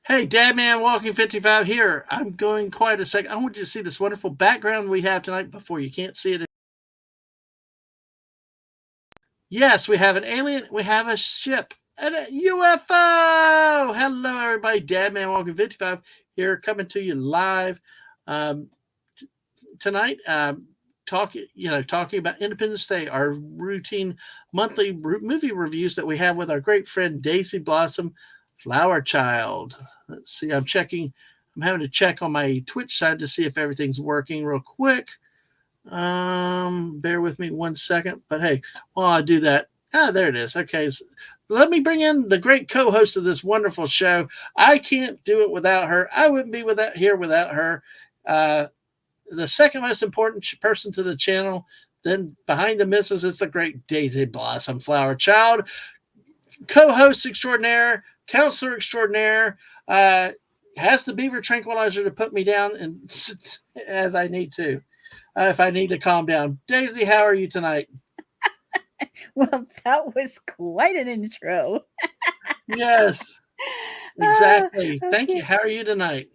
Hey, Dadman Walking 55 here. I'm going quite a second. I want you to see this wonderful background we have tonight before you can't see it. Yes, we have an alien, we have a ship, and a UFO. Hello, everybody. Dadman Walking 55 here, coming to you live um, tonight. Talking about Independence Day, our routine monthly movie reviews that we have with our great friend Daisy Blossom, Flower Child. Let's see, I'm having to check on my Twitch side to see if everything's working real quick. Bear with me 1 second. But hey, while I do that, there it is. Okay, so let me bring in the great co-host of this wonderful show. I can't do it without her. I wouldn't be here without her. Uh, the second most important person to the channel, then behind the misses, is the great Daisy Blossom Flower Child, co-host extraordinaire, counselor extraordinaire, has the beaver tranquilizer to put me down and as I need to, if I need to calm down. Daisy, how are you tonight? Well, that was quite an intro. Yes, Ah, exactly. Thank you. okay. How are you tonight?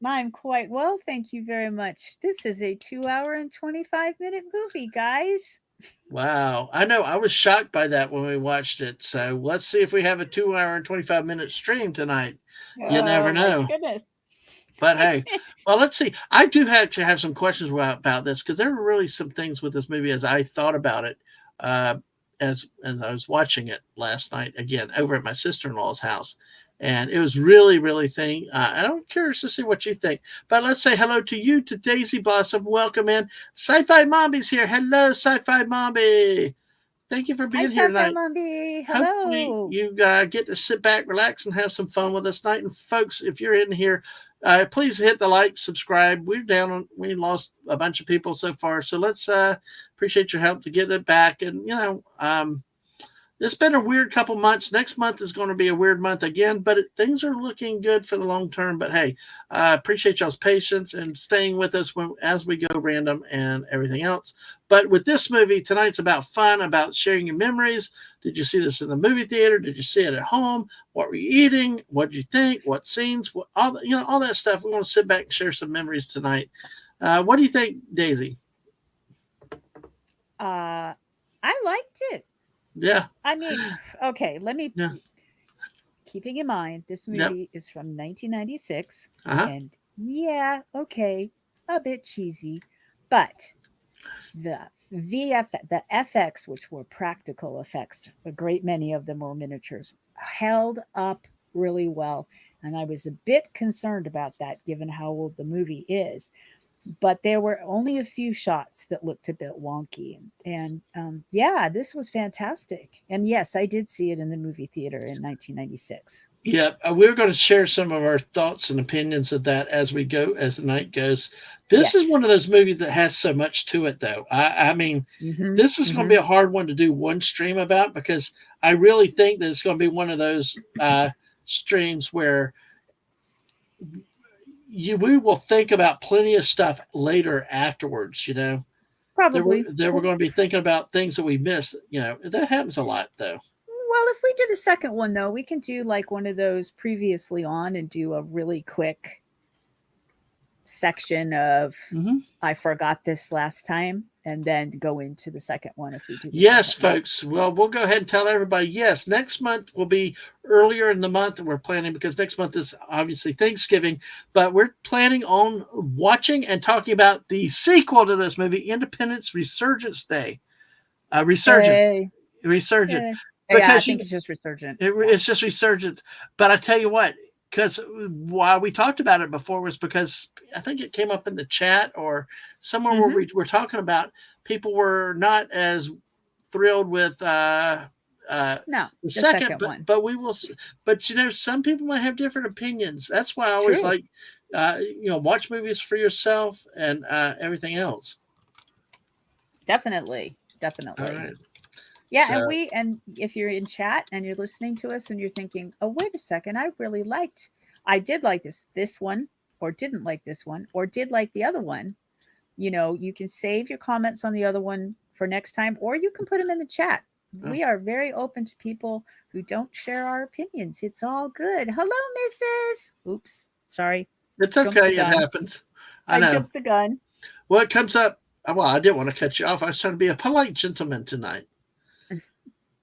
I'm quite well, thank you very much. This is a 2 hour and 25-minute movie, guys. Wow. I know. I was shocked by that when we watched it. So let's see if we have a 2 hour and 25-minute stream tonight. You never Oh my know. goodness. But hey, well, let's see. I do actually have some questions about this because there were really some things with this movie as I thought about it, uh, as I was watching it last night again over at my sister in law's house, and it was really thing. And I'm curious to see what you think. But let's say hello to you, to Daisy Blossom. Welcome in. Sci-Fi Momby's here. Hello, Sci-Fi Momby. Thank you for Hi, being here Sci-Fi tonight. Mommy. Hopefully Hello. you get to sit back, relax, and have some fun with us tonight. And folks, if you're in here, please hit the like, subscribe. We lost a bunch of people so far, so let's appreciate your help to get it back. And it's been a weird couple months. Next month is going to be a weird month again, but things are looking good for the long term. But hey, I appreciate y'all's patience and staying with us as we go random and everything else. But with this movie, tonight's about fun, about sharing your memories. Did you see this in the movie theater? Did you see it at home? What were you eating? What did you think? What scenes? All that stuff. We want to sit back and share some memories tonight. What do you think, Daisy? Uh, I liked it. Yeah, I mean, okay, let me, yeah, keeping in mind, this yep. movie is from 1996. Uh huh. And yeah, okay, a bit cheesy, but the the FX, which were practical effects, a great many of them were miniatures, held up really well. And I was a bit concerned about that given how old the movie is. But there were only a few shots that looked a bit wonky. And yeah, this was fantastic. And yes, I did see it in the movie theater in 1996. Yeah, we're going to share some of our thoughts and opinions of that as we go, as the night goes. This is Yes. one of those movies that has so much to it, though. I mean, Hmm. this is going to Hmm. be a hard one to do one stream about because I really think that it's going to be one of those streams where we will think about plenty of stuff later afterwards. Probably. There we're Well, going to be thinking about things that we missed. That happens a lot, though. if we do the second one, though, we can do like one of those previously on and do a really quick section of Mm-hmm. I forgot this last time and then go into the second one if we do the Yes, second one. folks. Well, we'll go ahead and tell everybody. Yes, next month will be earlier in the month that we're planning because next month is obviously Thanksgiving, but we're planning on watching and talking about the sequel to this movie, Independence Resurgence Day. Resurgent, Yay. resurgent, Yay. Yeah, I because think it's just resurgent. Yeah. it's just resurgent. But I tell you what, because why we talked about it before was because I think it came up in the chat or somewhere where Hmm. we were talking about people were not as thrilled with uh, No, the the second, second one. but we will. But some people might have different opinions. That's why I always True. like watch movies for yourself and everything else. Definitely. All Definitely. right. Yeah, So and if you're in chat and you're listening to us and you're thinking, "Oh, wait a second, I did like this one or didn't like this one or did like the other one." You can save your comments on the other one for next time or you can put them in the chat. we are very open to people who don't share our opinions. It's all good. Hello, Mrs. Oops, sorry. It's Jumped the okay. It gun. happens. I I know. jumped the gun. Well, it comes up. Well, I didn't want to cut you off. I was trying to be a polite gentleman tonight.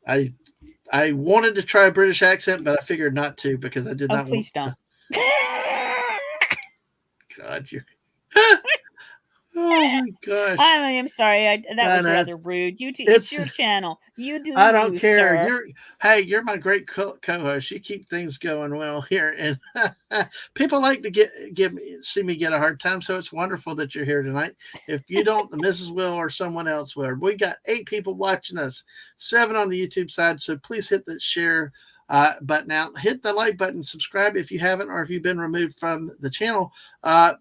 I wanted to try a British accent, but I figured not to because I did Oh, not please want don't. to. God, you. Oh my gosh. I'm sorry. That I was know, rather rude. You it's it's- your channel. You do I don't you, care. sir. You're my great co-host. You keep things going well here, and people like to see me get a hard time. So it's wonderful that you're here tonight. If you don't, the Mrs. will or someone else will. We got 8 people watching us, 7 on the YouTube side. So please hit the share button out, hit the like button, subscribe if you haven't, or if you've been removed from the channel. But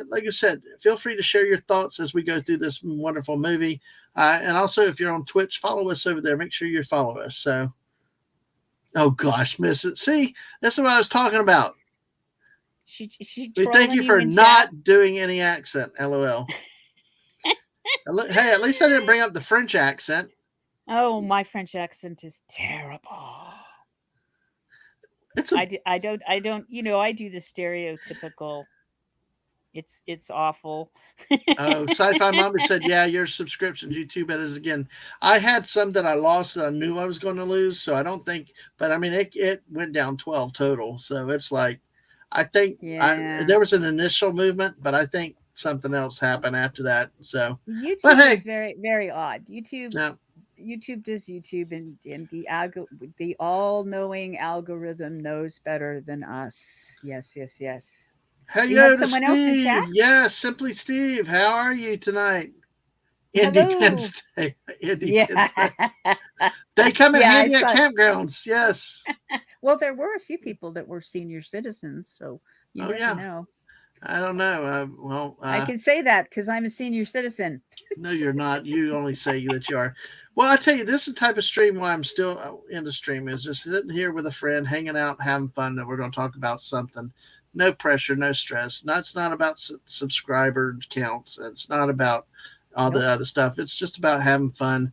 like I said, feel free to share your thoughts as we go through this wonderful movie. And also, if you're on Twitch, follow us over there. Make sure you follow us. So, oh gosh, miss it. See, that's what I was talking about. She We thank you for in not chat? doing any accent. LOL. Hey, at least I didn't bring up the French accent. Oh, my French accent is terrible. It's I don't. You know, I do the stereotypical. It's awful. Oh, Sci-Fi Mommy said, "Yeah, your subscriptions, YouTube it is again." I had some that I lost that I knew I was going to lose, so I don't think. But I mean, it went down 12 total, so it's like, I think there was an initial movement, but I think something else happened after that. So YouTube is very, very odd. YouTube does YouTube, and the all-knowing algorithm knows better than us. Yes. Hey, we have to someone Steve. else in chat? Yes, Simply Steve. How are you tonight? Hello. Independence Day. Independence Day. They come in handy at campgrounds. Yes. Well, there were a few people that were senior citizens, so you never know. I don't know. I can say that because I'm a senior citizen. No, you're not. You only say that you are. Well, I tell you, this is the type of stream why I'm still into stream is just sitting here with a friend, hanging out, having fun. That we're going to talk about something. No pressure, no stress. It's not about subscriber counts. It's not about all the other stuff. It's just about having fun,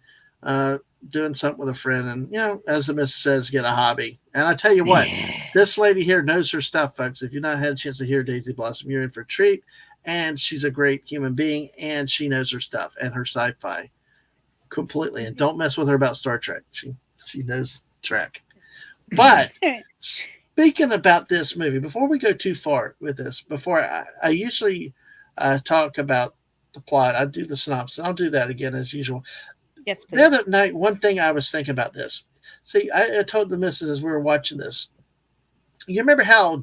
doing something with a friend, and as the miss says, get a hobby. And I tell you what, this lady here knows her stuff, folks. If you've not had a chance to hear Daisy Blossom, you're in for a treat. And she's a great human being, and she knows her stuff and her sci-fi completely. And don't mess with her about Star Trek. She knows Trek. But speaking about this movie, before we go too far with this, I usually talk about the plot. I do the synopsis. I'll do that again as usual. Yes, please. The other night, one thing I was thinking about this. See, I told the missus as we were watching this. You remember how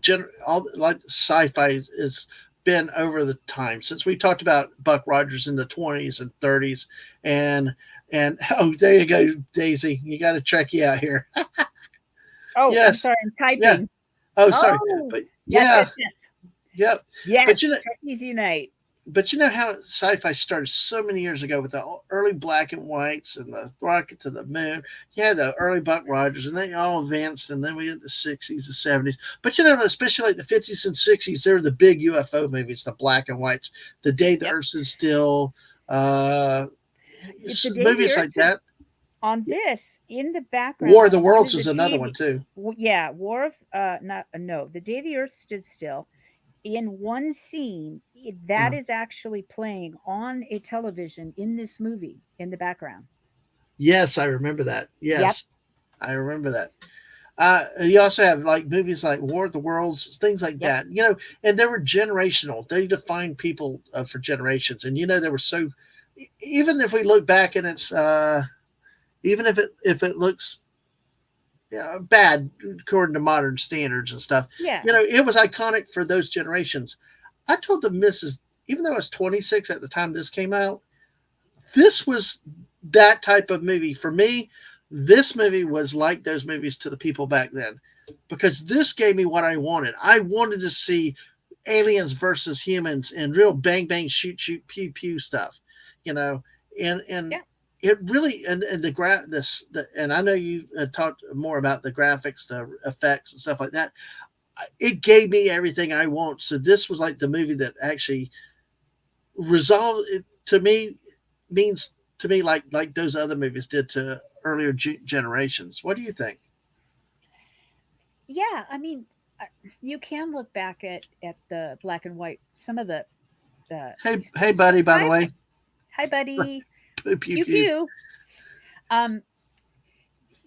sci-fi is been over the time since we talked about Buck Rogers in the 20s and 30s, and oh, there you go, Daisy. You got to check you out here. Oh, yes. I'm sorry, I'm typing. Yeah. Oh, sorry. But yes. Yep. Yes. But Trekkies Unite. But you know how sci-fi started so many years ago with the early black and whites and the rocket to the moon. You had the early Buck Rogers, and they all advanced, and then we had the 60s, the 70s. But especially like the 50s and 60s, they were the big UFO movies, the black and whites, The Day the Earth Stood Still, movies like that. On this, in the background, War of the Worlds was another one too. Yeah, War of The Day the Earth Stood Still. In one scene, that is actually playing on a television in this movie in the background. Yes, I remember that. Yes, I remember that. You also have like movies like War of the Worlds, things like that. And they were generational. They defined people for generations. And they were so. Even if we look back and it's, even if it looks. Yeah, bad according to modern standards and stuff. Yeah. It was iconic for those generations. I told the missus, even though I was 26 at the time this came out, this was that type of movie. For me, this movie was like those movies to the people back then, because this gave me what I wanted. I wanted to see aliens versus humans and real bang, bang, shoot, pew, pew stuff, and it really, and and I know you talked more about the graphics, the effects and stuff like that. It gave me everything I want. So this was like the movie that actually resolved it to me, means to me like those other movies did to earlier generations. What do you think? Yeah, I mean, uh, you can look back at the black and white, some of the Hey, buddy. By the sci-fi. way, Hi, buddy. pew Pew pew. pew. Um,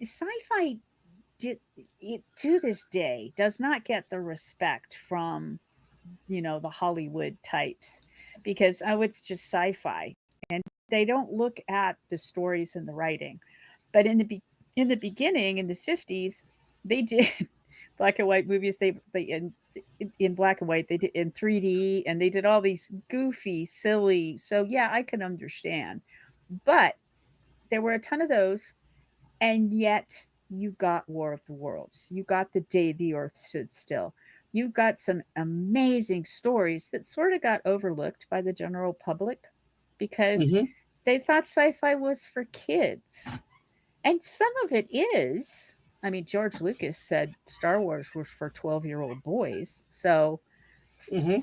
Sci-fi did it to this day does not get the respect from the Hollywood types because it's just sci-fi and they don't look at the stories and the writing. But in the beginning in the 50s, they did black and white movies. They in black and white, they did in 3D, and they did all these goofy, silly. So yeah, I can understand. But there were a ton of those, and yet you got War of the Worlds. You got The Day the Earth Stood Still. You got some amazing stories that sort of got overlooked by the general public because Hmm. they thought sci-fi was for kids. And some of it is. I mean, George Lucas said Star Wars was for 12-year-old boys. So, Hmm.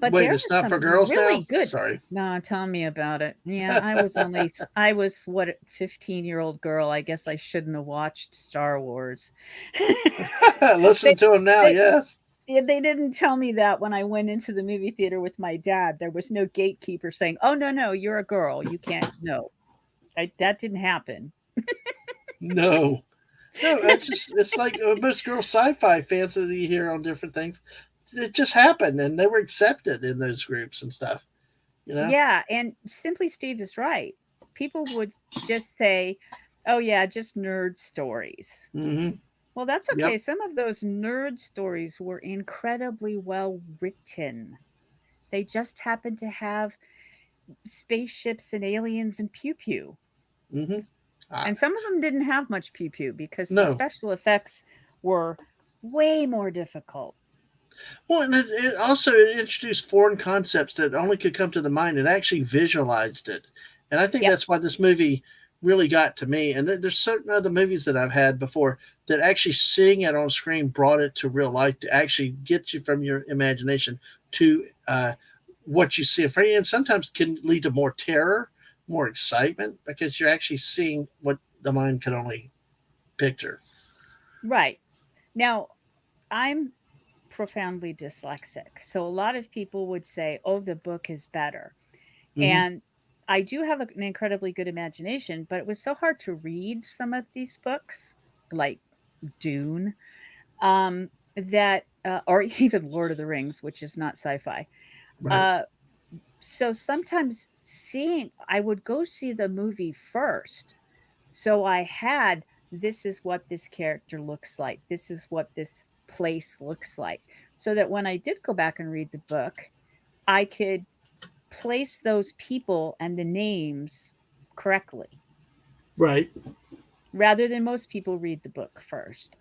but Wait, there it's was not for some girls really now. good. Sorry. No, tell me about it. Yeah, I was what, 15-year-old girl. I guess I shouldn't have watched Star Wars. they Listen to him now. they Yes. yeah, they didn't tell me that when I went into the movie theater with my dad. There was no gatekeeper saying, "Oh no, no, you're a girl. You can't." No, that didn't happen. No. No, it's like most girl sci-fi fans that you hear on different things. It just happened, and they were accepted in those groups and stuff. You know. Yeah, and Simply Steve is right. People would just say, "Oh yeah, just nerd stories." Hmm. Well, that's Yep. okay. Some of those nerd stories were incredibly well written. They just happened to have spaceships and aliens and pew pew. Hmm. And some of them didn't have much pew pew because the No. special effects were way more difficult. Well, and it also introduced foreign concepts that only could come to the mind and actually visualized it. And I think Yep. that's why this movie really got to me. And there's certain other movies that I've had before that actually seeing it on screen brought it to real life to actually get you from your imagination to what you see in front of you. And sometimes can lead to more terror, more excitement because you're actually seeing what the mind could only picture. Right. Now, I'm profoundly dyslexic. So a lot of people would say, "Oh, the book is better." Hmm. And I do have an incredibly good imagination, but it was so hard to read some of these books, like Dune, that or even Lord of the Rings, which is not sci-fi. Right. Uh, so sometimes I would go see the movie first. So I had, this is what this character looks like. This is what this place looks like. So that when I did go back and read the book, I could place those people and the names correctly Right. rather than most people read the book first.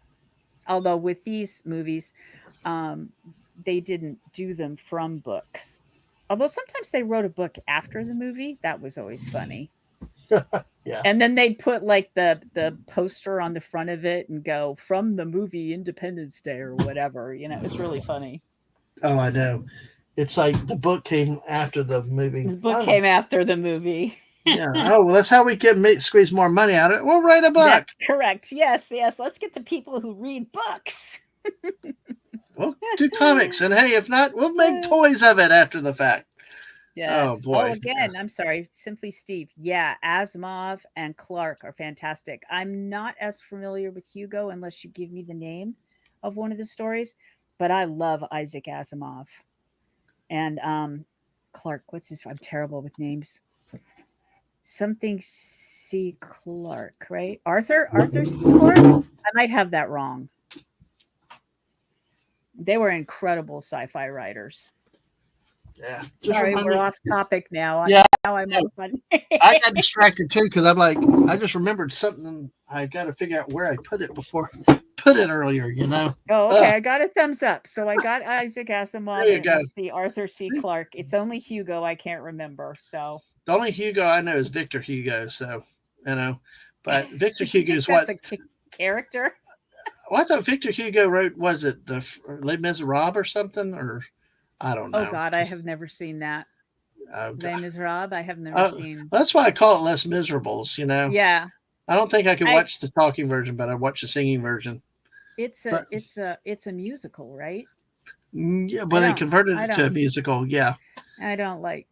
Although with these movies, um, they didn't do them from books. Although sometimes they wrote a book after the movie. That was always funny. Yeah. And then they'd put like the poster on the front of it and go from the movie Independence Day or whatever. It was really funny. Oh, I know. It's like the book came after the movie. The book Oh, came after the movie. yeah. Oh, well, that's how we can squeeze more money out of it. We'll write a book. That's correct. Yes, yes. Let's get the people who read books. We'll do comics, and hey, if not, we'll make toys of it after the fact. Oh Yes. Oh, boy. again, I'm sorry. Simply Steve. Yeah, Asimov and Clark are fantastic. I'm not as familiar with Hugo unless you give me the name of one of the stories, but I love Isaac Asimov. And Clark, what's his I'm terrible with names. Something C. Clark, right? Arthur C. Clarke? I might have that wrong. They were incredible sci-fi writers. Yeah. Just Sorry, remind we're me. off topic now. Yeah. Now I'm Yeah. off on. I got distracted too because I'm like, I just remembered something. I got to figure out where I put it before. Put it earlier, you know. Oh, okay. I got a thumbs up. So I got Isaac Asimov, There you and it go. must be Arthur C. Clarke. It's only Hugo I can't remember. So The only Hugo I know is Victor Hugo. So but Victor you Hugo think is what. that's a character? Well, I thought Victor Hugo wrote. Was it the Les Miserables or something? Or I don't Oh know. God, I Just have never seen that. Oh, Les God. Miserables. I have never Oh, seen. that's why I call it Les Miserables. Yeah, I don't think I could I. watch the talking version, but I watch the singing version. But It's a musical, right? yeah, I well, they don't. converted I it to don't. a musical. Yeah. I don't like.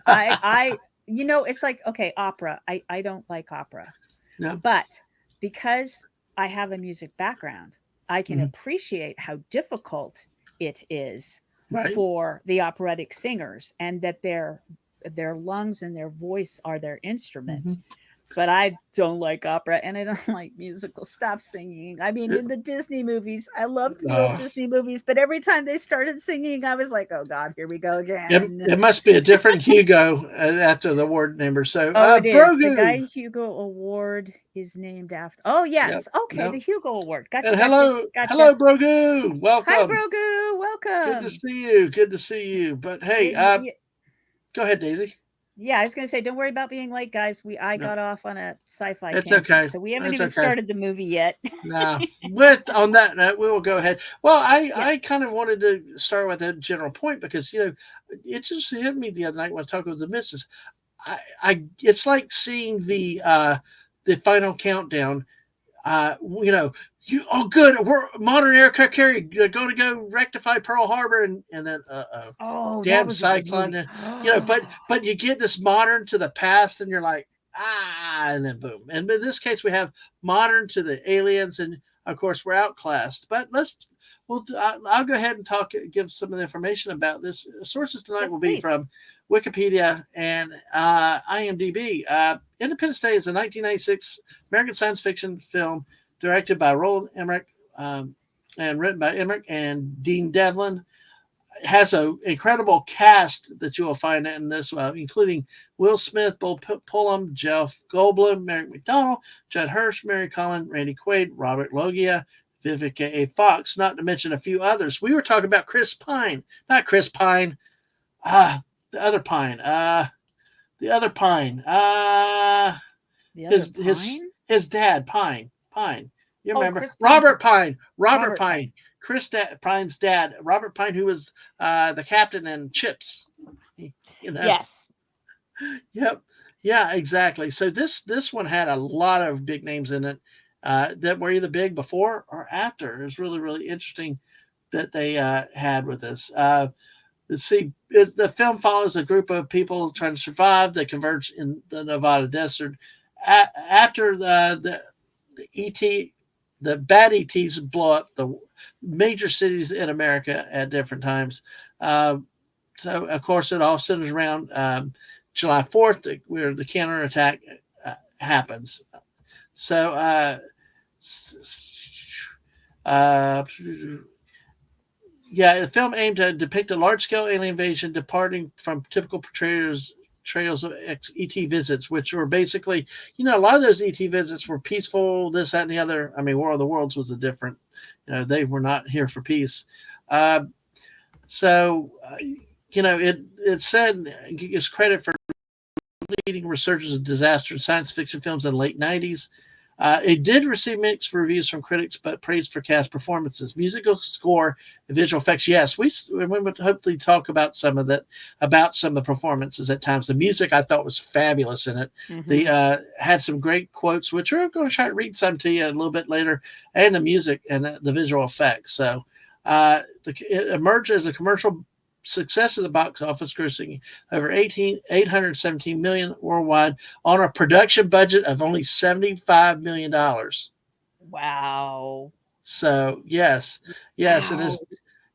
I. You know, it's like okay, opera. I don't like opera, Yeah. but because I have a music background, I can Mhm. appreciate how difficult it is Right. for the operatic singers, and that their lungs and their voice are their instrument. Mhm. But I don't like opera and I don't like musicals. Stop singing. I mean, It, in the Disney movies, I loved the old uh, Disney movies, but every time they started singing, I was like, oh God, here we go it, again. it must be a different Hugo after the word number. So, Oh, it is. The Brogu. Guy Hugo Award is named after. Oh, Yep. yes. Okay. Yep. The Hugo Award. Gotcha. And Gotcha. Gotcha. hello, Brogu. Hi, Welcome. Brogu. Good to Welcome. see you. Good to see you. But hey, go ahead, Daisy. Yeah, I was gonna say, don't worry about being late, guys. I No, got off on a sci-fi it's tangent, okay. so we haven't It's even okay. started the movie yet. Now, with on that note, we will go ahead. Well, I Yes. kind of wanted to start with a general point because it just hit me the other night when I talked with the missus. It's like seeing the final countdown. You know, good. We're modern aircraft carrier going to go rectify Pearl Harbor, and then Oh, that damn was a good cyclone. movie. But you get this modern to the past, and you're like and then boom. And in this case, we have modern to the aliens, and of course we're outclassed. But I'll go ahead and give some of the information about this. Sources tonight Yes, will be please. from Wikipedia and IMDb. Independence Day is a 1996 American science fiction film directed by Roland Emmerich and written by Emmerich and Dean Devlin. It has an incredible cast that you will find in this, including Will Smith, Bill Pullum, Jeff Goldblum, Merrick McDonald, Judd Hirsch, Mary Collin, Randy Quaid, Robert Loggia, Vivica A. Fox, not to mention a few others. We were talking about Chris Pine, not Chris Pine, the other Pine, the other Pine, The other his Pine? dad, Pine. You Oh, remember Chris Pine from Robert Robert Pine, Pine. Pine's dad, Robert Pine, who was the captain in Chips. You know, Yes. yep, yeah, exactly. So this one had a lot of big names in it that were either big before or after. It was really interesting that they had with this. Let's see, the film follows a group of people trying to survive. They converge in the Nevada desert after the ET, the bad ETs blow up the major cities in America at different times. So, of course, it all centers around July 4th, where the counterattack happens. So, uh, yeah, the film aimed to depict a large-scale alien invasion, departing from typical portrayals of ET visits, which were basically, a lot of those ET visits were peaceful, this, that, and the other. I mean, War of the Worlds was a different, they were not here for peace. Uh, so, it said it gives credit for leading researchers of disaster and science fiction films in the late 90s. It did receive mixed reviews from critics, but praised for cast performances, musical score, and visual effects. Yes, we would hopefully talk about some of that, about some of the performances at times. The music I thought was fabulous in it. They had some great quotes, which we're going to try to read some to you a little bit later, and the music and the visual effects. So it emerged as a commercial success of the box office, grossing over 817 million worldwide on a production budget of only $75 million. Wow. So yes, it is. Wow.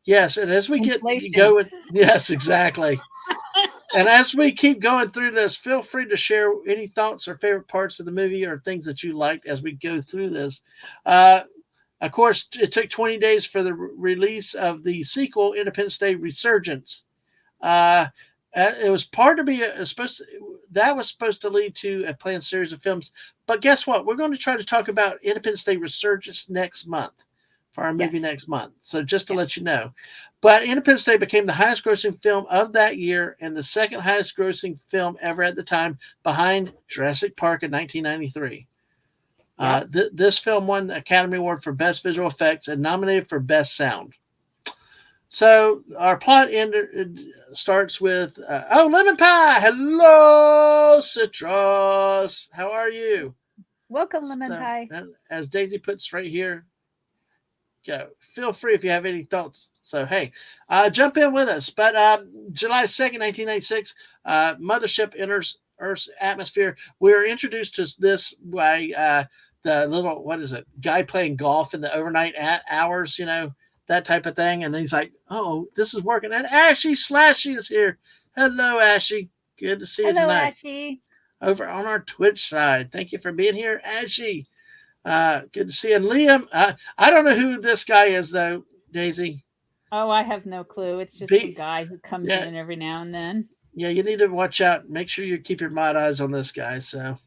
Yes, and as we Inflation. go with yes, exactly. And as we keep going through this, feel free to share any thoughts or favorite parts of the movie or things that you liked as we go through this. Of course, it took 20 days for the release of the sequel, Independence Day Resurgence. It was part to be that was supposed to lead to a planned series of films. But guess what? We're going to try to talk about Independence Day Resurgence next month for our movie Yes. next month. So just to let Yes. you know. But Independence Day became the highest grossing film of that year and the second highest grossing film ever at the time, behind Jurassic Park in 1993. Yep. This film won the Academy Award for Best Visual Effects and nominated for Best Sound. So our plot starts with lemon pie. Hello, Citrus. How are you? Welcome, lemon So, pie. as Daisy puts right here, feel free if you have any thoughts. So hey, jump in with us. But July 2nd, 1996, Mothership enters Earth's atmosphere. We are introduced to this by the little, what is it, guy playing golf in the overnight hours, that type of thing. And he's like, oh, this is working. And Ashy Slashy is here. Hello, Ashy. Good to see you Hello, tonight. Ashy. Over on our Twitch side. Thank you for being here, Ashy. Good to see you. And Liam, I don't know who this guy is, though, Daisy. Oh, I have no clue. It's just some guy who comes in every now and then. Yeah, you need to watch out. Make sure you keep your mod eyes on this guy. So,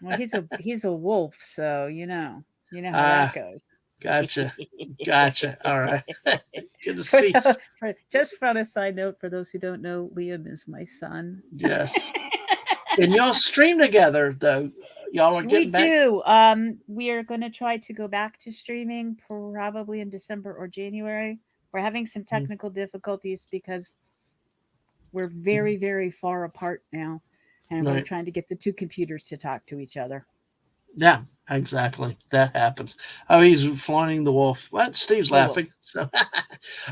well, he's a wolf, so you know how that goes. Gotcha. All right. Good to see. Just on a side note, for those who don't know, Liam is my son. Yes. And y'all stream together, though. Y'all are getting back. We do. We are going to try to go back to streaming probably in December or January. We're having some technical difficulties because we're very, very far apart now, and we're trying to get the two computers to talk to each other. Yeah, exactly. That happens. Oh, he's flaunting the wolf. What? Steve's laughing. So,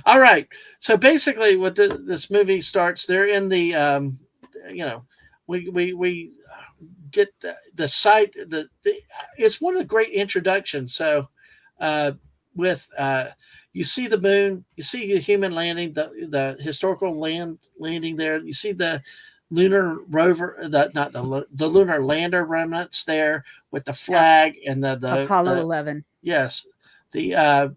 all right. So basically, what this movie starts, they're in the, we get the site. It's one of the great introductions. So, with you see the moon, you see the human landing, the historical landing there. You see the lunar rover, the lunar lander remnants there with the flag and the Apollo 11. Yes, and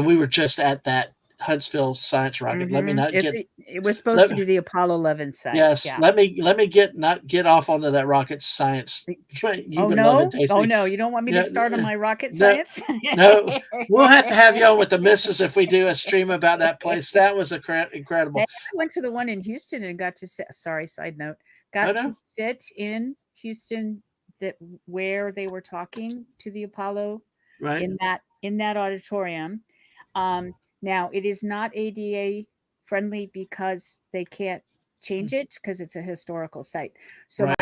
we were just at that Huntsville science rocket. Mm-hmm. Let me not get. It was supposed to be the Apollo 11 site. Yes. Yeah. Let me not get off onto that rocket science. Oh no! You don't want me to start on my rocket science? No, we'll have to have you on with the missus if we do a stream about that place. That was incredible. I went to the one in Houston and got to sit. Sorry, side note. To sit in Houston where they were talking to the Apollo in that auditorium. Now, it is not ADA friendly because they can't change it because it's a historical site. So my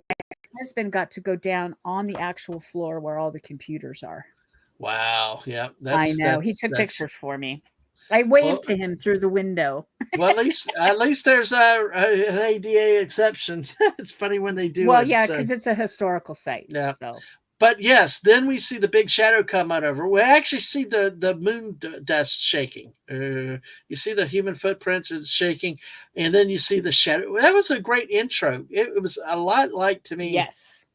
husband got to go down on the actual floor where all the computers are. Wow. Yeah. I know. He took pictures for me. I waved to him through the window. Well, at least there's an ADA exception. It's funny when they do. Well, yeah, because it's a historical site. Yeah. So. But yes, then we see the big shadow come out over. We actually see the moon dust shaking. You see the human footprints is shaking, and then you see the shadow. That was a great intro. It was a lot like, to me,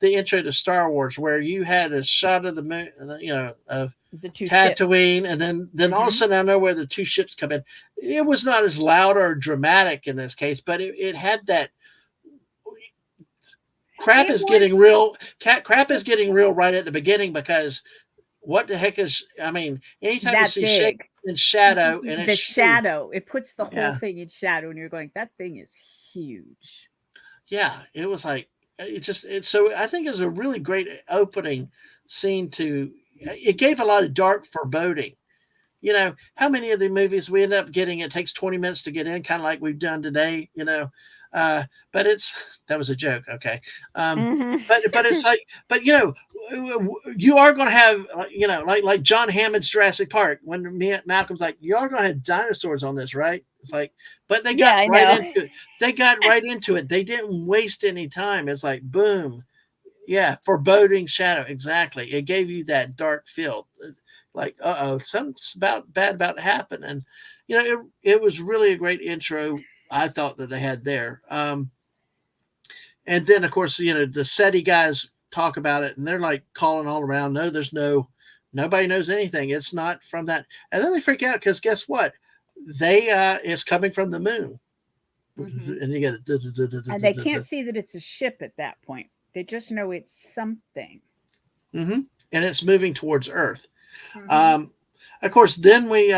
the intro to Star Wars, where you had a shot of the moon, of the two Tatooine, ships. and then all of a sudden, I know where the two ships come in. It was not as loud or dramatic in this case, but it had that. Crap is getting real right at the beginning, because what the heck is, anytime you see shape in shadow, and the shadow, it puts the whole thing in shadow, and you're going, that thing is huge. Yeah, it was like, so I think it was a really great opening scene. It gave a lot of dark foreboding. How many of the movies we end up getting, it takes 20 minutes to get in, kind of like we've done today, but that was a joke. Okay. But it's like, you are going to have, like John Hammond's Jurassic Park, when Malcolm's like, you are going to have dinosaurs on this, right? It's like, but they got into it. They got right into it. They didn't waste any time. It's like, boom. Yeah. Foreboding shadow. Exactly. It gave you that dark feel, like, something's bad about to happen. And, it was really a great intro, I thought, that they had there. And then, of course, the SETI guys talk about it, and they're like calling all around. No, there's nobody knows anything. It's not from that. And then they freak out because guess what? It's coming from the moon. And you get and they can't see that it's a ship at that point. They just know it's something. And it's moving towards Earth. Of course, then we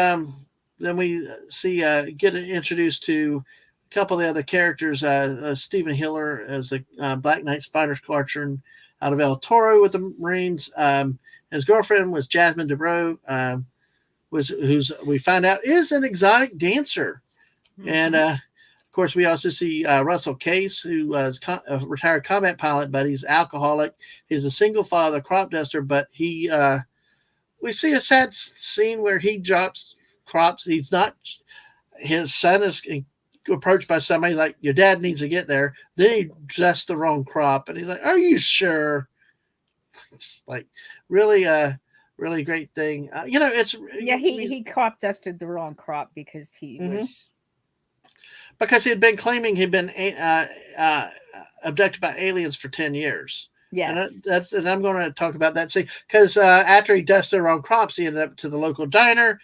see get introduced to a couple of the other characters. Stephen Hiller as a Black Knight Spider Squadron out of El Toro with the Marines. His girlfriend was Jasmine Dubrow, who's we find out is an exotic dancer. And of course, we also see Russell Case, who was a retired combat pilot, but he's alcoholic. He's a single father, crop duster, but he we see a sad scene where he drops crops. He's not. His son is approached by somebody like, your dad needs to get there. Then he dressed the wrong crop, and he's like, "Are you sure?" It's like really really great thing. It's he crop dusted the wrong crop because he was. Because he had been claiming he'd been abducted by aliens for 10 years. Yes. And I'm going to talk about that. See, because after he dusted around crops, he ended up to the local diner.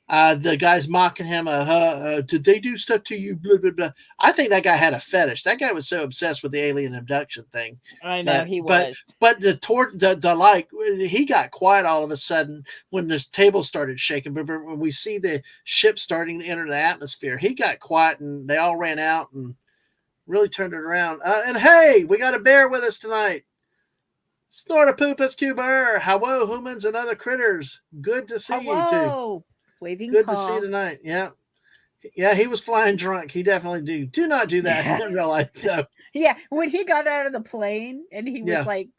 The guy's mocking him. Did they do stuff to you? Blah, blah, blah. I think that guy had a fetish. That guy was so obsessed with the alien abduction thing. I know he was. But he got quiet all of a sudden when this table started shaking. But when we see the ship starting to enter the atmosphere, he got quiet and they all ran out and really turned it around. And hey, we got a bear with us tonight. Snortapoopus cuber. Hello, humans and other critters. Good to see you too. Waving Good paw. to see you tonight. Yeah. Yeah, he was flying drunk. He definitely do not do that in real life. So. Yeah, when he got out of the plane and he was like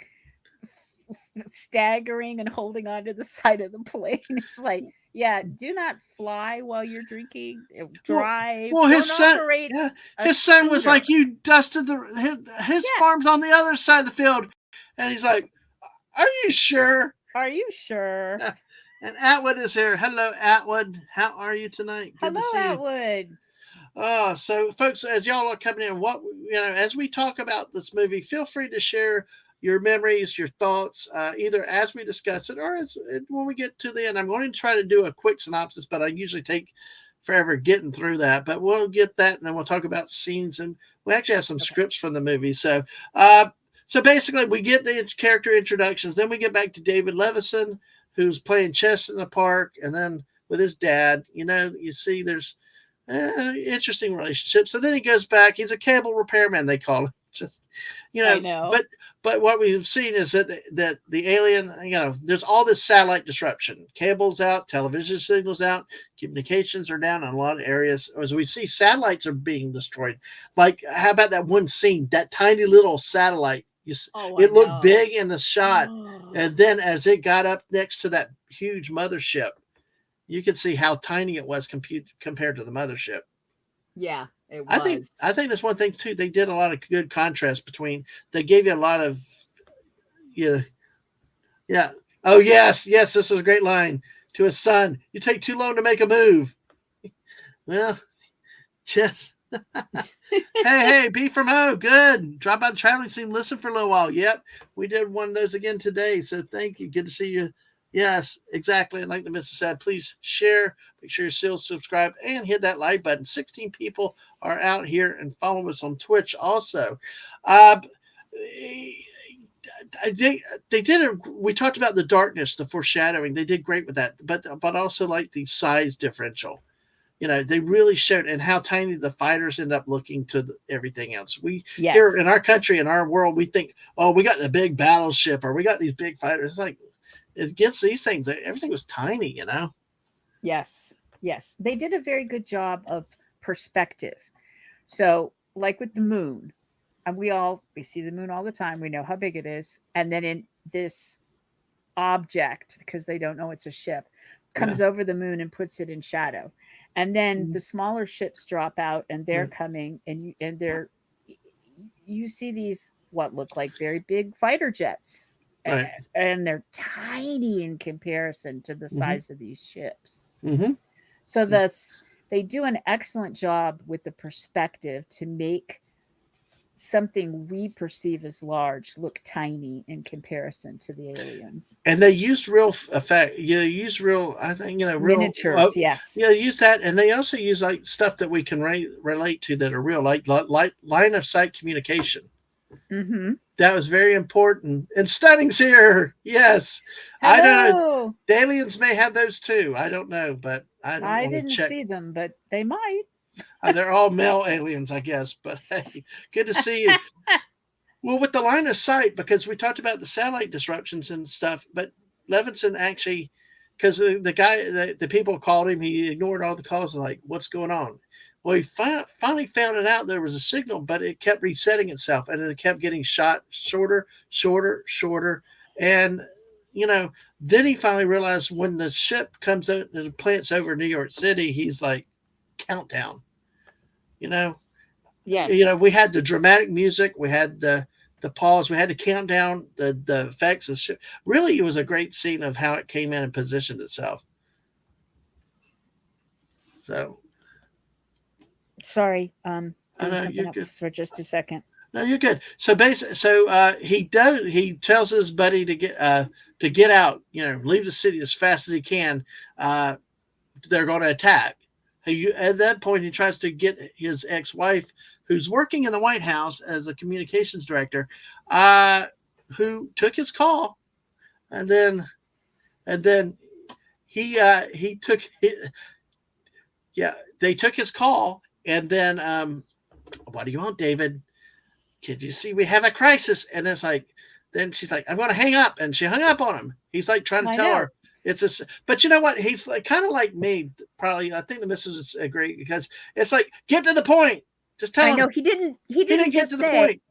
staggering and holding onto the side of the plane, it's like, yeah, do not fly while you're drinking. Drive. Well, his son was like, you dusted his farm's on the other side of the field, and he's like, "Are you sure? Are you sure?" And Atwood is here. Hello, Atwood. How are you tonight? Good to see Atwood. You. So folks, as y'all are coming in, as we talk about this movie, feel free to share your memories, your thoughts, either as we discuss it or when we get to the end. I'm going to try to do a quick synopsis, but I usually take forever getting through that. But we'll get that, and then we'll talk about scenes, and we actually have some scripts from the movie. So, so basically, we get the character introductions, then we get back to David Levison, who's playing chess in the park, and then with his dad, you see there's interesting relationship. So then he goes back. He's a cable repairman, they call him. Just, I know. But what we've seen is that the alien, there's all this satellite disruption. Cables out, television signals out, communications are down in a lot of areas. As we see, satellites are being destroyed. Like, how about that one scene, that tiny little satellite? It looked big in the shot. And then as it got up next to that huge mothership, you could see how tiny it was compared to the mothership. Yeah, it was. I think that's one thing too. They did a lot of good contrast between. They gave you a lot of, yeah. Oh yes, this was a great line to his son. You take too long to make a move. Well, just. hey, B from O, good. Drop by the traveling scene, listen for a little while. Yep, we did one of those again today. So thank you. Good to see you. Yes, exactly. And like the missus said, please share. Make sure you're still subscribed and hit that like button. 16 people are out here and follow us on Twitch also. They did we talked about the darkness, the foreshadowing. They did great with that, but also like the size differential. They really showed, and how tiny the fighters end up looking to everything else. Here in our country, in our world, we think, oh, we got the big battleship, or we got these big fighters. It's like, against these things, everything was tiny, Yes. They did a very good job of perspective. So, like with the moon, and we see the moon all the time. We know how big it is. And then in this object, because they don't know it's a ship, comes over the moon and puts it in shadow. And then the smaller ships drop out, and they're coming, and you see these what look like very big fighter jets, and they're tiny in comparison to the size of these ships. So they do an excellent job with the perspective to make something we perceive as large look tiny in comparison to the aliens. And they used real effect. I think, real miniatures. Yes. Yeah, use that. And they also use like stuff that we can relate to that are real, like line of sight communication. That was very important. And Stunning's here. Yes. Hello. I don't know. The aliens may have those too. I don't know, but I didn't see them, but they might. They're all male aliens, I guess. But hey, good to see you. Well, with the line of sight, because we talked about the satellite disruptions and stuff, but Levinson actually because the guy, the people called him. He ignored all the calls and like, what's going on? Well, he finally found it out. There was a signal, but it kept resetting itself, and it kept getting shot shorter, and then he finally realized when the ship comes out and the plant's over New York City, he's like, countdown. Yes. We had the dramatic music, we had the pause, we had the countdown, the effects and shit. Really, it was a great scene of how it came in and positioned itself. So, sorry, I doing know, something you're else good. for just a second. No, you're good. So basically, he tells his buddy to get out, leave the city as fast as he can. They're going to attack. At that point, he tries to get his ex-wife, who's working in the White House as a communications director, who took his call, and then he took it. Yeah, they took his call, and then what do you want, David? Can you see we have a crisis? And it's like, then she's like, I'm going to hang up, and she hung up on him. He's like trying to tell her. But you know what? He's like kind of like me. Probably, I think the missus is great because it's like, get to the point. Just tell him. I know he didn't get just to the say, point.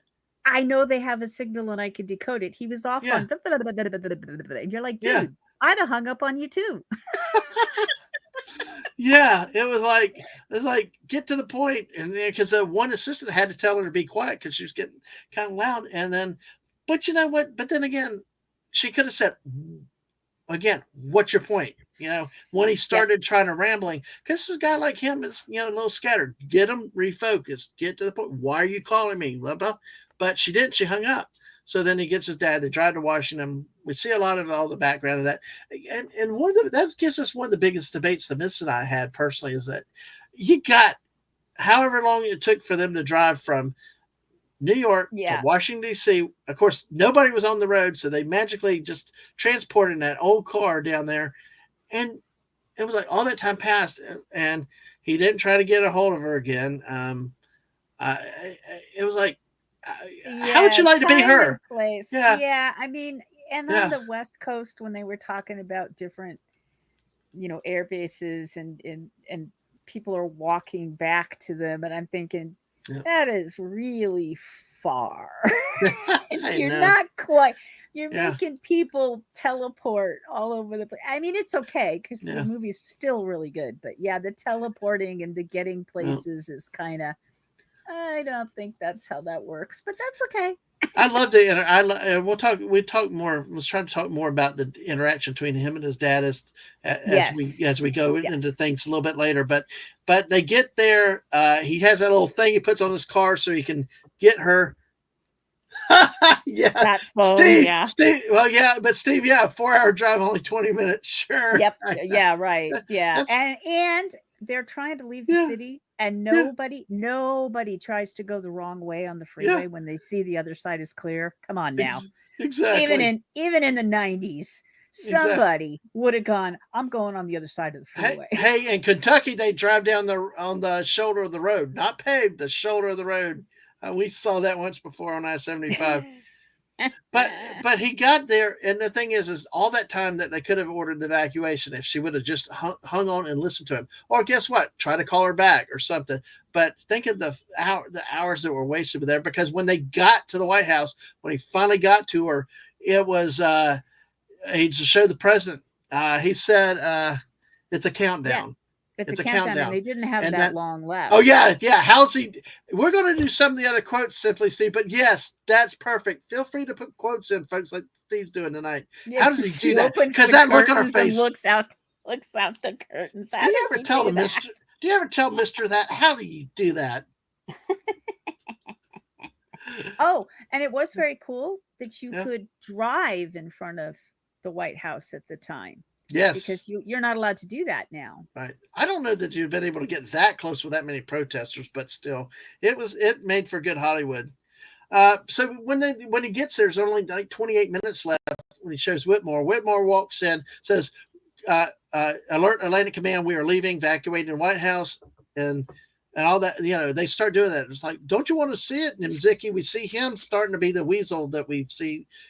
I know they have a signal and I can decode it. He was off on, and you're like, dude, I'd have hung up on you too. Yeah, it was like get to the point, and because the one assistant had to tell her to be quiet because she was getting kind of loud, and then, but you know what? But then again, she could have said, again, what's your point? When he started trying to rambling, because this guy like him is, a little scattered. Get him refocused. Get to the point. Why are you calling me? Blah, blah. But she didn't. She hung up. So then he gets his dad. They drive to Washington. We see a lot of all the background of that. And that gives us one of the biggest debates the Miss and I had personally is that you got however long it took for them to drive from New York to Washington, D.C. Of course, nobody was on the road, so they magically just transported that old car down there. And it was like all that time passed, and he didn't try to get a hold of her again. It was like, how would you like to be her? Place. Yeah. I mean, and on the West Coast, when they were talking about different, air bases and people are walking back to them, and I'm thinking that is really far. You're not quite. You're making people teleport all over the place. I mean, it's okay because the movie's still really good, but the teleporting and the getting places is kind of. I don't think that's how that works, but that's okay. I love the. We talk more. Let's try to talk more about the interaction between him and his dad as we go into things a little bit later. But they get there. He has that little thing he puts on his car so he can get her. Steve. Well, but Steve, 4-hour drive, only 20 minutes. Sure. Yep. Yeah. Right. Yeah. And they're trying to leave the city, and nobody tries to go the wrong way on the freeway when they see the other side is clear. Come on now. Exactly. Even in the 90s, somebody would have gone, I'm going on the other side of the freeway. Hey, in Kentucky, they drive down on the shoulder of the road, not paved, the shoulder of the road. We saw that once before on I-75. But he got there, and the thing is all that time that they could have ordered the evacuation if she would have just hung on and listened to him, or guess what, try to call her back or something. But think of the hours that were wasted there, because when they got to the White House, when he finally got to her, it was he just showed the president. He said it's a countdown. It's a countdown, and they didn't have that long left. Oh, yeah. How's he? We're going to do some of the other quotes, Simply Steve, but yes, that's perfect. Feel free to put quotes in, folks, like Steve's doing tonight. How does he do that? Because that look on her face. Looks out the curtains. Do you ever tell Mister that? How do you do that? Oh, and it was very cool that you could drive in front of the White House at the time. Yes, because you're not allowed to do that now. Right. I don't know that you've been able to get that close with that many protesters, but still, it made for good Hollywood. So when he gets there, there's only like 28 minutes left when he shows Whitmore. Whitmore walks in, says, "Alert Atlantic Command, we are leaving, evacuating the White House." And and all that. They start doing that. It's like, don't you want to see it? And Ziki, we see him starting to be the weasel that we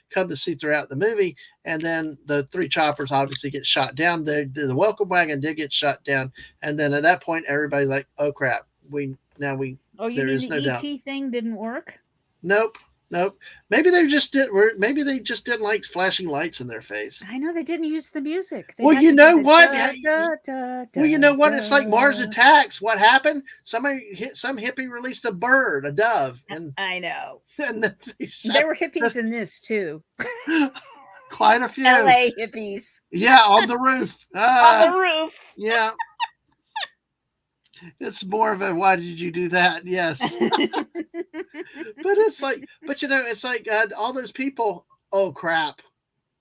come to see throughout the movie. And then the 3 choppers obviously get shot down. The welcome wagon did get shot down. And then at that point, everybody's like, oh crap. Oh, you there mean is the no ET doubt. thing didn't work? Nope. Maybe they just didn't like flashing lights in their face. I know they didn't use the music. Well, you know what? Well, you know what? It's like Mars Attacks. What happened? Some hippie released a bird, a dove, and I know. and There were hippies in this too. Quite a few. LA hippies. Yeah, on the roof. On the roof. Yeah. It's more of a why did you do that? Yes. But it's like, it's like all those people. Oh crap.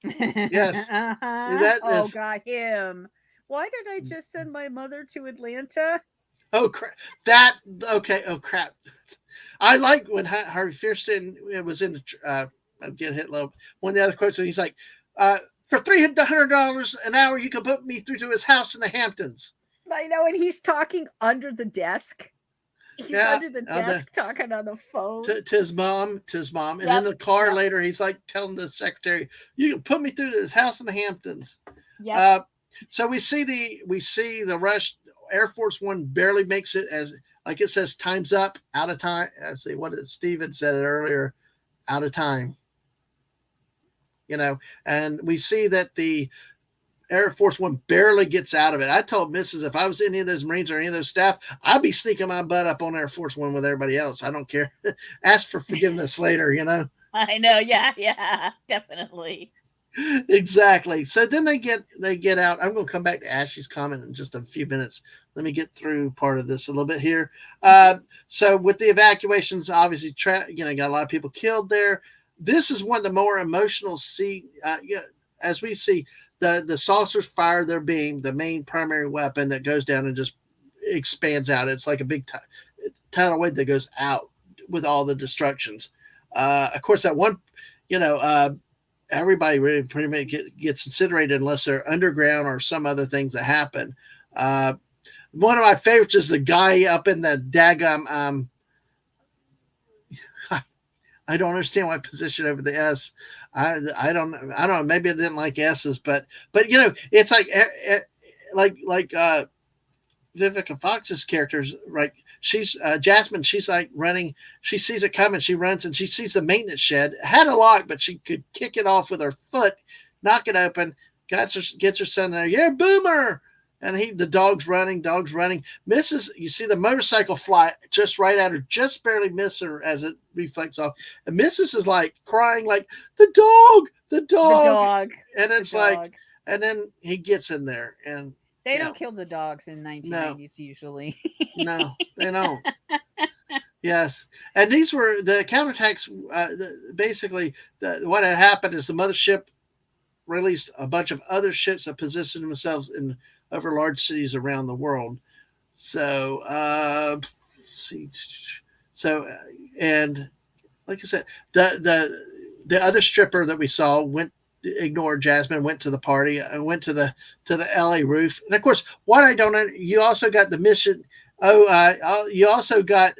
Yes. Oh, got him. Why did I just send my mother to Atlanta? Oh crap! Okay. Oh crap! I like when Harvey Fierstein was in the get hit low. One of the other quotes, and he's like, "For $300 an hour, you can put me through to his house in the Hamptons." I know, and he's talking under the desk. He's under the desk talking on the phone to his mom. And in the car later, he's like telling the secretary, "You can put me through to his house in the Hamptons." Yeah. So we see the rush. Air Force One barely makes it, as like it says, time's up, out of time. I see what Steven said earlier, out of time. And we see that the Air Force One barely gets out of it. I told Mrs. if I was any of those Marines or any of those staff, I'd be sneaking my butt up on Air Force One with everybody else. I don't care. Ask for forgiveness later, I know. Yeah, definitely. Exactly. So then they get out. I'm going to come back to Ashley's comment in just a few minutes. Let me get through part of this a little bit here. So with the evacuations, obviously, got a lot of people killed there. This is one of the more emotional as we see the saucers fire their beam, the main primary weapon that goes down and just expands out. It's like a big tidal wave that goes out with all the destructions. Of course, that one, everybody really pretty much gets incinerated unless they're underground or some other things that happen. One of my favorites is the guy up in the daggum. I don't understand why position over the S. I don't know. Maybe I didn't like S's, but it's like Vivica Fox's characters, right? She's Jasmine. She's like running. She sees it coming. She runs and she sees the maintenance shed. It had a lock, but she could kick it off with her foot, knock it open. Gets her son there. Yeah, Boomer. And the dog's running. Misses. You see the motorcycle fly just right at her, just barely miss her as it reflects off. And Mrs. is like crying, like the dog. And it's like, and then he gets in there and. They don't kill the dogs in 1990s usually. No, they don't. Yes. And these were the counterattacks. Basically, what had happened is the mothership released a bunch of other ships that positioned themselves over large cities around the world. So, let's see. So, and like I said, the other stripper that we saw ignored Jasmine, went to the party, and went to the LA roof. And of course, what I don't know, you also got the mission. You also got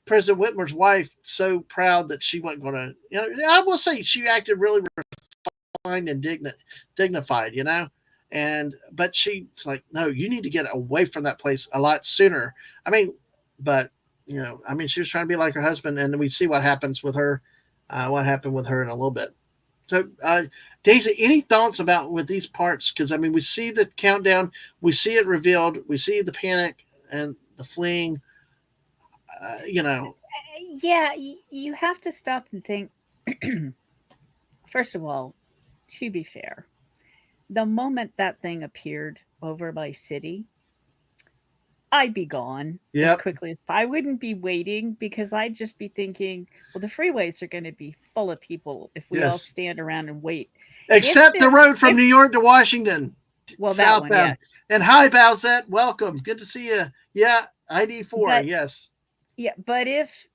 President Whitmer's wife so proud that she wasn't going to, I will say she acted really refined and dignified, but she's like, no, you need to get away from that place a lot sooner. She was trying to be like her husband, and we see what happens with her, what happened with her in a little bit. So, Daisy, any thoughts with these parts? Because, we see the countdown, we see it revealed, we see the panic and the fleeing, Yeah, you have to stop and think. First of all, to be fair, the moment that thing appeared over my city, I'd be gone as quickly as I wouldn't be waiting, because I'd just be thinking, well, the freeways are going to be full of people if we all stand around and wait. Except the road from New York to Washington. Well, that one, yes. And hi, Bowsette. Welcome. Good to see you. Yeah, ID4. Yes. Yeah, but if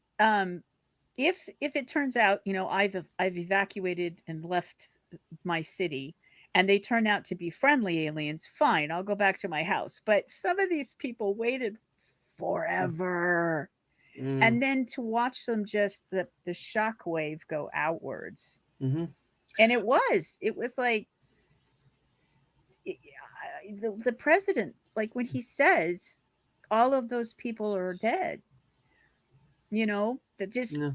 it turns out, I've evacuated and left my city, and they turn out to be friendly aliens, fine, I'll go back to my house. But some of these people waited forever. Mm. And then to watch them just the shockwave go outwards. Mm-hmm. And it was like the president, like when he says all of those people are dead, that just Yeah.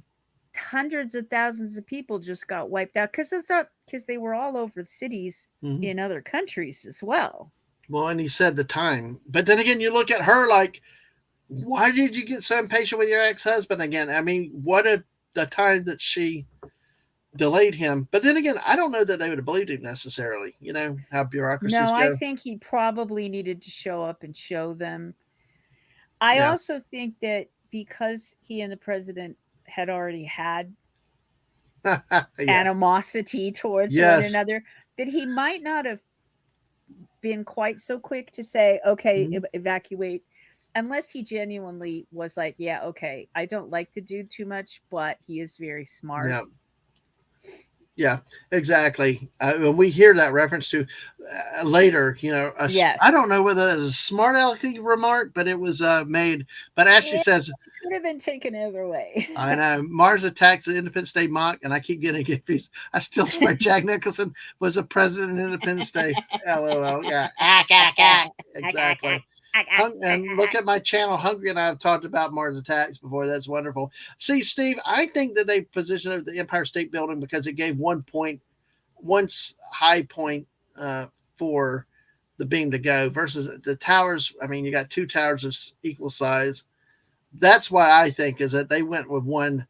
hundreds of thousands of people just got wiped out because they were all over cities Mm-hmm. in other countries as well. Well, and he said the time, but then again, you look at her like, why did you get so impatient with your ex-husband again? I mean, what if the time that she delayed him? But then again, I don't know that they would have believed him necessarily. You know how bureaucracies No, I go. think he probably needed to show up and show them. I Yeah. also think that because he and the president had already had Yeah. animosity towards one Yes. another, that he might not have been quite so quick to say, okay, Mhm. evacuate, unless he genuinely was like, yeah, okay, I don't like the dude too much, but he is very smart. Yeah. Yeah, exactly. When we hear that reference to later, Yes. I don't know whether it was a smart alecky remark, but it was made. But as she says, It could have been taken either way. I know Mars attacks the Independence Day mock, and I keep getting confused. I still swear Jack Nicholson was the president of Independence Day. LOL. Yeah. Exactly. And look at my channel, Hungry, and I have talked about Mars attacks before. That's wonderful. See, Steve, I think that they positioned it at the Empire State Building because it gave one high point for the beam to go versus the towers. I mean, you got two towers of equal size. That's why I think is that they went with one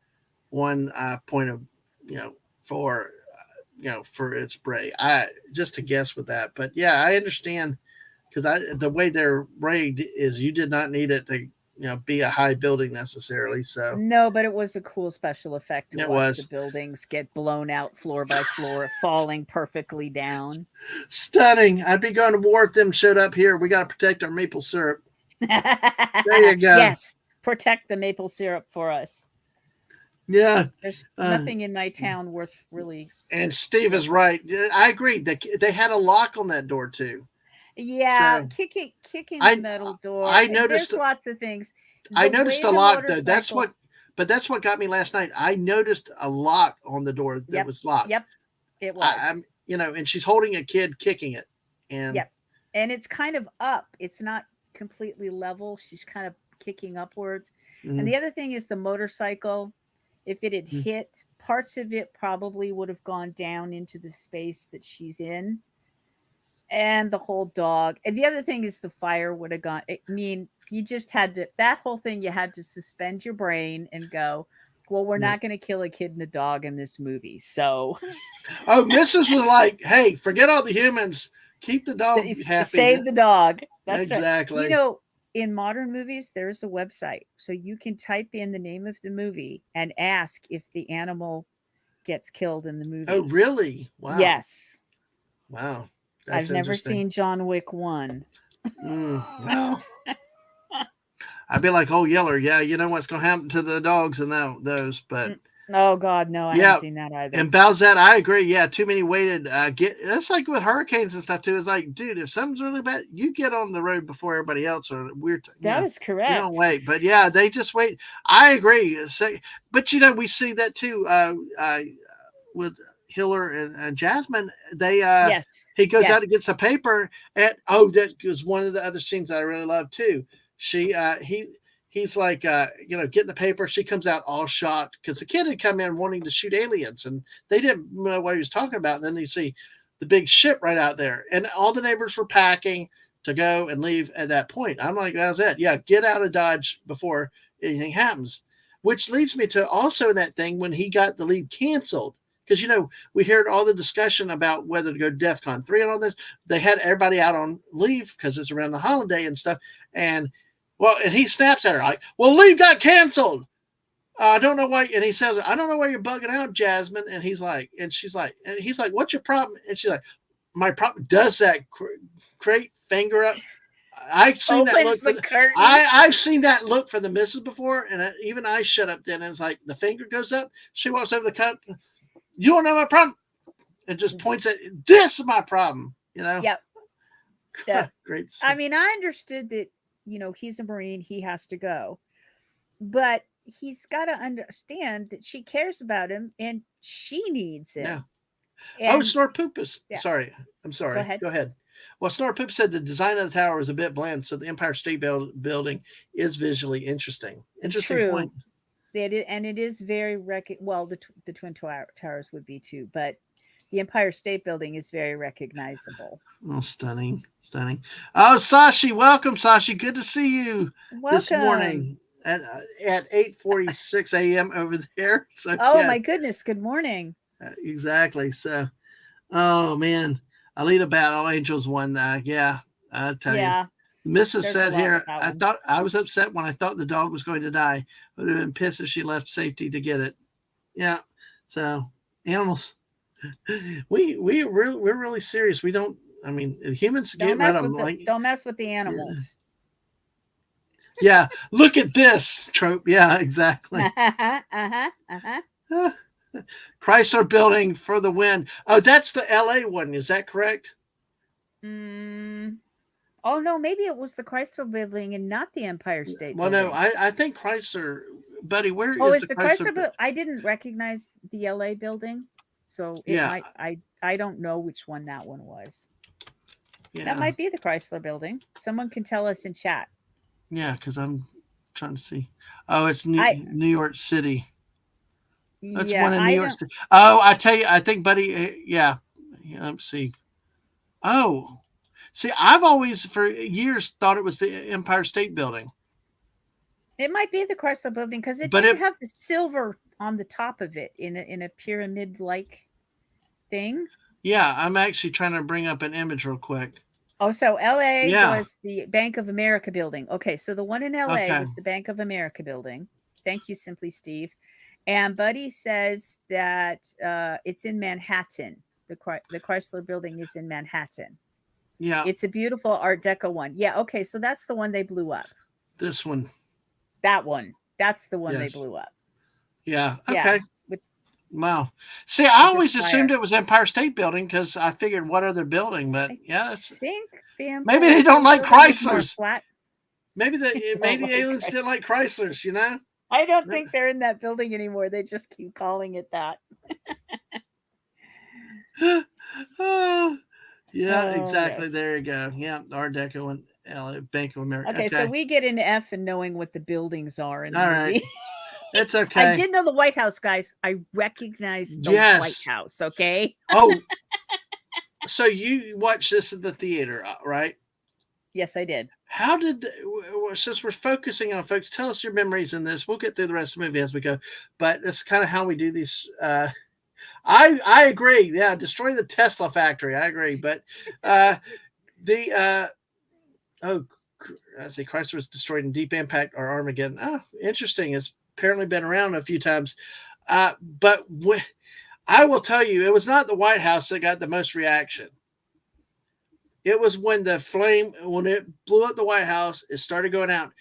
point of for for its bray. I just to guess with that, but yeah, I understand. Because the way they're rigged is you did not need it to be a high building necessarily. So no, but it was a cool special effect to it watch was the buildings get blown out floor by floor, falling perfectly down. stunning. I'd be going to war if them showed up here. We got to protect our maple syrup. There you go. Yes, protect the maple syrup for us. Yeah, there's nothing in my town worth really. And Steve is right. I agree. They had a lock on that door too. Yeah, So, kicking the metal door. I noticed there's lots of things. I noticed a lock though. That's what got me last night. I noticed a lock on the door that was locked. Yep, it was. And she's holding a kid kicking it. And yep, and it's kind of up. It's not completely level. She's kind of kicking upwards. Mm-hmm. And the other thing is the motorcycle. If it had hit, parts of it probably would have gone down into the space that she's in. And the whole dog. And the other thing is the fire would have gone. I mean, you just had to, that whole thing, you had to suspend your brain and go, well, we're not going to kill a kid and a dog in this movie. So. Oh, Mrs. was like, hey, forget all the humans. Keep the dog happy. Save the dog. That's exactly. Right. In modern movies, there's a website. So you can type in the name of the movie and ask if the animal gets killed in the movie. Oh, really? Wow. Yes. Wow. I've never seen John Wick 1. Wow. I'd be like, oh, Yeller, yeah, you know what's going to happen to the dogs and those, but. Oh, God, no, I haven't seen that either. And Balzette, I agree. Yeah, too many weighted. That's like with hurricanes and stuff, too. It's like, dude, if something's really bad, you get on the road before everybody else. Or that is correct. You don't wait. But, yeah, they just wait. I agree. But, we see that, too, with Hiller and Jasmine. They he goes out and gets a paper. And, that was one of the other scenes that I really love, too. He's like, getting the paper. She comes out all shocked because the kid had come in wanting to shoot aliens and they didn't know what he was talking about. And then you see the big ship right out there and all the neighbors were packing to go and leave at that point. I'm like, that's it. Yeah, get out of Dodge before anything happens, which leads me to also that thing when he got the leave canceled. Because, we heard all the discussion about whether to go to DEFCON 3 and all this. They had everybody out on leave because it's around the holiday and stuff. And he snaps at her like, well, leave got canceled. I don't know why. And he says, I don't know why you're bugging out, Jasmine. And he's like, and he's like, what's your problem? And she's like, my problem does that great finger up. I've seen that look. I've seen that look for the missus before. And even I shut up then. And it's like the finger goes up. She walks over the cup. You don't know my problem. And just points at this is my problem. Yep. Yeah. Great. I mean, I understood that he's a Marine, he has to go. But he's got to understand that she cares about him and she needs Yeah. him. Oh, And Snorpoopus. yeah, Sorry. I'm go sorry. ahead. Go ahead. Well, Snorpoop said the design of the tower was a bit bland, so the Empire State Building is visually interesting. Interesting True. point. And it is very well, the Twin Towers would be too, but the Empire State Building is very recognizable. Oh, stunning. Stunning. Oh, Sashi, welcome, Sashi. Good to see you this Welcome. morning at 8:46 a.m. over there. So, Oh yes, my goodness. Good morning. exactly. So, oh, man. Alita Battle Angels won. Yeah, I'll tell you. Yeah, Mrs. there's a said lot with here, that I one. thought I was upset when I thought the dog was going to die. Would have been pissed if she left safety to get it. Yeah. So animals, we're really serious. We don't. I mean, humans get rid of them. Like, Don't mess with the animals. yeah. Look at this trope. Yeah, exactly. Chrysler Building for the win. Oh, that's the L.A. one. Is that correct? Oh no, maybe it was the Chrysler Building and not the Empire State Well, Building. no, I think Chrysler, buddy. Where Oh, is it's the the Chrysler Chrysler? Building. I didn't recognize the LA building, so it Yeah, might. I don't know which one that one was. That yeah, might be the Chrysler Building. Someone can tell us in chat. yeah. Because I'm trying to see. Oh, it's I New York City. That's yeah, one in New I York don't. City. Oh, I tell you, I think, buddy. Yeah. Let's see. Oh, see, I've always for years thought it was the Empire State Building, It might be the Chrysler Building because it but did it. have the silver on the top of it in a pyramid like thing. Yeah, I'm actually trying to bring up an image real quick. Oh, so LA Yeah. was the Bank of America building. Okay, so the one in LA Okay. was the Bank of America building. Thank you, Simply Steve. And Buddy says that it's in Manhattan. The Chrysler building is in Manhattan. Yeah. It's a beautiful Art Deco one. Yeah, okay, so that's the one they blew up. This one. That one. That's the one they Yes. blew up. Yeah. Okay. Yeah, with Wow. See, I the always fire. assumed it was Empire State Building because I figured what other building, but I yeah, that's, think the maybe Empire they don't State like Building is more Chryslers. flat. Maybe don't maybe like aliens Chrysler. didn't like Chryslers, you know? I don't think they're in that building anymore. They just keep calling it that. Oh, yeah, Oh, exactly. yes. There you go. Yeah, Art Deco and LA, Bank of America. Okay, so we get into F and knowing what the buildings are in the All movie. right. It's I okay. did know the White House, guys. I recognized the Yes. White House, okay? Oh, so you watched this at the theater, right? Yes, I did. How did, since we're focusing on folks, tell us your memories in this. We'll get through the rest of the movie as we go, but that's kind of how we do these. I agree. Yeah, destroy the Tesla factory. I agree, but I say Chrysler was destroyed in Deep Impact or Armageddon. Oh, interesting. It's apparently been around a few times, but I will tell you, it was not the White House that got the most reaction. It was when when it blew up the White House, it started going out.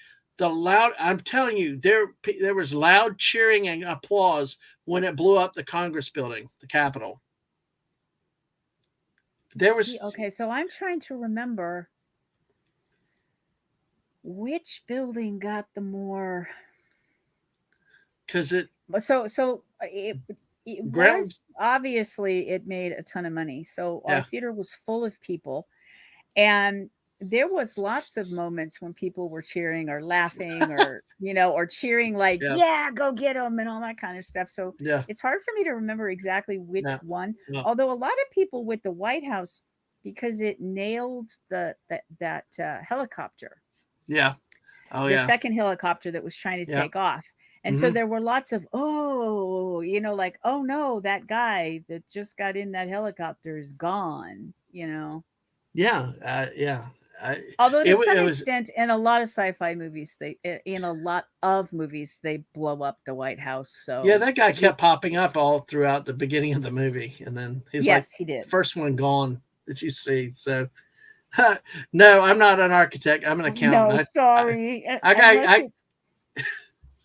I'm telling you, there was loud cheering and applause when it blew up the Congress building, the Capitol. There was okay, so I'm trying to remember which building got the more, because it was obviously it made a ton of money. So our theater was full of people, and there was lots of moments when people were cheering or laughing or or cheering like yeah, go get them and all that kind of stuff. So it's hard for me to remember exactly which one. Although a lot of people with the White House, because it nailed that helicopter. Yeah. Oh, the second helicopter that was trying to take off. And so there were lots of, like, oh no, that guy that just got in that helicopter is gone, Yeah. Although to some extent, in a lot of sci-fi movies, they blow up the White House. So yeah, that guy kept popping up all throughout the beginning of the movie, and then he's he did. First one gone that you see. So no, I'm not an architect. I'm an accountant. No, sorry.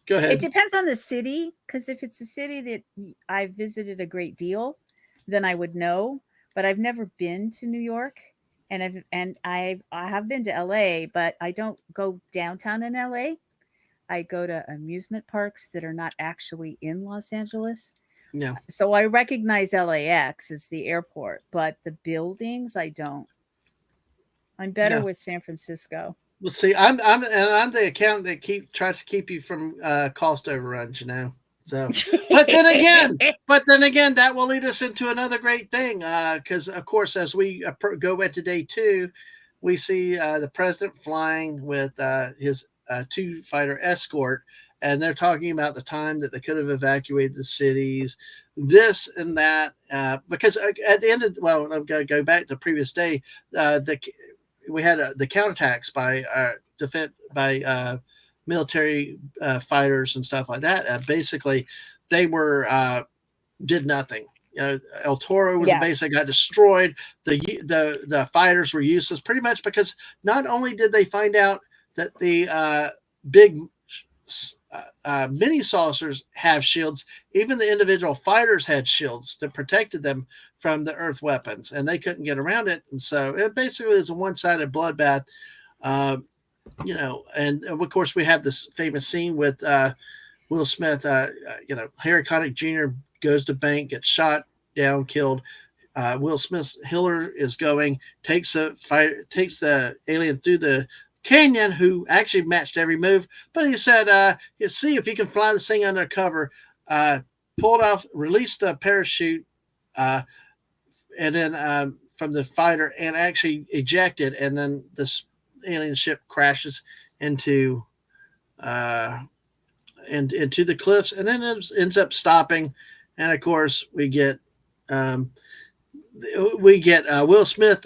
Go ahead. It depends on the city, because if it's a city that I visited a great deal, then I would know. But I've never been to New York. I have been to LA, but I don't go downtown in LA. I go to amusement parks that are not actually in Los Angeles. Yeah. So I recognize LAX as the airport, but the buildings I don't. I'm better Yeah. with San Francisco. Well, see, I'm the accountant that tries to keep you from cost overruns, you know. So, but then again, that will lead us into another great thing, because of course, as we go into day 2, we see the president flying with his 2-fighter escort, and they're talking about the time that they could have evacuated the cities, this and that, because at the end of, well, I've got to go back to the previous day, we had the counterattacks by military fighters and stuff like that. Basically, they were did nothing. You know, El Toro was basically got destroyed. The fighters were useless pretty much because not only did they find out that the big mini saucers have shields, even the individual fighters had shields that protected them from the Earth weapons, and they couldn't get around it. And so it basically is a one-sided bloodbath. You know, and of course we have this famous scene with Will Smith. You know, Harry Connick Jr. goes to bank, gets shot down, killed. Will Smith's Hiller is going, takes the alien through the canyon, who actually matched every move, but he said, you see if you can fly this thing undercover. Pulled off, released the parachute, and then from the fighter, and actually ejected, and then this alien ship crashes into the cliffs, and then it ends up stopping. And of course, we get Will Smith.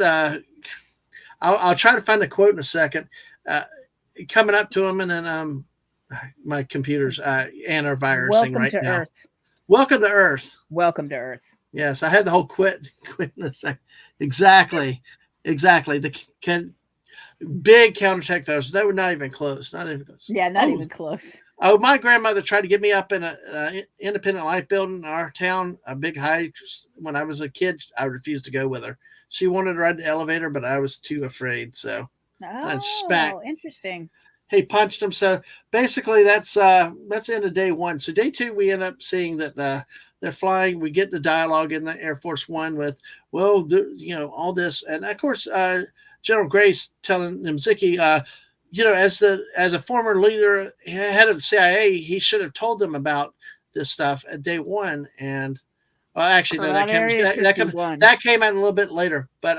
I'll try to find the quote in a second. Coming up to him, and then my computer's antivirusing right now. Earth. Welcome to Earth. Welcome to Earth. Yes, I had the whole quit in a second. Exactly. The big counterattack fighters. They were not even close. Not even close. Yeah, not even close. Oh, my grandmother tried to get me up in a independent life building in our town, a big height. When I was a kid, I refused to go with her. She wanted to ride the elevator, but I was too afraid. So, interesting. He punched him. So basically, that's the end of day 1. So day 2, we end up seeing that they're flying. We get the dialogue in the Air Force One with, well, you know, all this, and of course, General Grace telling Nimziki, you know, as a former leader, head of the CIA, he should have told them about this stuff at day 1. And actually, no, that came out a little bit later. But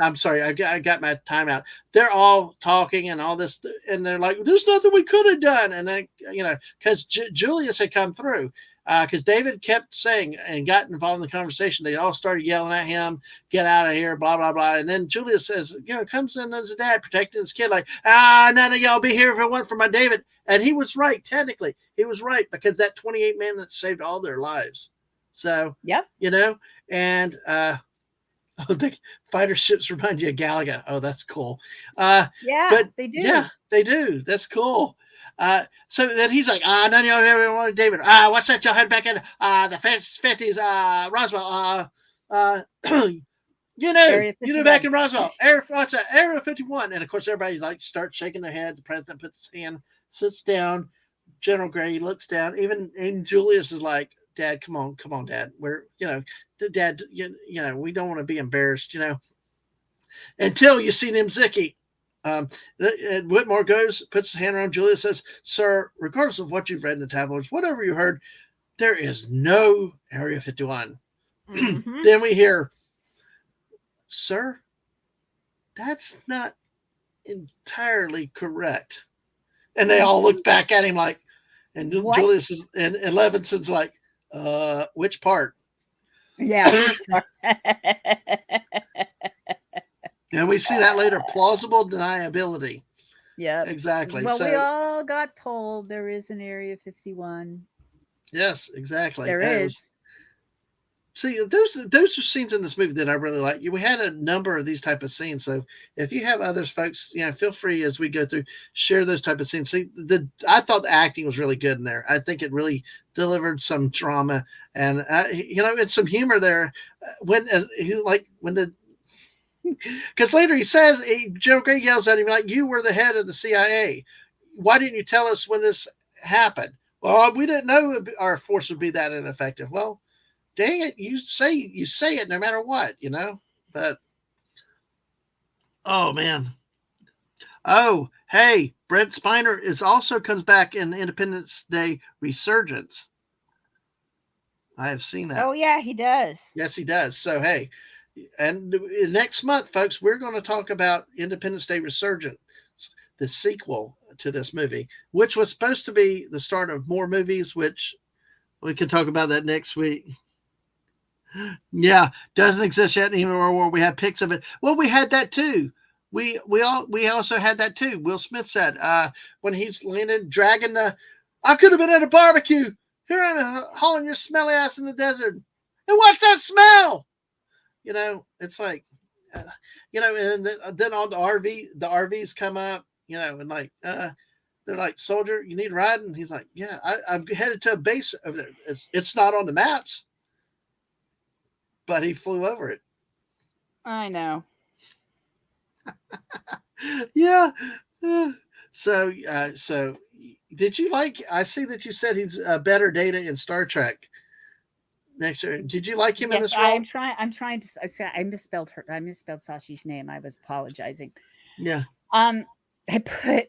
I'm sorry, I got my time out. They're all talking and all this, and they're like, "There's nothing we could have done." And then, you know, because Julius had come through, because David kept saying and got involved in the conversation. They all started yelling at him, "Get out of here!" Blah blah blah. And then Julius says, "You know, comes in as a dad protecting his kid, like, none of y'all be here if it weren't for my David." And he was right. Technically, he was right, because that 28 minutes saved all their lives. So, you know, and the fighter ships remind you of Galaga. Oh, that's cool. But they do. Yeah, they do. That's cool. So then he's like, none of y'all ever wanted David. What's that? Y'all head back in the 50s, Roswell. you know, back in Roswell, Area 51. And of course, everybody like starts shaking their head. The president puts his hand, sits down. General Gray looks down. Even Julius is like, "Dad, come on, Dad. We're, you know, Dad, you know, we don't want to be embarrassed, you know." Until you see Nimziki. Whitmore goes, puts his hand around Julius, says, "Sir, regardless of what you've read in the tabloids, whatever you heard, there is no Area 51. Mm-hmm. Then we hear, "Sir, that's not entirely correct." And they all look back at him like, and what? Julius is, and Levinson's like, which part? Yeah. And we see that later, plausible deniability. Yeah, exactly. Well, we all got told there is an Area 51. Yes, exactly. There is. See, those are scenes in this movie that I really like. We had a number of these type of scenes. So if you have others, folks, you know, feel free as we go through, share those type of scenes. See, I thought the acting was really good in there. I think it really delivered some drama, and you know, and some humor there. When Because later he says, General Gray yells at him, like, you were the head of the CIA. Why didn't you tell us when this happened? Well, we didn't know our force would be that ineffective. Well, dang it, you say it no matter what, you know? But, oh, man. Oh, hey, Brent Spiner also comes back in Independence Day Resurgence. I have seen that. Oh yeah, he does. Yes, he does. So, hey, and next month, folks, we're going to talk about Independence Day Resurgence, the sequel to this movie, which was supposed to be the start of more movies, which we can talk about that next week. Yeah, doesn't exist yet anymore. We have pics of it. Well, we had that too. We also had that too. Will Smith said when he's landed, dragging I could have been at a barbecue. Here I'm hauling your smelly ass in the desert. And what's that smell? You know, it's like, you know, and then all the RVs come up, you know, and like, they're like, soldier, you need a ride? And he's like, yeah, I'm headed to a base over there. It's not on the maps, but he flew over it. I know. Yeah. So did you like, I see that you said he's better Data in Star Trek. Next year. Did you like him in this role? I'm trying to I misspelled Sashi's name. I was apologizing. Yeah. I put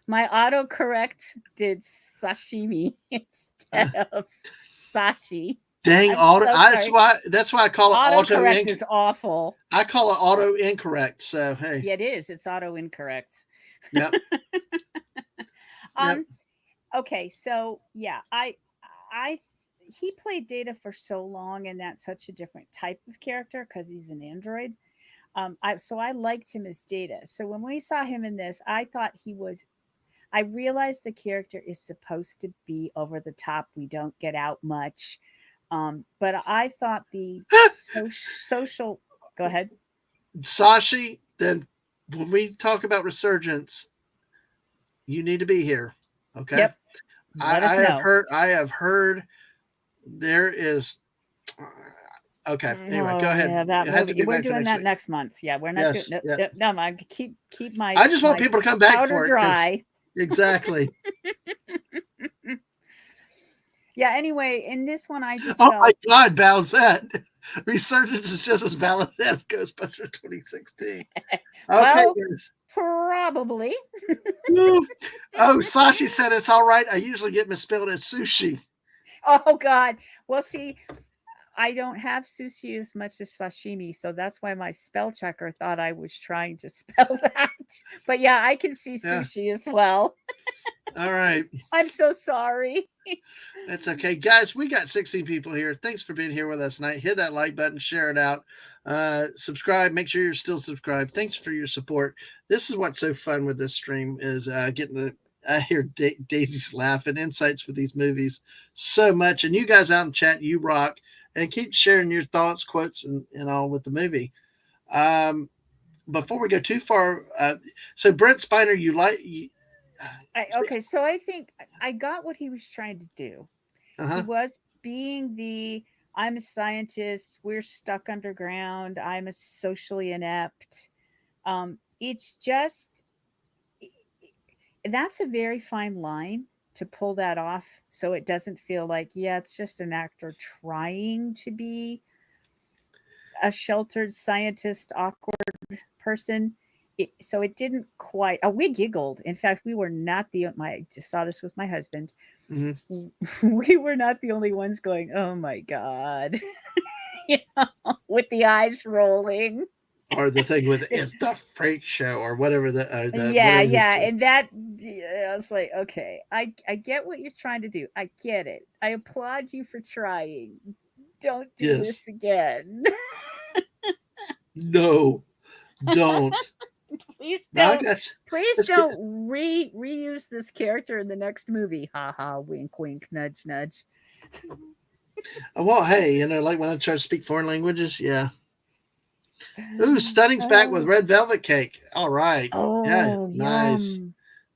my autocorrect did sashimi instead of sashi. Dang, that's why I call it autocorrect is awful. I call it auto incorrect. So hey. Yeah, it is. It's auto incorrect. Yep. Yep. Okay, so yeah, he played Data for so long, and that's such a different type of character because he's an android. So I liked him as Data. So when we saw him in this, I thought I realized the character is supposed to be over the top. We don't get out much. But I thought the social. Go ahead, Sashi. Then when we talk about Resurgence, you need to be here. Okay. Yep. I have heard there is. Okay. Anyway, go ahead. Yeah, that movie. We're doing that next month. Yeah, we're not doing. No, I keep my. I just want people to come back powder for dry. It. Exactly. Yeah. Anyway, in this one, I just. My God, Bowsette. Resurgence is just as valid as Ghostbusters 2016. Okay. Well, probably. Oh, Sashi said it's all right. I usually get misspelled as sushi. Oh God. Well, see, I don't have sushi as much as sashimi, so that's why my spell checker thought I was trying to spell that. But yeah, I can see sushi as well. All right. I'm so sorry. That's okay. Guys, we got 16 people here. Thanks for being here with us tonight. Hit that like button, share it out. Subscribe. Make sure you're still subscribed. Thanks for your support. This is what's so fun with this stream is getting to I hear Daisy's laugh and insights with these movies so much. And you guys out in chat, you rock. And keep sharing your thoughts, quotes, and all with the movie. Before we go too far, so Brent Spiner, okay, so I think I got what he was trying to do. He was being I'm a scientist, we're stuck underground, I'm a socially inept. It's just, that's a very fine line to pull that off so it doesn't feel like, yeah, it's just an actor trying to be a sheltered scientist, awkward person. So it didn't quite, we giggled. In fact, we were not I just saw this with my husband. Mm-hmm. We were not the only ones going, oh my God, with the eyes rolling. Or the thing with it's the freak show or whatever and that I was like, okay, I get what you're trying to do. I get it. I applaud you for trying. Don't do this again. No, don't. Please don't. Please don't reuse this character in the next movie. Ha ha, wink wink, nudge nudge. Well, hey, like when I try to speak foreign languages, yeah. Ooh, Stunning's back with red velvet cake. All right. Oh, yeah, yum.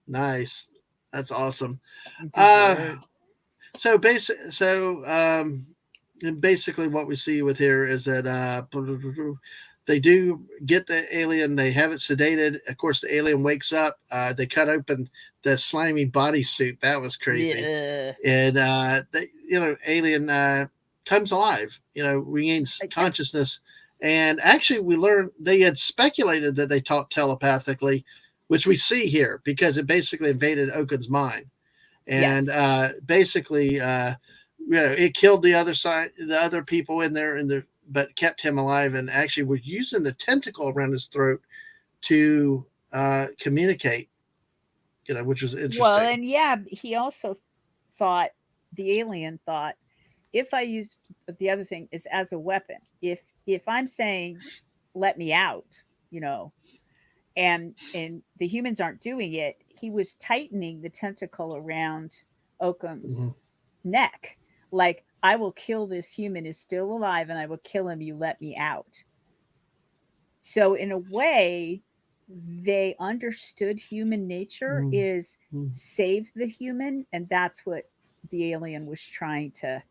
Nice. That's awesome. So basically what we see with here is that they do get the alien. They have it sedated. Of course, the alien wakes up. They cut open the slimy bodysuit. That was crazy. Yeah. And alien comes alive. Regains consciousness. And actually, we learned they had speculated that they talked telepathically, which we see here because it basically invaded Okun's mind, and basically, it killed the other people in there, but kept him alive, and actually was using the tentacle around his throat to communicate. Which was interesting. Well, and he also thought, the alien thought, if I use, the other thing is as a weapon, if I'm saying let me out, and the humans aren't doing it, he was tightening the tentacle around Okun's neck, like, I will kill this human is still alive and I will kill him, you let me out. So in a way, they understood human nature is save the human, and that's what the alien was trying to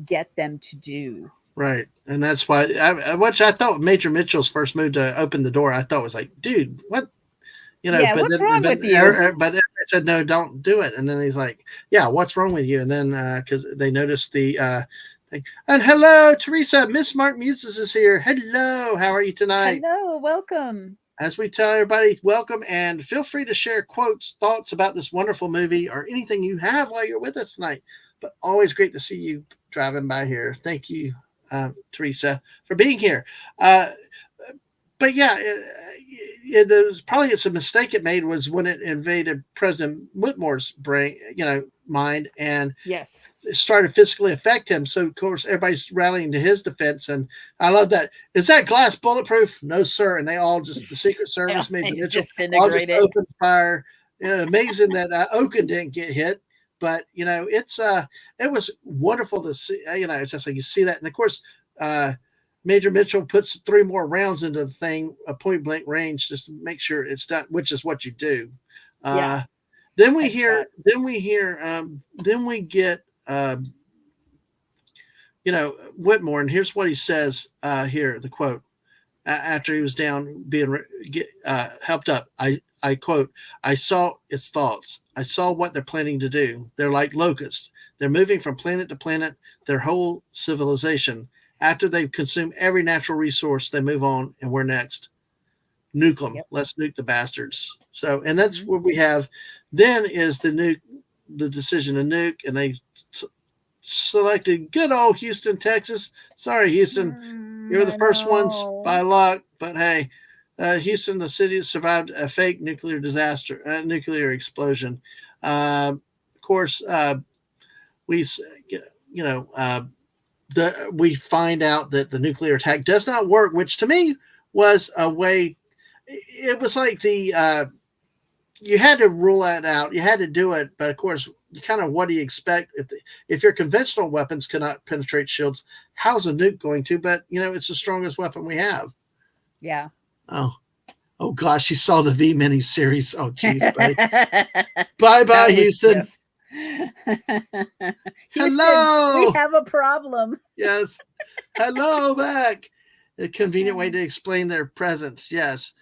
get them to do. Right. And that's why, which I thought Major Mitchell's first move to open the door, I thought was like, dude, what? What's wrong with you? But Eric said, no, don't do it. And then he's like, yeah, what's wrong with you? And then, because they noticed the thing. And hello, Teresa. Miss Mark Muses is here. Hello. How are you tonight? Hello. Welcome. As we tell everybody, welcome, and feel free to share quotes, thoughts about this wonderful movie, or anything you have while you're with us tonight. But always great to see you driving by here. Thank you, Teresa, for being here. But yeah, it's a mistake it made was when it invaded President Whitmore's brain, mind, and it started physically affect him. So of course everybody's rallying to his defense, and I love that. Is that glass bulletproof? No, sir. And they all the Secret Service made the disintegrated, open fire. Amazing that Okun didn't get hit, but it was wonderful to see. It's just like you see that, and of course. Major Mitchell puts 3 more rounds into the thing, a point blank range, just to make sure it's done, which is what you do. Then we get Whitmore, and here's what he says here, the quote, after he was down being helped up. I quote, I saw its thoughts. I saw what they're planning to do. They're like locusts. They're moving from planet to planet, their whole civilization. After they've consumed every natural resource, they move on, and we're next. Nuke them. Yep. Let's nuke the bastards. So, and that's what we have. Then is the decision to nuke, and they selected good old Houston, Texas. Sorry, Houston, you were the first ones by luck, but hey, Houston, the city, survived a fake nuclear disaster, nuclear explosion. Of course, we find out that the nuclear attack does not work, which to me was a way. It was like you had to rule that out. You had to do it, but of course, what do you expect if your conventional weapons cannot penetrate shields? How's a nuke going to? But it's the strongest weapon we have. Yeah. Oh gosh, you saw the V mini series. Oh geez, bye, Houston. Hello, we have a problem. Yes. Hello, back. A convenient way to explain their presence. Yes.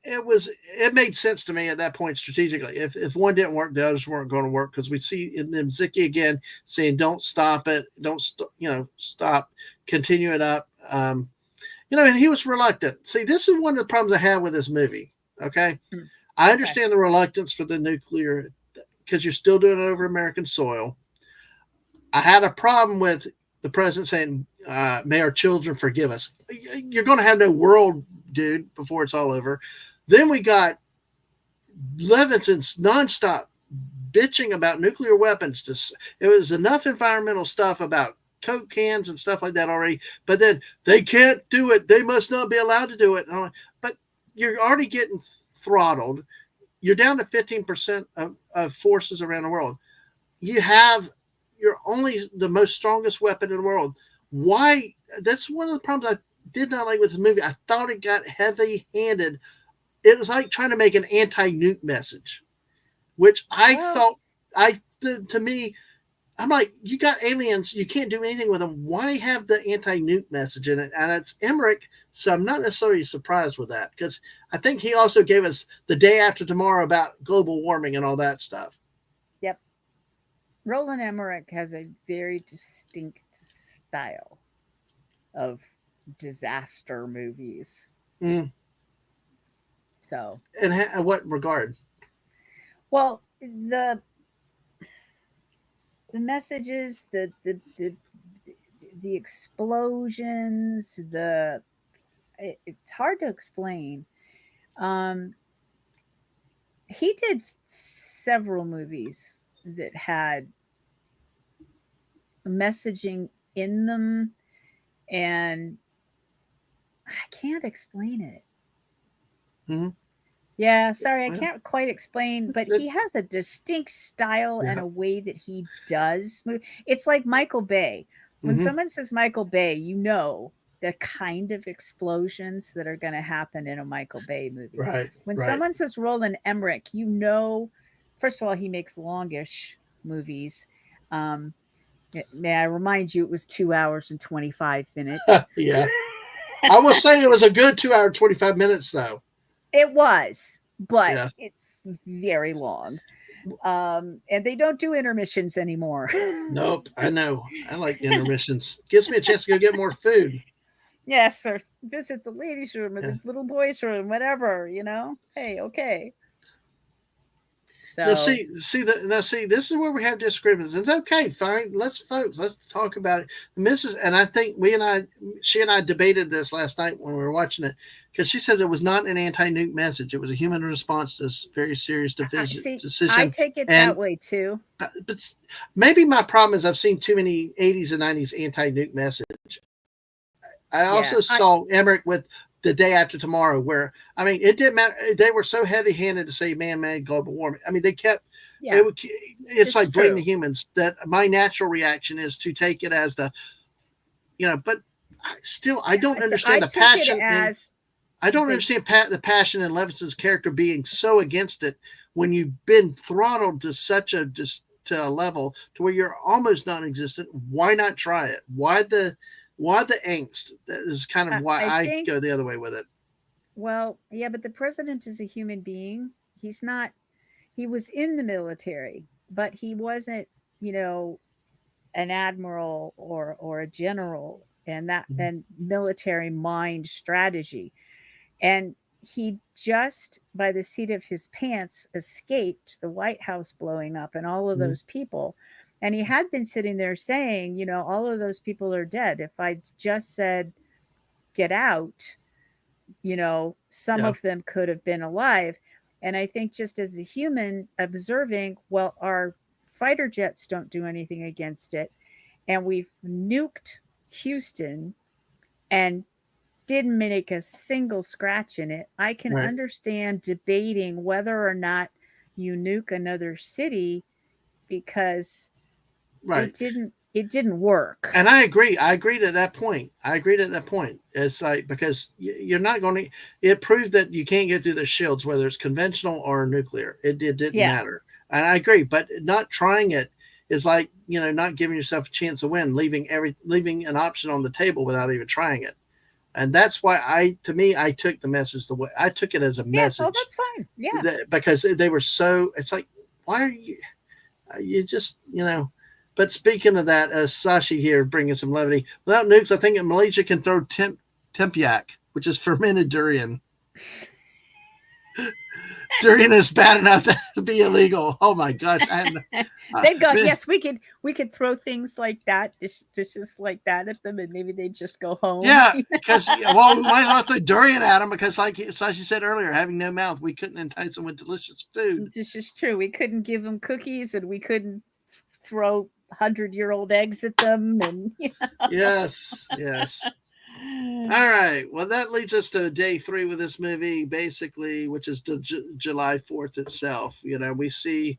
It made sense to me at that point strategically. If one didn't work, the others weren't going to work, because we see in Ziki again saying, "Don't stop it. Don't stop. Continue it up." And he was reluctant. See, this is one of the problems I have with this movie. Okay. I understand the reluctance for the nuclear, because you're still doing it over American soil. I had a problem with the president saying, may our children forgive us. You're going to have no world, dude, before it's all over. Then we got Levinson's nonstop bitching about nuclear weapons. It was enough environmental stuff about Coke cans and stuff like that already, but then they can't do it. They must not be allowed to do it. But you're already getting throttled. You're down to 15% of forces around the world. You're only the most strongest weapon in the world. Why? That's one of the problems I did not like with this movie. I thought it got heavy-handed. It was like trying to make an anti-nuke message, which to me, I'm like, you got aliens, you can't do anything with them. Why have the anti-nuke message in it? And it's Emmerich, so I'm not necessarily surprised with that because I think he also gave us The Day After Tomorrow about global warming and all that stuff. Yep. Roland Emmerich has a very distinct style of disaster movies. Mm. So, In what regard? well, the messages, the explosions, it's hard to explain. He did several movies that had messaging in them, and I can't explain it. Mm-hmm. Yeah, sorry, I Well, can't quite explain, but he has a distinct style and a way that he does move. It's like Michael Bay. When Mm-hmm. someone says Michael Bay, you know the kind of explosions that are going to happen in a Michael Bay movie. Right. When Right. someone says Roland Emmerich, you know, first of all, he makes longish movies. May I remind you, it was 2 hours and 25 minutes. Yeah. I will say it was a good 2 hour 25 minutes though. It was, but Yeah. it's very long. And they don't do intermissions anymore. Nope. I know. I like intermissions. Gives me a chance to go get more food. Yes, or visit the ladies' room or Yeah. the little boys' room, whatever, you know. Hey, okay. So Now see, this is where we have disagreements. It's okay, fine. Let's talk about it. Mrs. And I think she and I debated this last night when we were watching it because she says it was not an anti-nuke message. It was a human response to this very serious decision. I take it that way too. But maybe my problem is I've seen too many 80s and 90s anti-nuke message. I also saw Emmerich with The Day After Tomorrow, where I mean, it didn't matter. They were so heavy-handed to say man-made global warming. I mean, they kept. Yeah. It's like blame the humans. That my natural reaction is to take it as the, but still, I don't understand the passion. I don't understand the passion in Levinson's character being so against it when you've been throttled to such a level to where you're almost non-existent. Why not try it? Why the angst? That is kind of why I think, go the other way with it. Well, yeah, but the president is a human being. He's not. He was in the military, but he wasn't, an admiral or a general and and military mind strategy. And he just, by the seat of his pants, escaped the White House blowing up and all of those people. And he had been sitting there saying, all of those people are dead. If I just said, get out, some of them could have been alive. And I think just as a human observing, well, our fighter jets don't do anything against it. And we've nuked Houston and didn't make a single scratch in it. I can understand debating whether or not you nuke another city because it didn't work. And I agree. I agreed at that point. It's like, because you're not going to, it proved that you can't get through the shields, whether it's conventional or nuclear. It didn't matter. And I agree, but not trying it is like, not giving yourself a chance to win, leaving an option on the table without even trying it. And that's why I took the message the way I took it as a message. Oh, that's fine. Yeah. Because they were so, it's like, why are you just, But speaking of that, Sashi here bringing some levity. Without nukes, I think Malaysia can throw tempiak, which is fermented durian. Durian is bad enough to be illegal. Oh my gosh! They've got yes. We could throw things like that, just like that at them, and maybe they just go home. Yeah, because we might as well throw durian at them because, like Sashi said earlier, having no mouth, we couldn't entice them with delicious food. This is true. We couldn't give them cookies, and we couldn't throw 100-year-old eggs at them. And yes. All right. Well, that leads us to day 3 with this movie, basically, which is July 4th itself. We see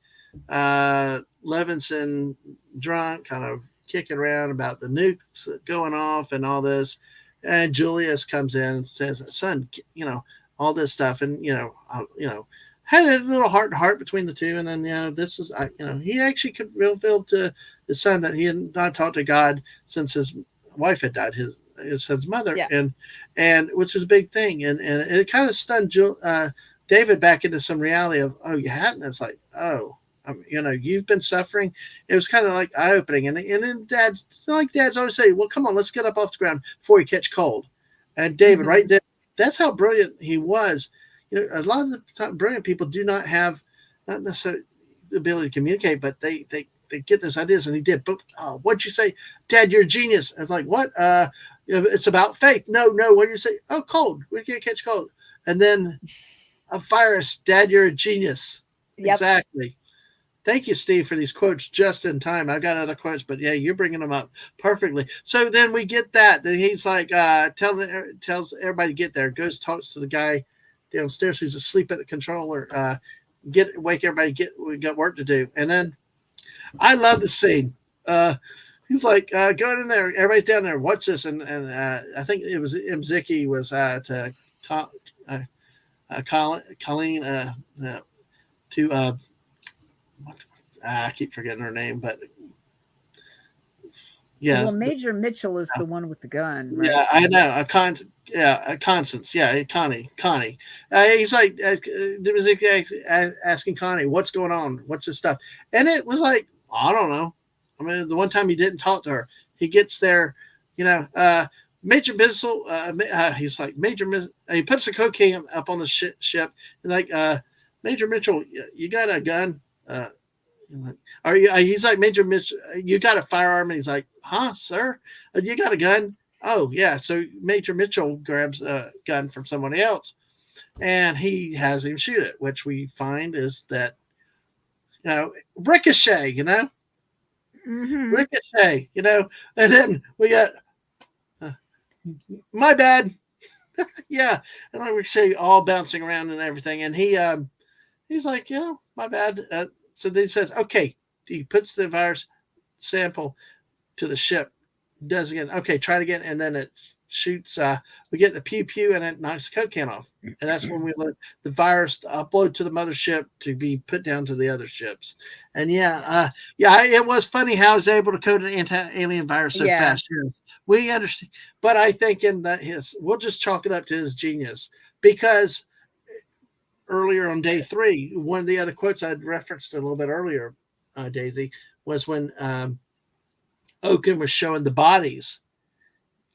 Levinson drunk, kind of kicking around about the nukes going off and all this. And Julius comes in and says, son, all this stuff. And, had a little heart to heart between the two. And then, this is, he actually could reveal to his son that he had not talked to God since his wife had died, his son's mother, Yeah. and which was a big thing, and it kind of stunned David back into some reality of, oh, you hadn't. It's like, oh, you've been suffering. It was kind of like eye opening, and then dads always say, well, come on, let's get up off the ground before you catch cold. And David, right there, that's how brilliant he was. A lot of the brilliant people do not have not necessarily the ability to communicate, but they get those ideas, and he did. But what'd you say, Dad? You're a genius. I was like, what? It's about faith. No. What did you say? Oh, cold. We can't catch cold. And then a virus. Dad, you're a genius. Yep. Exactly. Thank you, Steve, for these quotes just in time. I've got other quotes, but yeah, you're bringing them up perfectly. So then we get that. Then he's like, tells everybody to get there. Goes, talks to the guy downstairs who's asleep at the controller. Wake everybody. We got work to do. And then I love the scene. He's like, going in there. Everybody's down there. What's this? And I think it was Mziki was to Colleen to I keep forgetting her name, but yeah. Well, Major Mitchell is the one with the gun, right? Yeah, I know. Constance. Yeah, Connie. He's like, asking Connie, what's going on? What's this stuff? And it was like, I don't know. I mean, the one time he didn't talk to her, he gets there, Major Mitchell, he's like, he puts the cocaine up on the ship, and like, Major Mitchell, you got a gun? He's like, Major Mitchell, you got a firearm? And he's like, huh, sir? You got a gun? Oh, yeah. So Major Mitchell grabs a gun from somebody else, and he has him shoot it, which we find is that, Ricochet, Ricochet, and then we got, my bad. Yeah. And like Ricochet all bouncing around and everything. And he's like, my bad. So then he says, okay, he puts the virus sample to the ship, does again. Okay, try it again. And then it shoots, we get the pew pew and it knocks the Coke can off. And that's when we let the virus upload to the mothership to be put down to the other ships. And it was funny how I was able to code an anti-alien virus so fast. We understand. But I think we'll just chalk it up to his genius, because earlier on day 3, one of the other quotes I'd referenced a little bit earlier, Daisy, was when Oaken was showing the bodies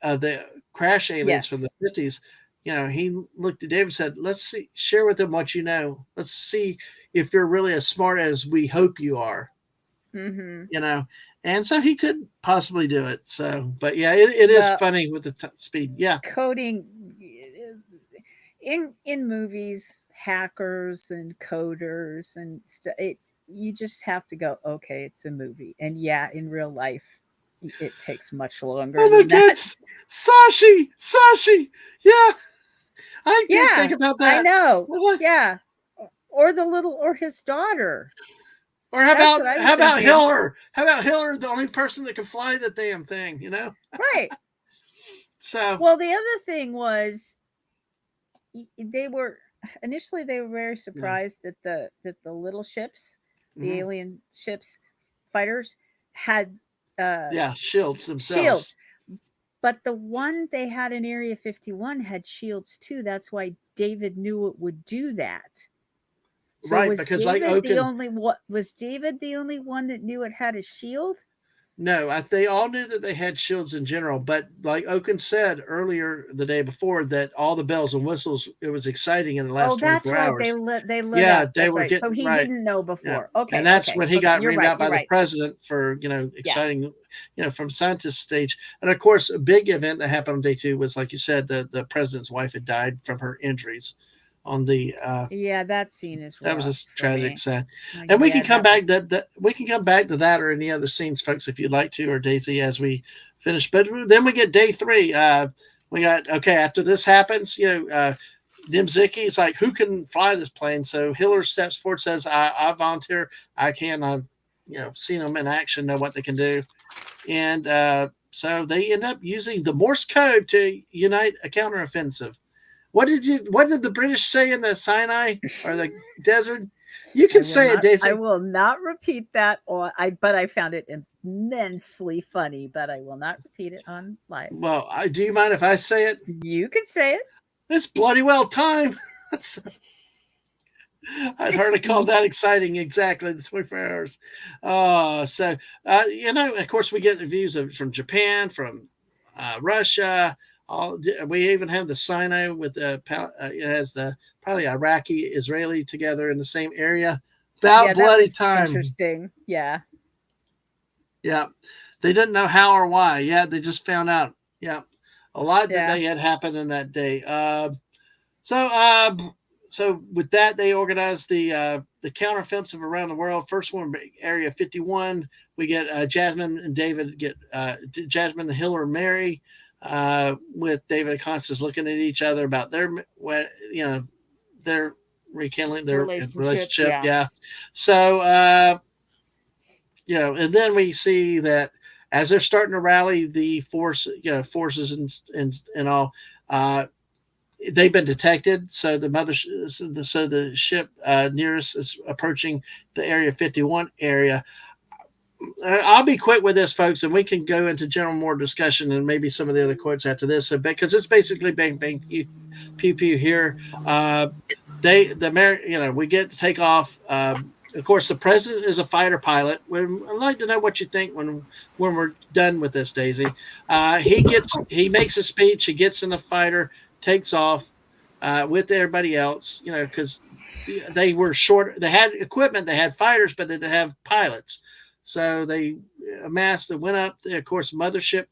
of the crash aliens from the 50s. He looked at David and said, let's share with them what you know. Let's see if you're really as smart as we hope you are. And so he could possibly do it. So, but yeah, it is funny with the speed. Yeah. Coding in movies, hackers and coders and stuff. You just have to go, okay, it's a movie. And in real life, it takes much longer. Oh my God, Sashi. Yeah. I did think about that. I know. Like, or his daughter. Or how about Hiller? How about Hiller, the only person that can fly the damn thing, Right. So well, the other thing was they were very surprised that the little ships, the alien ships, fighters had shields themselves. But the one they had in Area 51 had shields too. That's why David knew it would do that. So right, because was David the only one that knew it had a shield? No, they all knew that they had shields in general, but like Oaken said earlier the day before, that all the bells and whistles, it was exciting in the last 24 hours. They lit they were getting. So he didn't know before. Yeah. Okay, and that's when he got reamed out by the president for exciting, from scientist stage. And of course, a big event that happened on day 2 was, like you said, the president's wife had died from her injuries. On the that scene is that was a tragic sad, and we can come back we can come back to that or any other scenes, folks, if you'd like to, or Daisy, as we finish. But then we get day 3. We got after this happens, Nimziki is like, who can fly this plane? So Hiller steps forward, says, I volunteer. I can. I've seen them in action, know what they can do, and so they end up using the Morse code to unite a counteroffensive. What did the British say in the Sinai or the desert? You can say it, Daisy. I will not repeat that, but I found it immensely funny, but I will not repeat it on live. Well, do you mind if I say it? You can say it. It's bloody well time. I'd hardly call that exciting. Exactly the 24 hours. Of course, we get reviews from Japan, from Russia. We even have the Sinai with it has the probably Iraqi Israeli together in the same area. About bloody time. Interesting. Yeah. Yeah. They didn't know how or why. Yeah, they just found out. Yeah. A lot that they had happened in that day. So with that, they organized the counteroffensive around the world. First one, Area 51. We get Jasmine and David get Jasmine and Hiller marry with David and Constance looking at each other about their rekindling their relationship. Yeah. So and then we see that as they're starting to rally the forces and all. They've been detected, so the ship nearest is approaching the Area 51 area. I'll be quick with this, folks, and we can go into general more discussion and maybe some of the other quotes after this, because it's basically bang bang pew pew here. We get to take off. Of course, the president is a fighter pilot. I'd like to know what you think when we're done with this, Daisy. He makes a speech. He gets in a fighter, takes off with everybody else, because they were short. They had equipment, they had fighters, but they didn't have pilots. So they amassed and went up. Of course, mothership.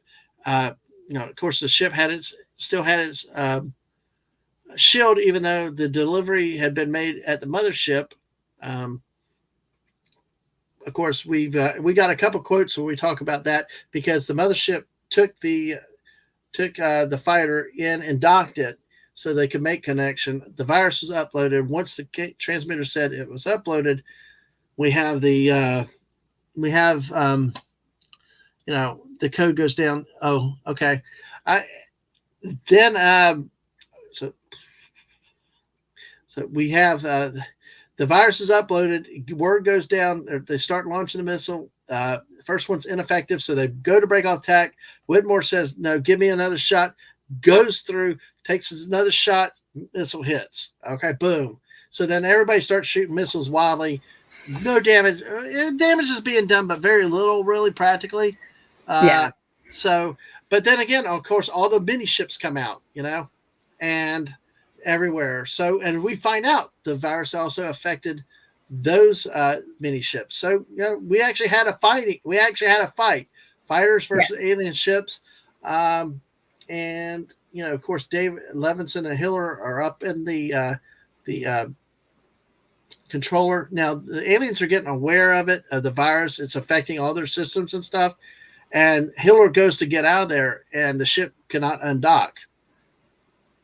Of course, the ship still had its shield, even though the delivery had been made at the mothership. Of course, we got a couple quotes where we talk about that, because the mothership took the fighter in and docked it so they could make connection. The virus was uploaded. Once the transmitter said it was uploaded, we have the code goes down. Oh, okay. So we have the virus is uploaded. Word goes down. They start launching the missile. First one's ineffective, so they go to break off attack. Whitmore says, "No, give me another shot." Goes through, takes another shot. Missile hits. Okay, boom. So then everybody starts shooting missiles wildly. No damage. Damage is being done, but very little, really, practically. So, but then again, of course, all the mini ships come out, and everywhere. So, and we find out the virus also affected those mini ships. So, we actually had a fight. Fighters versus alien ships. And of course, David Levinson and Hiller are up in the controller. Now, the aliens are getting aware of it, of the virus. It's affecting all their systems and stuff. And Hiller goes to get out of there, and the ship cannot undock.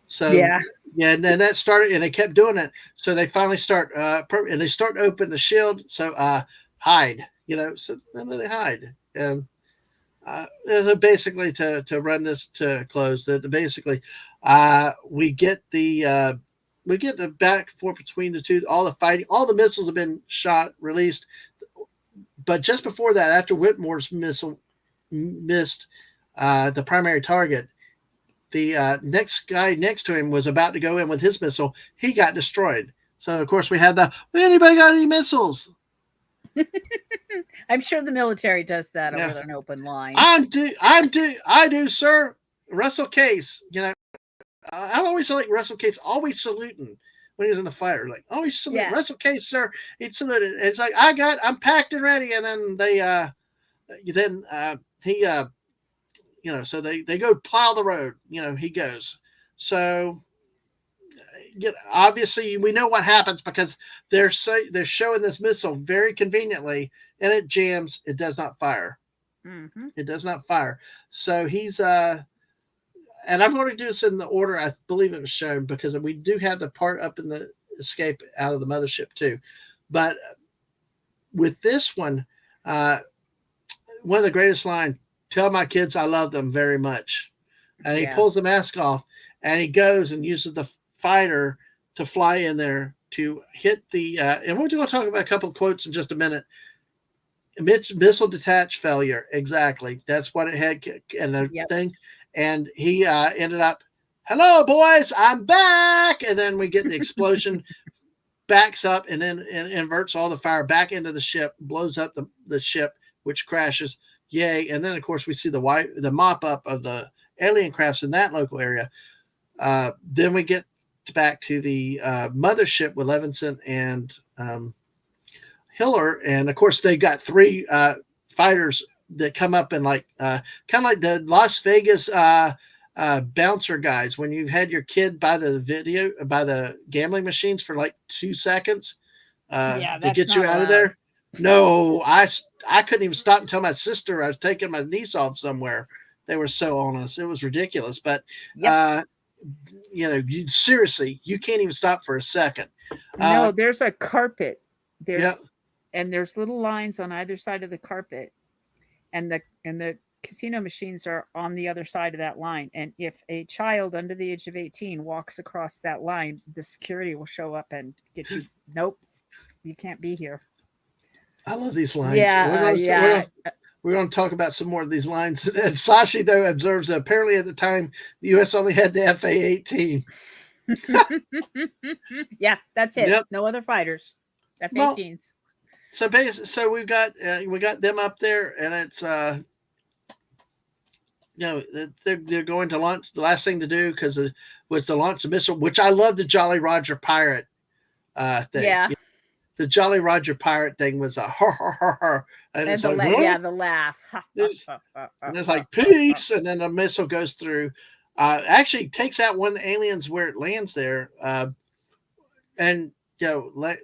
So, and then that started, and they kept doing it. So they finally start, and they start to open the shield. So hide, so then they hide. And basically to run this to close, that basically we get the back and forth between the two, all the fighting, all the missiles have been shot, released. But just before that, after Whitmore's missile missed the primary target, the next guy next to him was about to go in with his missile. He got destroyed. So of course we had anybody got any missiles? I'm sure the military does that over an open line. I do, sir. Russell Case, I always like Russell Case, always saluting when he was in the fighter. Like, always salute Russell Case, sir. He'd salute it. It's like, I'm packed and ready. And then so they go plow the road. He goes. So, obviously we know what happens, because they're showing this missile very conveniently, and it jams. It does not fire. Mm-hmm. It does not fire. So he's and I'm going to do this in the order I believe it was shown, because we do have the part up in the escape out of the mothership too. But with this one of the greatest line, "Tell my kids I love them very much." And he pulls the mask off, and he goes and uses the fighter to fly in there to hit the and we're going to talk about a couple of quotes in just a minute. Missile detach failure. Exactly. That's what it had. And the Yep. thing. And he ended up, hello, boys, I'm back. And then we get the explosion, backs up, and then inverts all the fire back into the ship, blows up the ship, which crashes. Yay. And then, of course, we see the mop up of the alien crafts in that local area. Then we get back to the mothership with Levinson and Hiller, and of course they got three fighters that come up and like kind of like the Las Vegas bouncer guys when you had your kid by the gambling machines for like 2 seconds to that's get you not out of allowed. there. No, I couldn't even stop and tell my sister I was taking my niece off somewhere. They were so on us. It was ridiculous. But Yep. seriously, you can't even stop for a second. No, there's a carpet. Yep. There's little lines on either side of the carpet, and the casino machines are on the other side of that line. And if a child under the age of 18 walks across that line, the security will show up and get you. Nope, you can't be here. I love these lines. Yeah. We're going to talk about some more of these lines. And Sashi, though, observes that apparently at the time, the U.S. only had the F/A-18. Yeah, that's it. Yep. No other fighters. F-18s. So we got them up there, and it's they're going to launch. The last thing to do because it was to launch the missile, which I love the Jolly Roger pirate thing. Yeah. The Jolly Roger pirate thing was a har har har har, and it's like, the laugh. and it's like peace, and then the missile goes through. Actually takes out one of the aliens where it lands there, and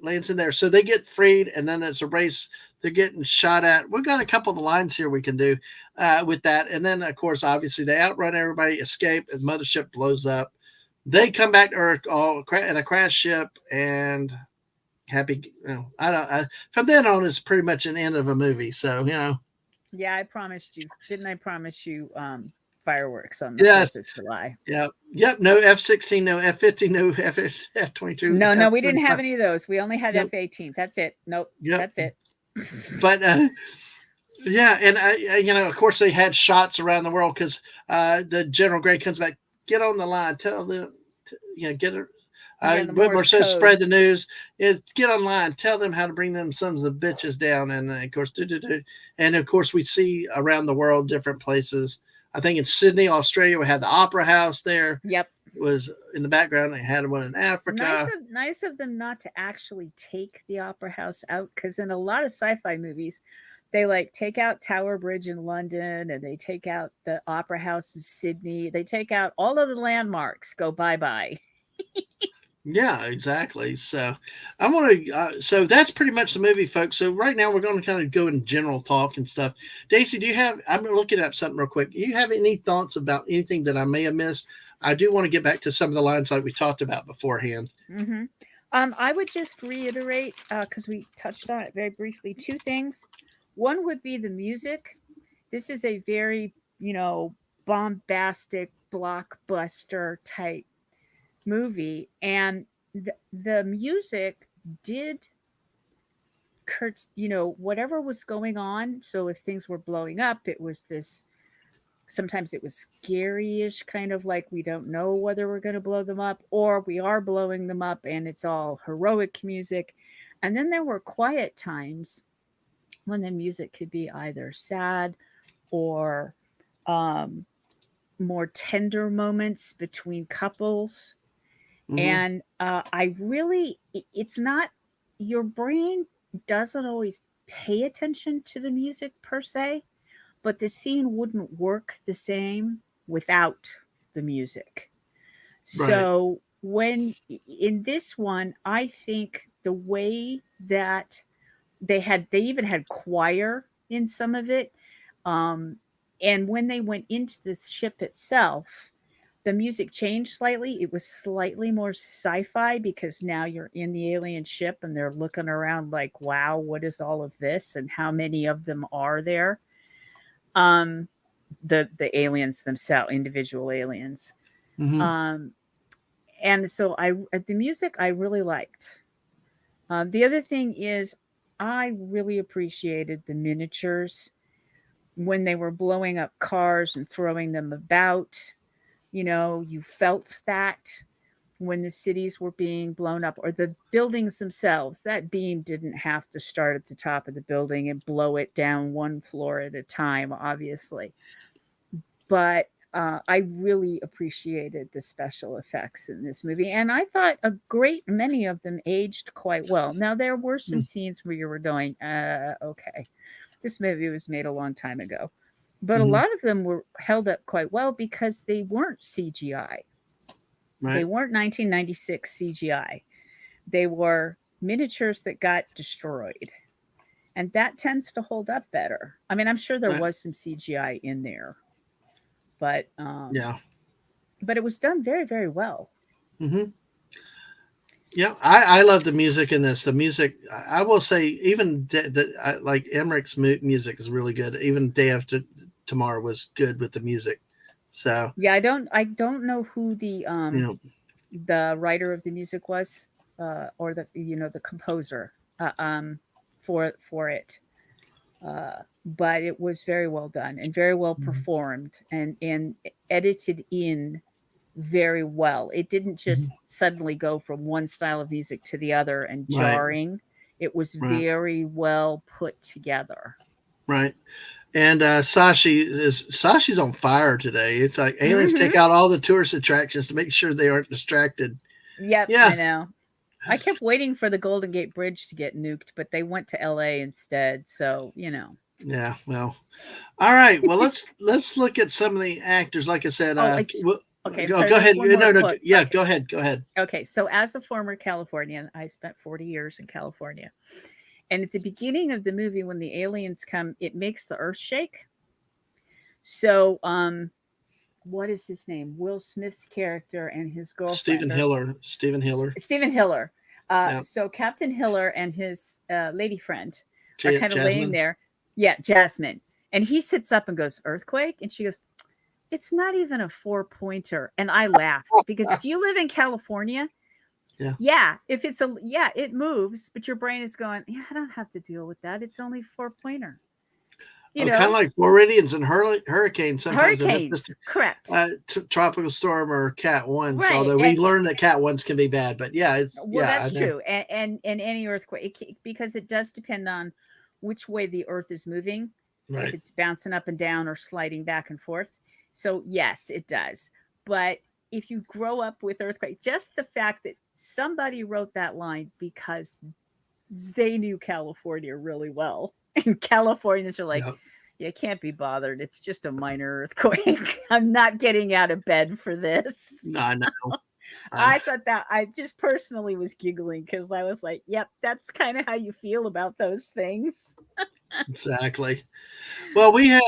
lands in there. So they get freed, and then it's a race. They're getting shot at. We've got a couple of the lines here we can do with that, and then of course, obviously, they outrun everybody, escape, and mothership blows up. They come back to Earth all in a crash ship, and happy. From then on, it's pretty much an end of a movie. So Yeah, I promised you. Didn't I promise you fireworks on the 1st of July? Yep. No F-16, no F-15, no F-22. No, we didn't have any of those. We only had F-18s. That's it. Nope. Yep. That's it. But yeah, and of course they had shots around the world because the General Gray comes back, get on the line, tell them, get it. Whitmore says, spread the news. Get online, tell them how to bring them sons of bitches down, and of course, and of course, we see around the world different places. I think in Sydney, Australia, we had the Opera House there. Yep, it was in the background. They had one in Africa. Nice of them not to actually take the Opera House out, because in a lot of sci-fi movies, they like take out Tower Bridge in London, and they take out the Opera House in Sydney. They take out all of the landmarks. Go bye-bye. Yeah, exactly. So I want to. So that's pretty much the movie, folks. So right now we're going to kind of go in general talk and stuff. Daisy, do you have? I'm looking up something real quick. Do you have any thoughts about anything that I may have missed? I do want to get back to some of the lines like we talked about beforehand. Mm-hmm. I would just reiterate because we touched on it very briefly. 2 things. One would be the music. This is a very bombastic blockbuster type movie, and the music did whatever was going on. So if things were blowing up, it was this, sometimes it was scary-ish, kind of like we don't know whether we're going to blow them up or we are blowing them up, and it's all heroic music. And then there were quiet times when the music could be either sad or more tender moments between couples. Mm-hmm. And it's not, your brain doesn't always pay attention to the music per se, but the scene wouldn't work the same without the music. Right. So when in this one, I think the way that they even had choir in some of it. And when they went into the ship itself, the music changed slightly. It was slightly more sci-fi because now you're in the alien ship and they're looking around like, wow, what is all of this? And how many of them are there? The aliens themselves, individual aliens. Mm-hmm. And so the music I really liked. The other thing is I really appreciated the miniatures when they were blowing up cars and throwing them about. You felt that when the cities were being blown up, or the buildings themselves. That beam didn't have to start at the top of the building and blow it down one floor at a time, obviously. But I really appreciated the special effects in this movie, and I thought a great many of them aged quite well. Now, there were some scenes where you were going, okay, this movie was made a long time ago, but a Mhm. lot of them were held up quite well because they weren't CGI. They Right. weren't 1996 CGI. They were miniatures that got destroyed, and that tends to hold up better. I mean, I'm sure there Right. was some CGI in there, but Yeah. it was done very, very well. Hmm. Yeah, I love the music in this. The music, I will say, even like Emmerich's music is really good. Even Day After Tomorrow was good with the music. So Yeah, I don't know who you know, the writer of the music was, or the composer, for it. But it was very well done and very well performed, and edited in very well. It didn't just suddenly go from one style of music to the other and right, jarring. It was right, very well put together. right. And Sashi's on fire today. It's like aliens Hmm. take out all the tourist attractions to make sure they aren't distracted. Yep, Yeah, I know. I kept waiting for the Golden Gate Bridge to get nuked, but they went to LA instead. So, yeah. Well, all right. Well, let's look at some of the actors. Like I said, Oh, okay. I'm sorry. go There's ahead. one more No, no. quote. Yeah, Okay. go ahead. Go ahead. Okay. So, as a former Californian, I spent 40 years in California. And at the beginning of the movie, when the aliens come, it makes the earth shake. So, what is his name? Will Smith's character and his girlfriend, or Stephen Hiller. Stephen Hiller. Yeah, So Captain Hiller and his lady friend are kind of laying Jasmine. there. Yeah, Jasmine. And he sits up and goes, "Earthquake?" And she goes, "It's not even a 4-pointer." And I laughed because if you live in California, Yeah. yeah, if it's yeah, it moves, but your brain is going, "Yeah, I don't have to deal with that. It's only 4-pointer." You Oh, kind of know, like Floridians and hurricanes. Sometimes if it's just hurricanes, correct. tropical storm or Cat 1. So Right. although we learned that Cat 1s can be bad, but yeah, Well, I that's know. true. And any earthquake, because it does depend on which way the earth is moving, if Right. it's bouncing up and down or sliding back and forth. So, yes, it does. But if you grow up with earthquake, just the fact that somebody wrote that line because they knew California really well. And Californians are like, Yeah. "You can't be bothered. It's just a minor earthquake. I'm not getting out of bed for this." No, I know. I thought that I just personally was giggling because I was like, "Yep, that's kind of how you feel about those things." Exactly. Well, we have.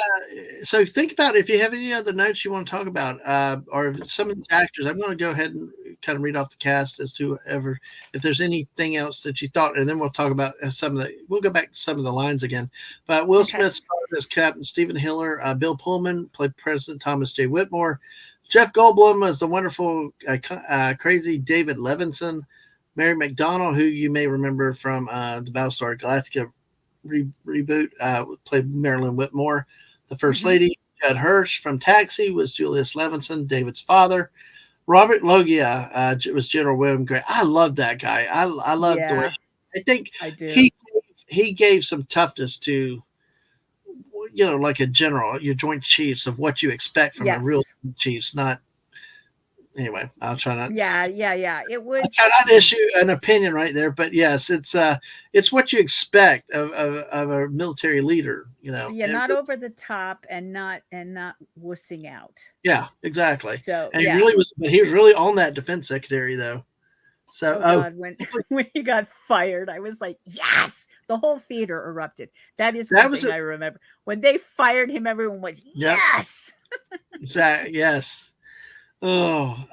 So think about if you have any other notes you want to talk about, or if it's some of these actors. I'm going to go ahead and kind of read off the cast as to whoever, if there's anything else that you thought, and then we'll talk about some of the. We'll go back to some of the lines again. But Will Okay. Smith starred as Captain Stephen Hiller. Bill Pullman played President Thomas J. Whitmore. Jeff Goldblum as the wonderful, crazy David Levinson. Mary McDonnell, who you may remember from the Battlestar Galactica reboot, played Marilyn Whitmore. The First Mhm. Lady, Judd Hirsch from Taxi, was Julius Levinson, David's father. Robert Loggia was General William Grant. I love that guy. I love the way. Yeah, I think I do. he gave some toughness to, like a general, your Joint Chiefs, of what you expect from a real Yes. chiefs. Not anyway. I'll try not. Yeah, yeah, yeah. It I was. cannot issue an opinion right there, but yes, it's what you expect of a military leader, Yeah, not over the top and not wussing out. Yeah, exactly. So And yeah. he was really on that defense secretary though. So Oh God, when when he got fired, I was like, yes! The whole theater erupted. That is that one was thing I remember. When they fired him, everyone was Yep. yes. Yes. Oh,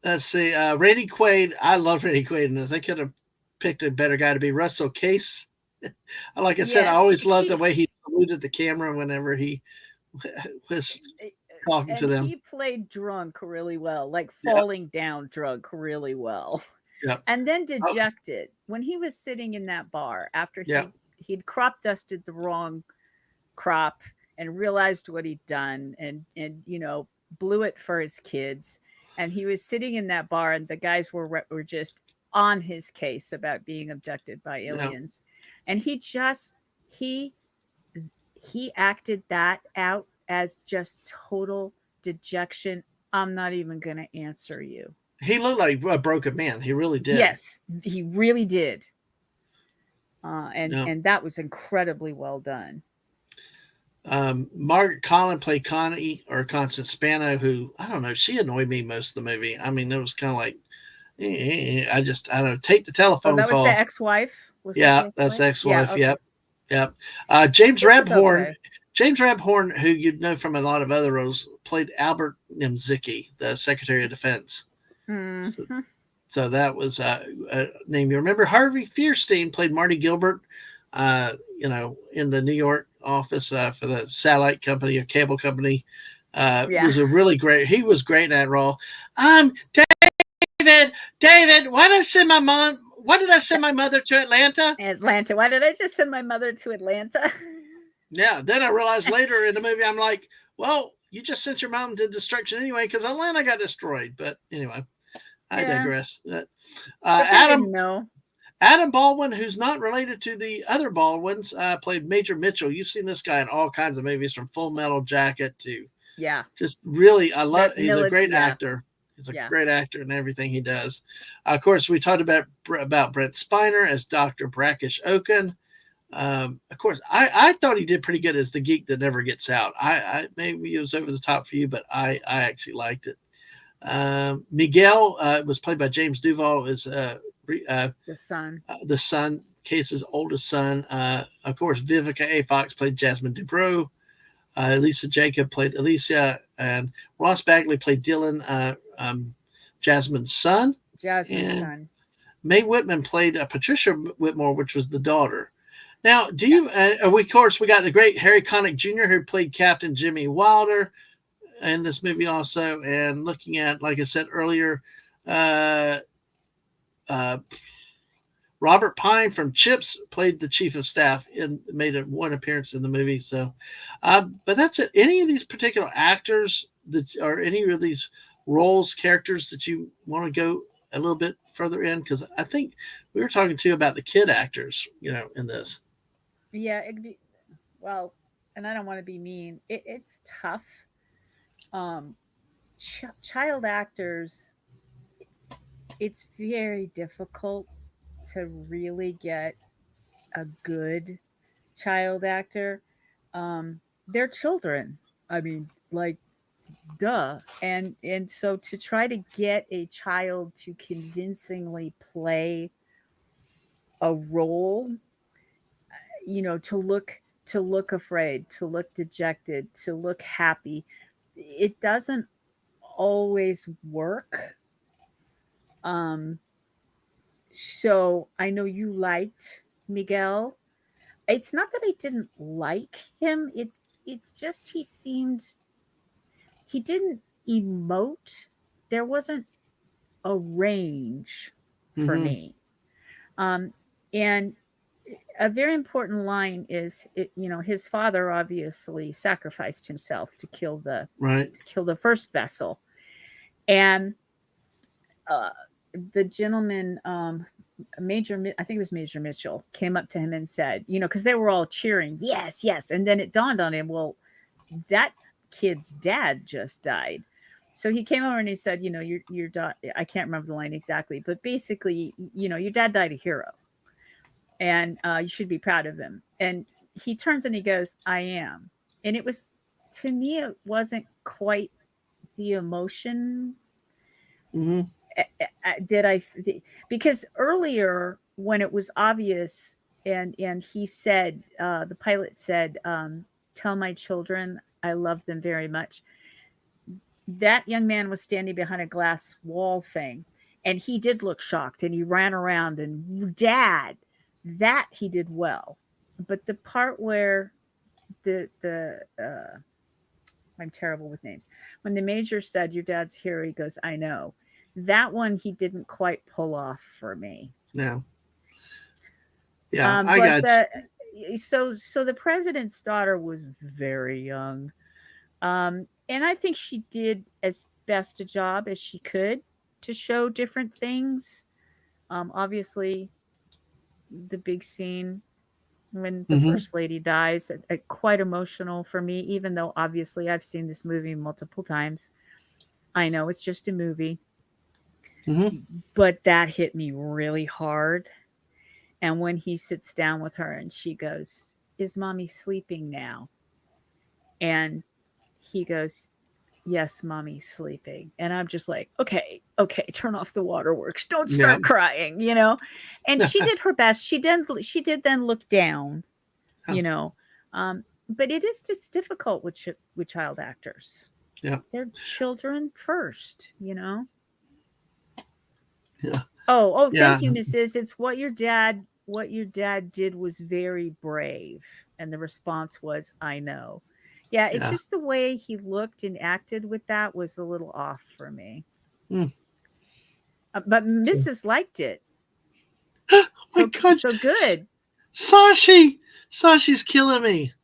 let's see. Randy Quaid. I love Randy Quaid in this. They could have picked a better guy to be Russell Case. Like I said, I Yes, always loved the way he saluted the camera whenever he was talking to and them. he played drunk really well, like Yep. falling down drunk really well. Yep. And then Oh, dejected when he was sitting in that bar after yeah. he'd crop dusted the wrong crop and realized what he'd done and blew it for his kids, and he was sitting in that bar and the guys were just on his case about being abducted by Yeah. aliens, and he he acted that out as just total dejection. I'm not even going to answer you. He looked like a broken man. He really did. Yes, he really did. And Yeah. and that was incredibly well done. Margaret Collin played Connie or Constance Spano, who I don't know. She annoyed me most of the movie. I mean, it was kind of like, I don't know. Take the Oh, telephone that was the call. ex-wife. Was that Yeah, the that's ex-wife? Yeah. ex-wife. Okay. Yep, yep. James She was Rabhorn. okay. James Rabhorn, who you'd know from a lot of other roles, played Albert Nimzicki, the Secretary of Defense. So, Mhm. so that was a name you remember. Harvey Fierstein played Marty Gilbert, in the New York office for the satellite company or cable company. Yeah. Was a really great. He was great in that role. David, David, why did I send my mom? Why did I send my mother to Atlanta? Atlanta. Why did I just send my mother to Atlanta? Yeah. Then I realized later in the movie, I'm like, well, you just sent your mom to destruction anyway because Atlanta got destroyed. But anyway, I Yeah, digress. but they didn't know. Adam Baldwin, who's not related to the other Baldwins, played Major Mitchell. You've seen this guy in all kinds of movies, from Full Metal Jacket to Yeah, just really, that he's a great yeah, actor. He's a yeah. great actor in everything he does. Of course, we talked about Brent Spiner as Dr. Brackish Oaken. Of course, I thought he did pretty good as the geek that never gets out. I maybe it was over the top for you, but I actually liked it. Miguel was played by James Duval as The son. the son, Case's oldest son. Of course, Vivica A. Fox played Jasmine Dubrow. Lisa Jacob played Alicia, and Ross Bagley played Dylan, Jasmine's son. Jasmine's And son. Mae Whitman played Patricia Whitmore, which was the daughter. Now, do Yeah. you? Of course, we got the great Harry Connick Jr., who played Captain Jimmy Wilder in this movie also. And looking at, like I said earlier, uh, uh, Robert Pine from Chips played the chief of staff and made one appearance in the movie. So, but that's it. Any of these particular actors that or any of these roles, characters that you want to go a little bit further in? Because I think we were talking to you about the kid actors, in this. Yeah, well, and I don't want to be mean. It's tough. Um, child actors, it's very difficult to really get a good child actor. They're children. I mean, like, duh. And so to try to get a child to convincingly play a role, to look afraid, to look dejected, to look happy, it doesn't always work. Um, so I know you liked Miguel. It's not that I didn't like him. It's just he didn't emote. There wasn't a range for Mm-hmm. me. Um, and a very important line is, his father obviously sacrificed himself to kill the Right. first vessel, and uh, the gentleman, I think it was Major Mitchell, came up to him and said, because they were all cheering, yes, yes, and then it dawned on him, well, that kid's dad just died. So he came over and he said, your dad, I can't remember the line exactly, but basically, your dad died a hero, and you should be proud of him. And he turns and he goes, I am. And it was, to me, it wasn't quite the emotion Mm-hmm. that because earlier when it was obvious, and he said, the pilot said, tell my children I love them very much. That young man was standing behind a glass wall thing, and he did look shocked, and he ran around and, dad, that he did well. But the part where the I'm terrible with names. When the major said, your dad's here, he goes, I know. that one he didn't quite pull off for me. No. Yeah, I But got so the president's daughter was very young, and I think she did as best a job as she could to show different things. Obviously, the big scene when the Mhm. first lady dies, quite emotional for me. Even though obviously I've seen this movie multiple times, I know it's just a movie, Mhm. but that hit me really hard. And when he sits down with her and she goes, "Is mommy sleeping now?" And he goes, "Yes, mommy's sleeping." And I'm just like, okay, okay, turn off the waterworks. Don't Yeah. start crying, you know? And she did her best. She did then look down, Yeah. you know. But it is just difficult with child actors. Yeah. They're children first, you know. Yeah. Oh, Yeah. thank you, Mrs. It's what your dad did was very brave. And the response was, "I know." Yeah, it's Yeah. just the way he looked and acted with that was a little off for me. Mm. But Mrs. liked it. Oh my So God. so good. Sashi's killing me.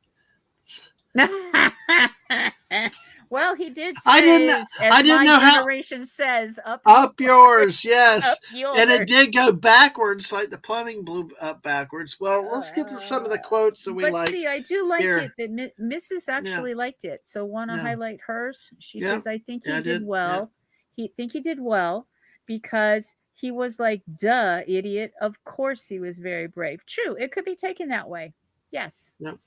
Well, he did I say, didn't as my know how generation says, up yours, yes. up yours. And it did go backwards, like the plumbing blew up backwards. Well, let's get to some of the quotes that we But like. see, I do like here. it that Mrs. actually liked it. So want to Yeah. highlight hers. She Yeah. says, "I think he Yeah, I did did. well. He did well because he was like, duh, idiot. Of course he was very brave." True, it could be taken that way. Yes. Yep.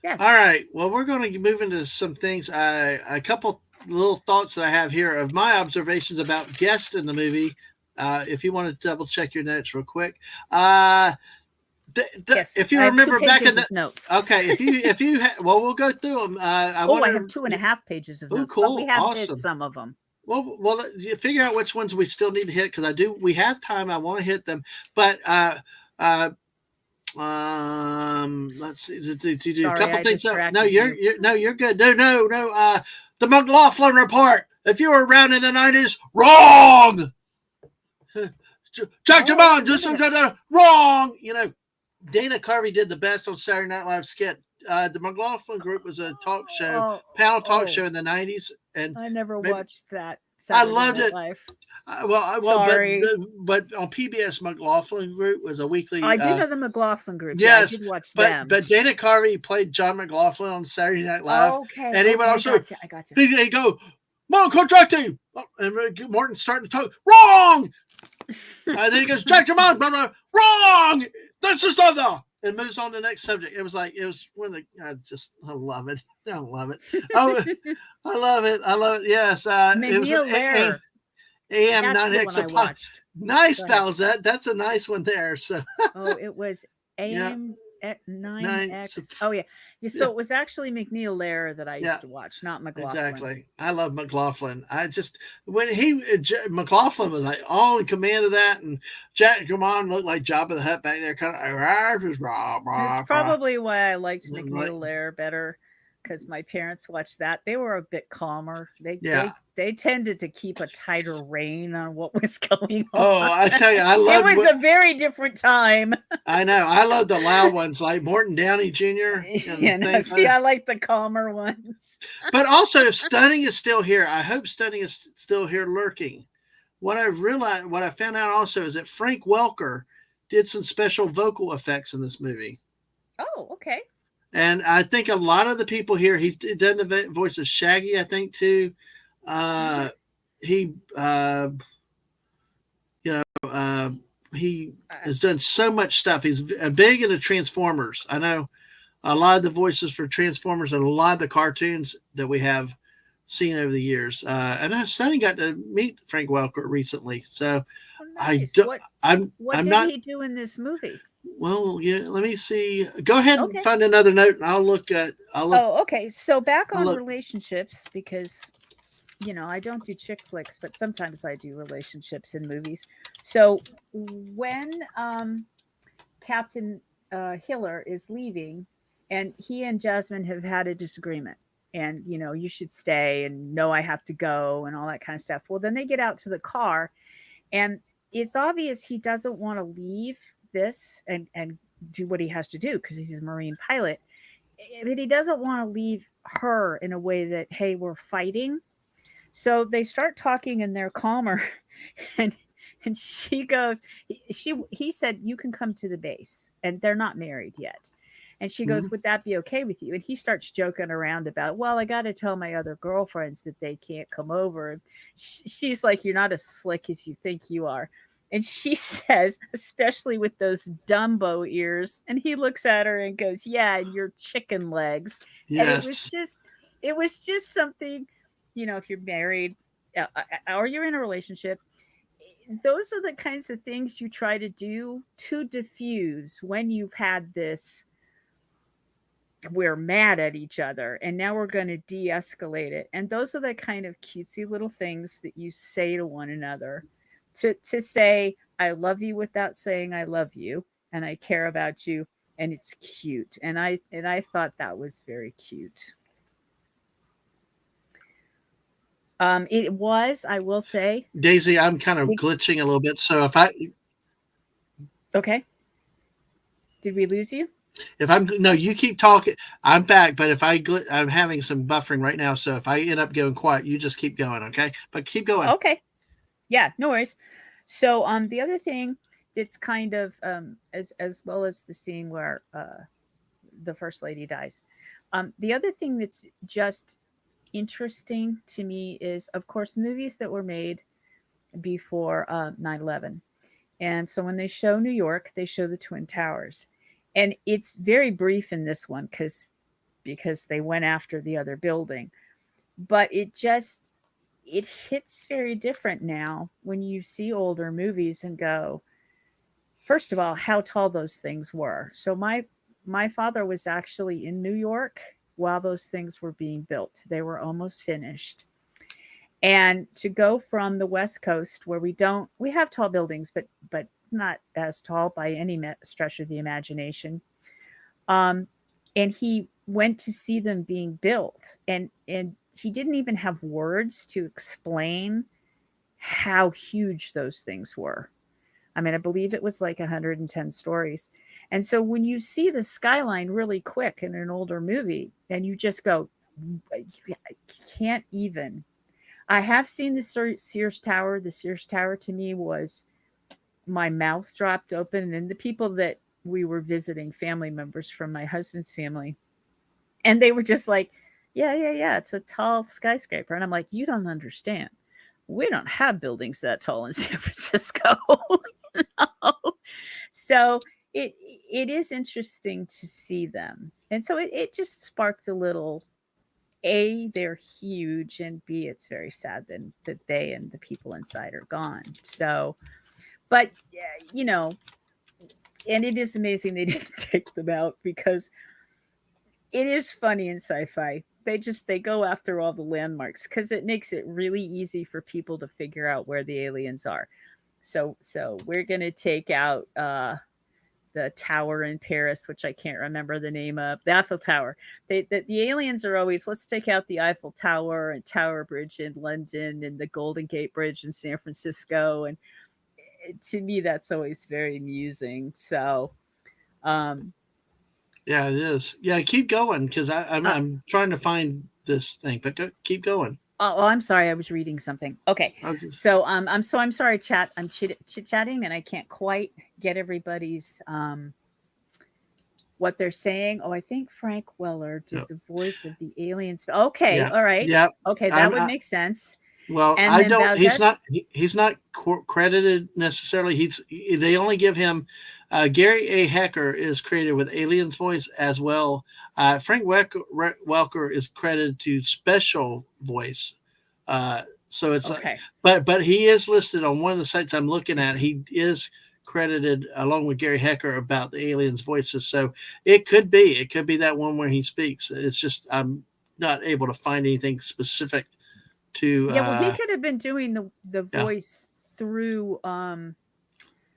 Yes. All right. Well, we're going to move into some things. A couple little thoughts that I have here of my observations about guests in the movie. If you want to double check your notes real quick. Yes. If you I have remember 2 back in pages the of notes. okay, if you well, we'll go through them. I have 2.5 pages of notes, but we cool, have awesome. hit some of them. Well, you figure out which ones we still need to hit because we have time. I want to hit them, but let's see. Do a Sorry, couple I things. No, distracted you're you. no, you're good. No. The McLaughlin report. If you were around in the 90s, wrong. Jack Jamon, just wrong. You know, Dana Carvey did the best on Saturday Night Live skit. The McLaughlin Group was a talk show, panel talk show in the 90s, and I never watched that. I loved Night it. Live. Sorry. But on PBS, McLaughlin Group was a weekly. I do know the McLaughlin Group. Yes, I did watch but them. Dana Carvey played John McLaughlin on Saturday Night Live. Okay, and he would also I gotcha. He go, "Mom, contracting," and Morton's starting to talk wrong. Then he goes, "Jack Jamon, blah, blah, wrong. That's just not the." And moves on to the next subject. It was one of the. I love it. I love it. Oh, I love it. Yes, it was Lehrer. AM That's 9X. the one I watched. Nice, Balzette. That's a nice one there. So. It was AM at 9X. Oh yeah. So it was actually McNeil Lehrer that I used to watch, not McLaughlin. Exactly. I love McLaughlin. McLaughlin was like all in command of that, and Jack Gamon looked like Jabba the Hutt back there, kind of. That's probably why I liked McNeil Lehrer better, because my parents watched that. They were a bit calmer. They tended to keep a tighter rein on what was going on. Oh, I tell you, I love it. Was a very different time. I know. I love the loud ones like Morton Downey Jr. I like the calmer ones. But also, if Stunning is still here, I hope Stunning is still here lurking. What I found out also is that Frank Welker did some special vocal effects in this movie. Oh, okay. And I think a lot of the people here, he done the voice of Shaggy, I think, too. He has done so much stuff. He's big into Transformers. I know a lot of the voices for Transformers and a lot of the cartoons that we have seen over the years. And I suddenly got to meet Frank Welker recently. So nice. What did he do in this movie? Well, yeah, let me see. Go ahead and find another note, and I'll look. Oh, okay. So back on relationships, because I don't do chick flicks, but sometimes I do relationships in movies. So when Captain Hiller is leaving, and he and Jasmine have had a disagreement, and you should stay, and no, I have to go, and all that kind of stuff. Well, then they get out to the car, and it's obvious he doesn't want to leave this and do what he has to do because he's a Marine pilot. But he doesn't want to leave her in a way that, hey, we're fighting. So they start talking and they're calmer. and and she goes, he said, you can come to the base, and they're not married yet. And she goes, would that be okay with you? And he starts joking around about, well, I got to tell my other girlfriends that they can't come over. And she's like, you're not as slick as you think you are. And she says, especially with those Dumbo ears. And he looks at her and goes, yeah, and your chicken legs. Yes. And it was just something, if you're married or you're in a relationship, those are the kinds of things you try to do to diffuse when you've had this, we're mad at each other and now we're going to de-escalate it. And those are the kind of cutesy little things that you say to one another to say, I love you without saying I love you, and I care about you, and it's cute. And I thought that was very cute. It was, I will say, Daisy, I'm kind of glitching a little bit. So okay. Did we lose you? No, you keep talking. I'm back, but if I'm having some buffering right now. So if I end up going quiet, you just keep going. Okay. But keep going. Okay. Yeah, no worries. So, the other thing that's kind of, as well as the scene where, the first lady dies. The other thing that's just interesting to me is, of course, movies that were made before 9/11. And so when they show New York, they show the Twin Towers. And it's very brief in this one because they went after the other building. But it hits very different now when you see older movies and go, first of all, how tall those things were. So my father was actually in New York while those things were being built. They were almost finished. And to go from the West Coast, where we have tall buildings, but not as tall by any stretch of the imagination. And he went to see them being built, and he didn't even have words to explain how huge those things were. I mean, I believe it was like 110 stories. And so when you see the skyline really quick in an older movie, and you just go, you can't even. I have seen the Sears Tower. The Sears Tower to me was, my mouth dropped open. And the people that we were visiting, family members from my husband's family, and they were just like, yeah, it's a tall skyscraper. And I'm like, you don't understand. We don't have buildings that tall in San Francisco. So it is interesting to see them. And so it just sparked a little, A, they're huge, and B, it's very sad that they and the people inside are gone. So, but, and it is amazing they didn't take them out, because it is funny in sci-fi. They go after all the landmarks because it makes it really easy for people to figure out where the aliens are. So we're going to take out the tower in Paris, which I can't remember the name of, the Eiffel Tower. The aliens are always, let's take out the Eiffel Tower and Tower Bridge in London and the Golden Gate Bridge in San Francisco. And to me, that's always very amusing. So, yeah, it is. Yeah, keep going, because I'm trying to find this thing, but keep going. Oh, I'm sorry. I was reading something. Okay. So, I'm sorry, chat. I'm chit-chatting and I can't quite get everybody's, what they're saying. Oh, I think Frank Weller did the voice of the aliens. Okay. Yeah. All right. Yeah. Okay. That would make sense. Well, I don't, he's not credited necessarily. They only give him, Gary A. Hecker is credited with aliens voice as well. Frank Welker is credited to special voice. So it's okay. But he is listed on one of the sites I'm looking at. He is credited along with Gary Hecker about the aliens voices. So it could be that one where he speaks. It's just, I'm not able to find anything specific to, well, he could have been doing the voice through,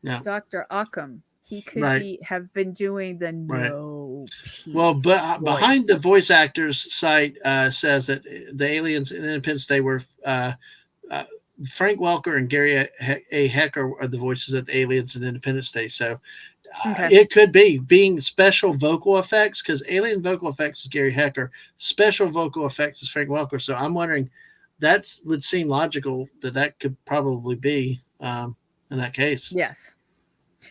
Dr. Occam. He could have been doing the no Well, Pete's behind voice. the voice actors site says that the aliens in Independence Day were uh, Frank Welker and Gary A. Hecker are the voices of the aliens in Independence Day. So Okay. it could be being special vocal effects, because alien vocal effects is Gary Hecker, special vocal effects is Frank Welker. So I'm wondering, that would seem logical that could probably be in that case. Yes.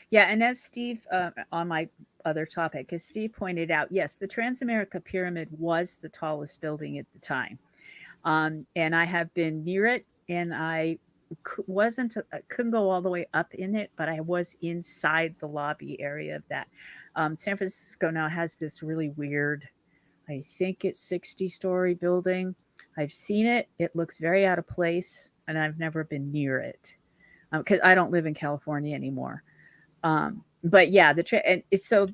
Yeah, and as Steve, on my other topic, as Steve pointed out, yes, the Transamerica Pyramid was the tallest building at the time. And I have been near it, and I I couldn't go all the way up in it, but I was inside the lobby area of that. San Francisco now has this really weird, I think it's 60-story building. I've seen it. It looks very out of place, and I've never been near it because I don't live in California anymore. But yeah, and it's so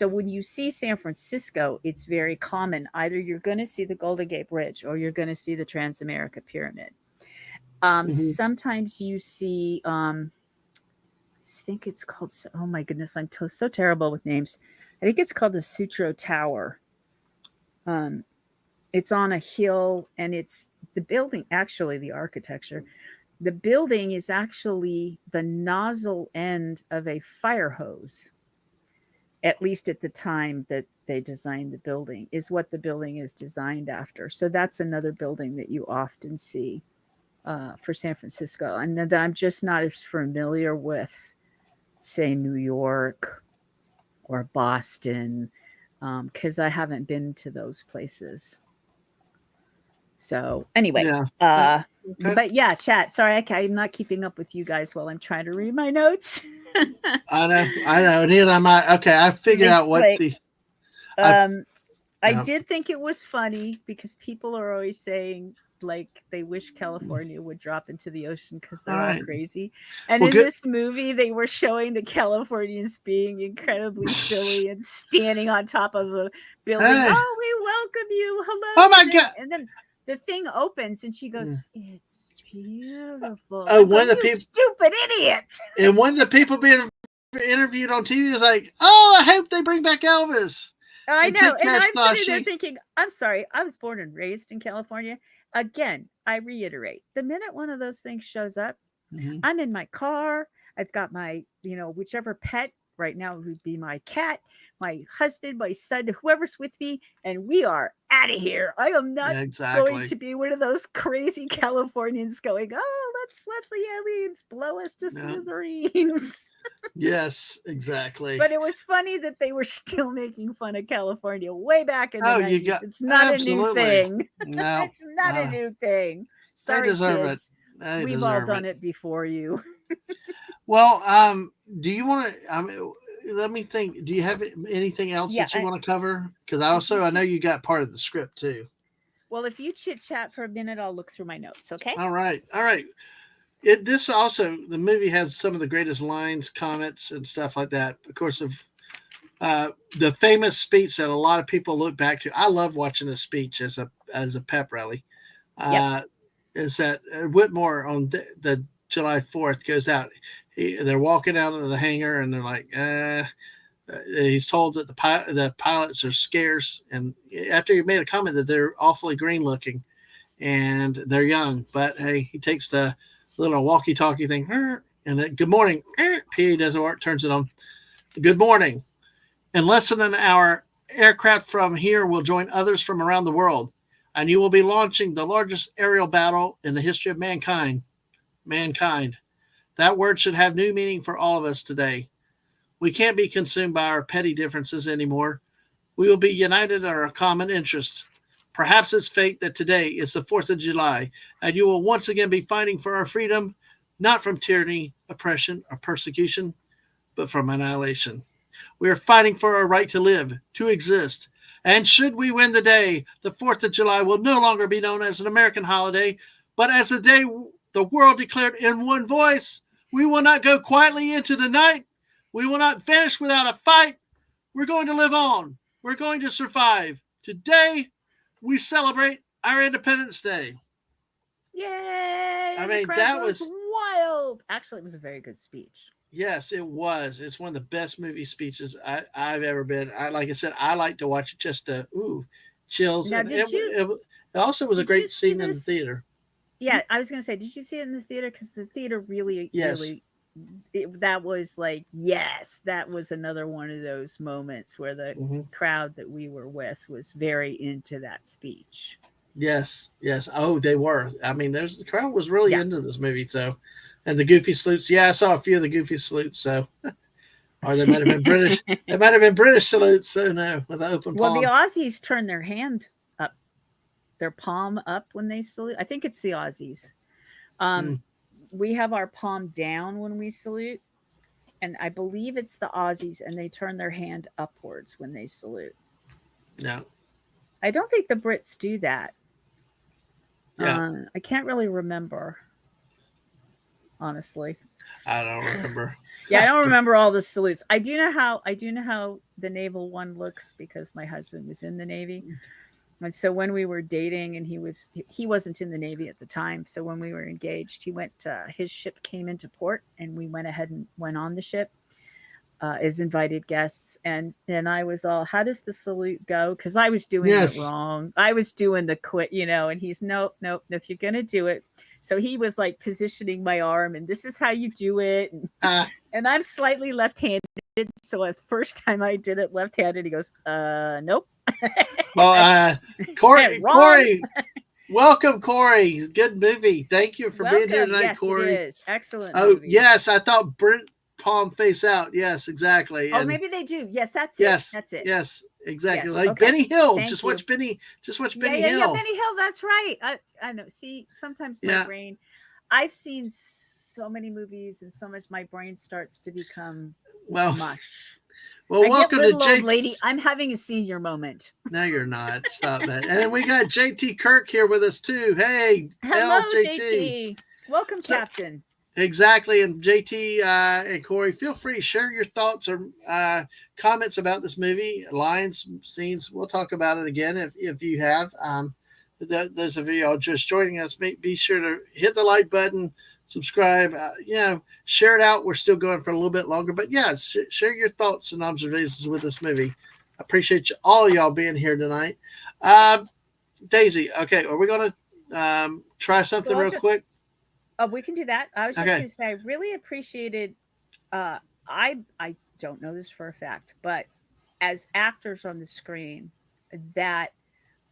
when you see San Francisco, it's very common. Either you're going to see the Golden Gate Bridge or you're going to see the Transamerica Pyramid. Mhm. Sometimes you see, I think it's called. Oh my goodness, I'm so terrible with names. I think it's called the Sutro Tower. Um, it's on a hill, and it's the building. Actually, the architecture. The building is actually the nozzle end of a fire hose, at least at the time that they designed the building, is what the building is designed after. So that's another building that you often see for San Francisco. And that I'm just not as familiar with, say, New York or Boston, because I haven't been to those places. So anyway, Yeah. Okay. but yeah, chat. Sorry, I'm not keeping up with you guys while I'm trying to read my notes. I know. Neither am I. Okay, I figured out what Misclick. the. I Yeah. did think it was funny because people are always saying like they wish California would drop into the ocean because they're all Right. crazy. And Well, in good. this movie, they were showing the Californians being incredibly silly and standing on top of a building. Hey. Oh, we welcome you. Hello. Oh my God. And then the thing opens and she goes, Mm. "It's beautiful." Oh, I'm one going, of the you people, stupid idiot. and one of the people being interviewed on TV was like, "Oh, I hope they bring back Elvis I and know. take And care of I'm sitting there Sashi." thinking, I'm sorry, I was born and raised in California. Again, I reiterate, the minute one of those things shows up, Mhm. I'm in my car. I've got my, whichever pet right now would be my cat, my husband, my son, whoever's with me, and we are out of here. I am not Yeah, going exactly. to be one of those crazy Californians going, oh, let's let the aliens blow us to Yeah. smithereens. Yes, exactly. But it was funny that they were still making fun of California way back in the Oh, you 90s. got It's not a new absolutely thing. no. It's not a new thing. They Sorry, deserve it. kids. They We've all deserve done it. it before you. Well, do you want to? Let me think. Do you have anything else Yeah. that you want to cover? Because If you I know chit, you got part of the script too. well, if you chit chat for a minute, I'll look through my notes. Okay. All right, all right. This also, the movie has some of the greatest lines, comments, and stuff like that. Of course, of the famous speech that a lot of people look back to. I love watching a speech as a pep rally. Yep. Is that Whitmore on the July 4th goes out. They're walking out of the hangar and they're like, he's told that the pilots are scarce, and after he made a comment that they're awfully green looking and they're young, but hey, he takes the little walkie-talkie thing, and then, good morning. PA doesn't work, turns it on. Good morning. In less than an hour, aircraft from here will join others from around the world, and you will be launching the largest aerial battle in the history of mankind. Mankind. That word should have new meaning for all of us today. We can't be consumed by our petty differences anymore. We will be united in our common interests. Perhaps it's fate that today is the 4th of July, and you will once again be fighting for our freedom, not from tyranny, oppression, or persecution, but from annihilation. We are fighting for our right to live, to exist. And should we win the day, the 4th of July will no longer be known as an American holiday, but as a day the world declared in one voice. We will not go quietly into the night. We will not vanish without a fight. We're going to live on. We're going to survive. Today, we celebrate our Independence Day. Yay! I And the mean, crowd that goes was, wild. Actually, it was a very good speech. Yes, it was. It's one of the best movie speeches I've ever been. Like I said, I like to watch it just to chills, Now, and it also was a did you great see scene in the this? theater. Yeah, I was gonna say, did you see it in the theater? Because the theater really, Yes. really, that was like, yes, that was another one of those moments where the Hmm. crowd that we were with was very into that speech. Yes, yes. Oh, they were. I mean, there's the crowd was really Yeah. into this movie. So, and the goofy salutes. Yeah, I saw a few of the goofy salutes. So, or they might have been British. They might have been British salutes. So no, with an open Well, the palm. Aussies turn their hand up, their palm up when they salute. I think it's the Aussies. Um, Mm, we have our palm down when we salute, and I believe it's the Aussies, and they turn their hand upwards when they salute. no. I don't think the Brits do that. Yeah, I can't really remember, honestly. I don't remember. Yeah, I don't remember all the salutes. I do know how the naval one looks because my husband was in the Navy. And so when we were dating and he wasn't in the Navy at the time, so when we were engaged, he went his ship came into port and we went ahead and went on the ship as invited guests, and I was all, how does the salute go? Because I was doing it Yes. wrong. I was doing the quit, and he's nope, nope, if you're gonna do it. So he was like positioning my arm, and this is how you do it. Uh, And I'm slightly left-handed, so at the first time I did it left-handed, he goes, nope. well, Corey, Wrong. Corey, welcome, Corey. Good movie. Thank you for being here Welcome. tonight, Yes, Corey. it is. Excellent Oh, movie. yes, I thought Brent palm face out. Yes, exactly. Oh, And maybe they do. Yes, that's yes, it. That's it. yes, exactly. Yes. Like Okay. Benny Hill. Thank Just you. watch Benny. Just watch Yeah, Benny yeah, yeah. Hill. Benny Hill. That's right. I know. See, sometimes my Yeah. brain, I've seen so many movies and so much, my brain starts to become Well, mush. well, I get welcome to little old JT. lady. I'm having a senior moment. No, you're not. Stop that. And we got JT Kirk here with us too. Hey, Hello, LJT. JT. Welcome, So- Captain. Exactly. And JT and Corey, feel free to share your thoughts or comments about this movie, lines, scenes. We'll talk about it again if you have. Those of you all just joining us, be sure to hit the like button, subscribe, share it out. We're still going for a little bit longer, but yeah, share your thoughts and observations with this movie. I appreciate all y'all being here tonight. Daisy, okay, are we going to try something real quick? Oh, we can do that. I was just Okay. going to say, I really appreciated. I don't know this for a fact, but as actors on the screen, that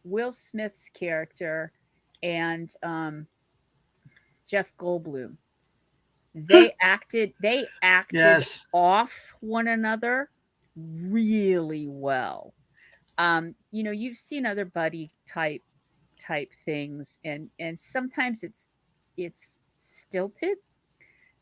Will Smith's character and Jeff Goldblum, they acted Yes. off one another really well. You've seen other buddy type things, and sometimes it's stilted.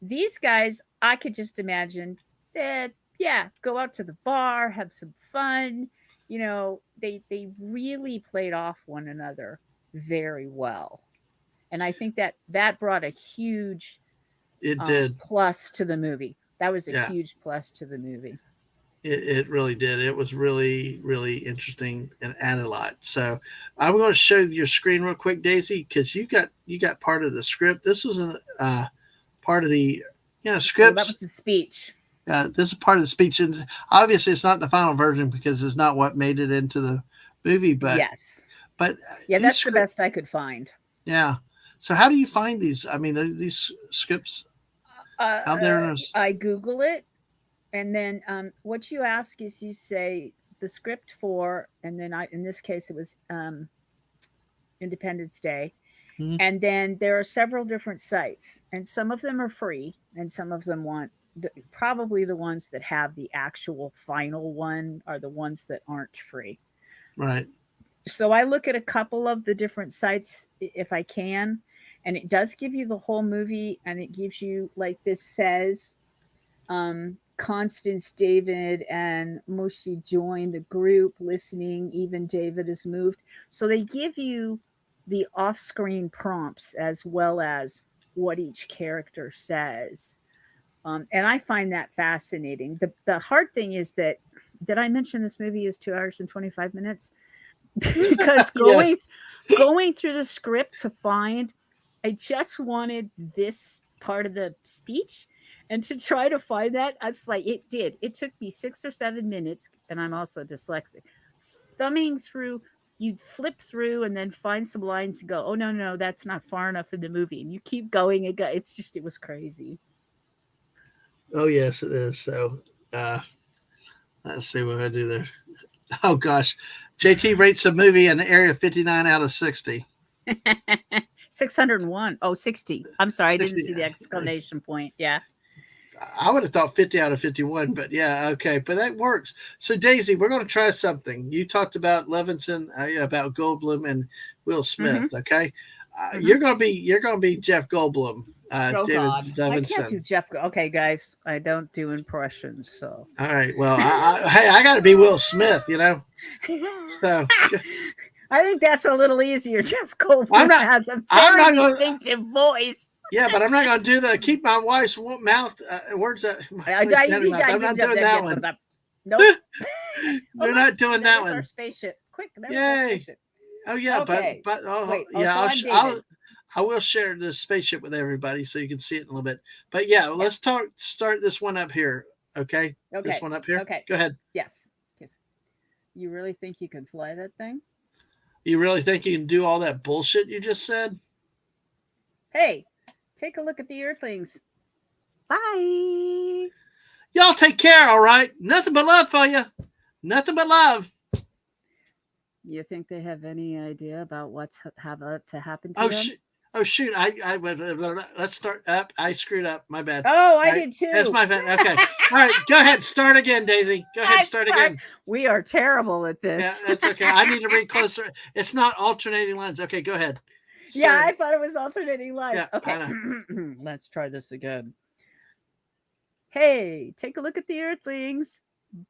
These guys, I could just imagine that, yeah, go out to the bar, have some fun. They really played off one another very well. And I think that brought a huge It did. plus to the movie. That was a Yeah. huge plus to the movie. It really did. It was really, really interesting and added a lot. So I'm going to show your screen real quick, Daisy, because you got part of the script. This was part of the Oh, that scripts. was the speech. This is part of the speech, and obviously it's not the final version because it's not what made it into the movie. But Yes. but Yeah, these that's the best I could find. Yeah. So how do you find these? I mean, these scripts out there. I Google it, and then what you ask is you say the script for, and then in this case it was Independence Day, Mhm. and then there are several different sites, and some of them are free, and some of them probably the ones that have the actual final one are the ones that aren't free. Right. So I look at a couple of the different sites if I can, and it does give you the whole movie, and it gives you, like this says, Constance, David, and Mushi join the group listening. Even David is moved. So they give you the off-screen prompts as well as what each character says. And I find that fascinating. The hard thing is that, did I mention this movie is 2 hours and 25 minutes? Because going through the script to find, I just wanted this part of the speech, And to try to find that, it's like it took me 6 or 7 minutes, and I'm also dyslexic, thumbing through. You'd flip through and then find some lines and go, oh no, that's not far enough in the movie, and you keep going and go. It was crazy. Oh yes, it is. So let's see what I do there. Oh gosh, JT rates a movie in the area 59 out of 60. 601. Oh, 60. I'm sorry, 60. I didn't see the exclamation point. Yeah. I would have thought 50 out of 51, but yeah, okay, but that works. So Daisy, we're going to try something. You talked about Levinson, about Goldblum and Will Smith. Okay, you're going to be Jeff Goldblum. Oh David God, I Levinson. can't do Jeff. Okay, guys, I don't do impressions, so. All right, well, hey, I got to be Will Smith, So I think that's a little easier. Jeff Goldblum has a very distinctive voice. Yeah, but I'm not going to do the keep my wife's mouth. Words that. I'm not doing that one. Nope. They're not doing that one. Our spaceship. Quick. Yay. Oh yeah, okay. but Wait, yeah, I will share the spaceship with everybody so you can see it in a little bit. But yeah, let's start this one up here. Okay. This one up here. Okay. Go ahead. Yes. You really think you can fly that thing? You really think you can do all that bullshit you just said? Hey, take a look at the Earthlings. Bye. Y'all take care, all right? Nothing but love for you. Nothing but love. You think they have any idea about what's about to happen to them? Oh shoot! I let's start up. I screwed up. My bad. Oh, I did too. That's my bad. Okay. All right. Go ahead. Start again, Daisy. Go ahead. Start again. We are terrible at this. Yeah, that's okay. I need to read closer. It's not alternating lines. Okay, go ahead. Yeah, I thought it was alternating lines. Yeah, okay. Let's try this again. Hey, take a look at the Earthlings.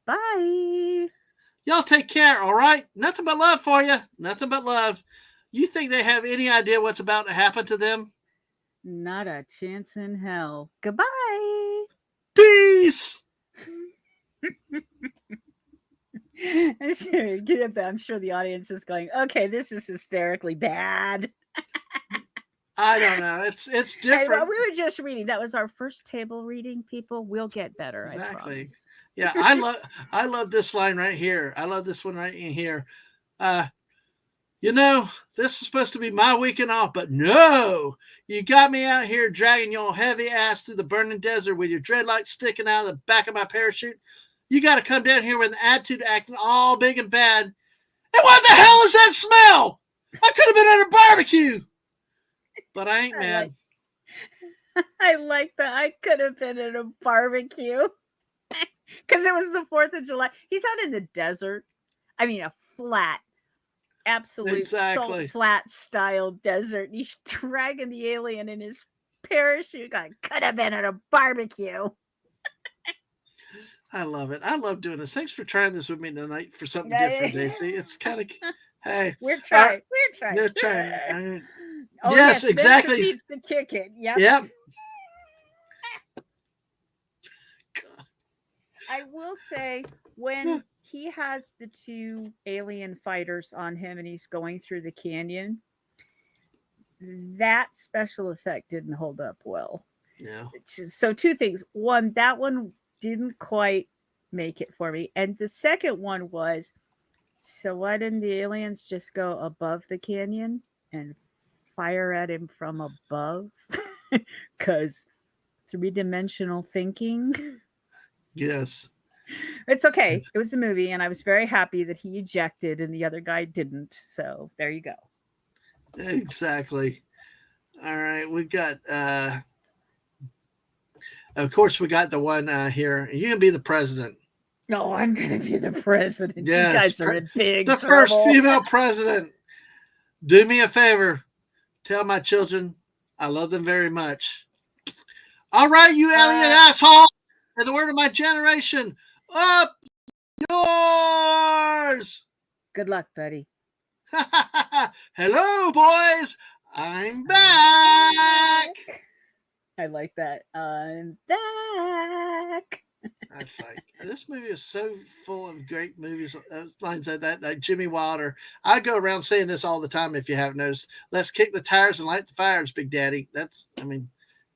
Bye. Y'all take care, all right? Nothing but love for you. Nothing but love. You think they have any idea what's about to happen to them? Not a chance in hell. Goodbye. Peace. I'm sure the audience is going, okay, this is hysterically bad. I don't know. It's different. Hey, well, we were just reading. That was our first table reading, people. We'll get better. Exactly. I promise. Yeah, I love this line right here. I love this one right in here. This is supposed to be my weekend off, but no, you got me out here dragging your heavy ass through the burning desert with your dreadlocks sticking out of the back of my parachute. You got to come down here with an attitude acting all big and bad. And what the hell is that smell? I could have been at a barbecue, but I ain't mad. I like that. I could have been at a barbecue because it was the 4th of July. He's out in the desert. I mean, a flat, absolute salt flat style desert. And he's dragging the alien in his parachute. I could have been at a barbecue. I love it. I love doing this. Thanks for trying this with me tonight for something different, Daisy. It's kind of, hey. We're trying. We're trying. Oh, yes, exactly. Needs to kick it. Yep. Yep. I will say when he has the 2 alien fighters on him and he's going through the canyon, that special effect didn't hold up well. Yeah. So 2 things. One, that one didn't quite make it for me. And the second one was, so why didn't the aliens just go above the canyon and fire at him from above? Because 3-dimensional thinking. Yes. It's okay. It was a movie, and I was very happy that he ejected and the other guy didn't. So there you go. Exactly. All right. We got, of course, we got the one here. You can be the president. No, I'm going to be the president. Yes, you guys are in big the trouble. First female president. Do me a favor. Tell my children I love them very much. All right, you alien asshole. In the word of my generation, up yours. Good luck, buddy. Hello, boys. I'm back. I like that. I'm back. That's like, this movie is so full of great movies, lines like that, like Jimmy Wilder. I go around saying this all the time. If you haven't noticed, let's kick the tires and light the fires, Big Daddy.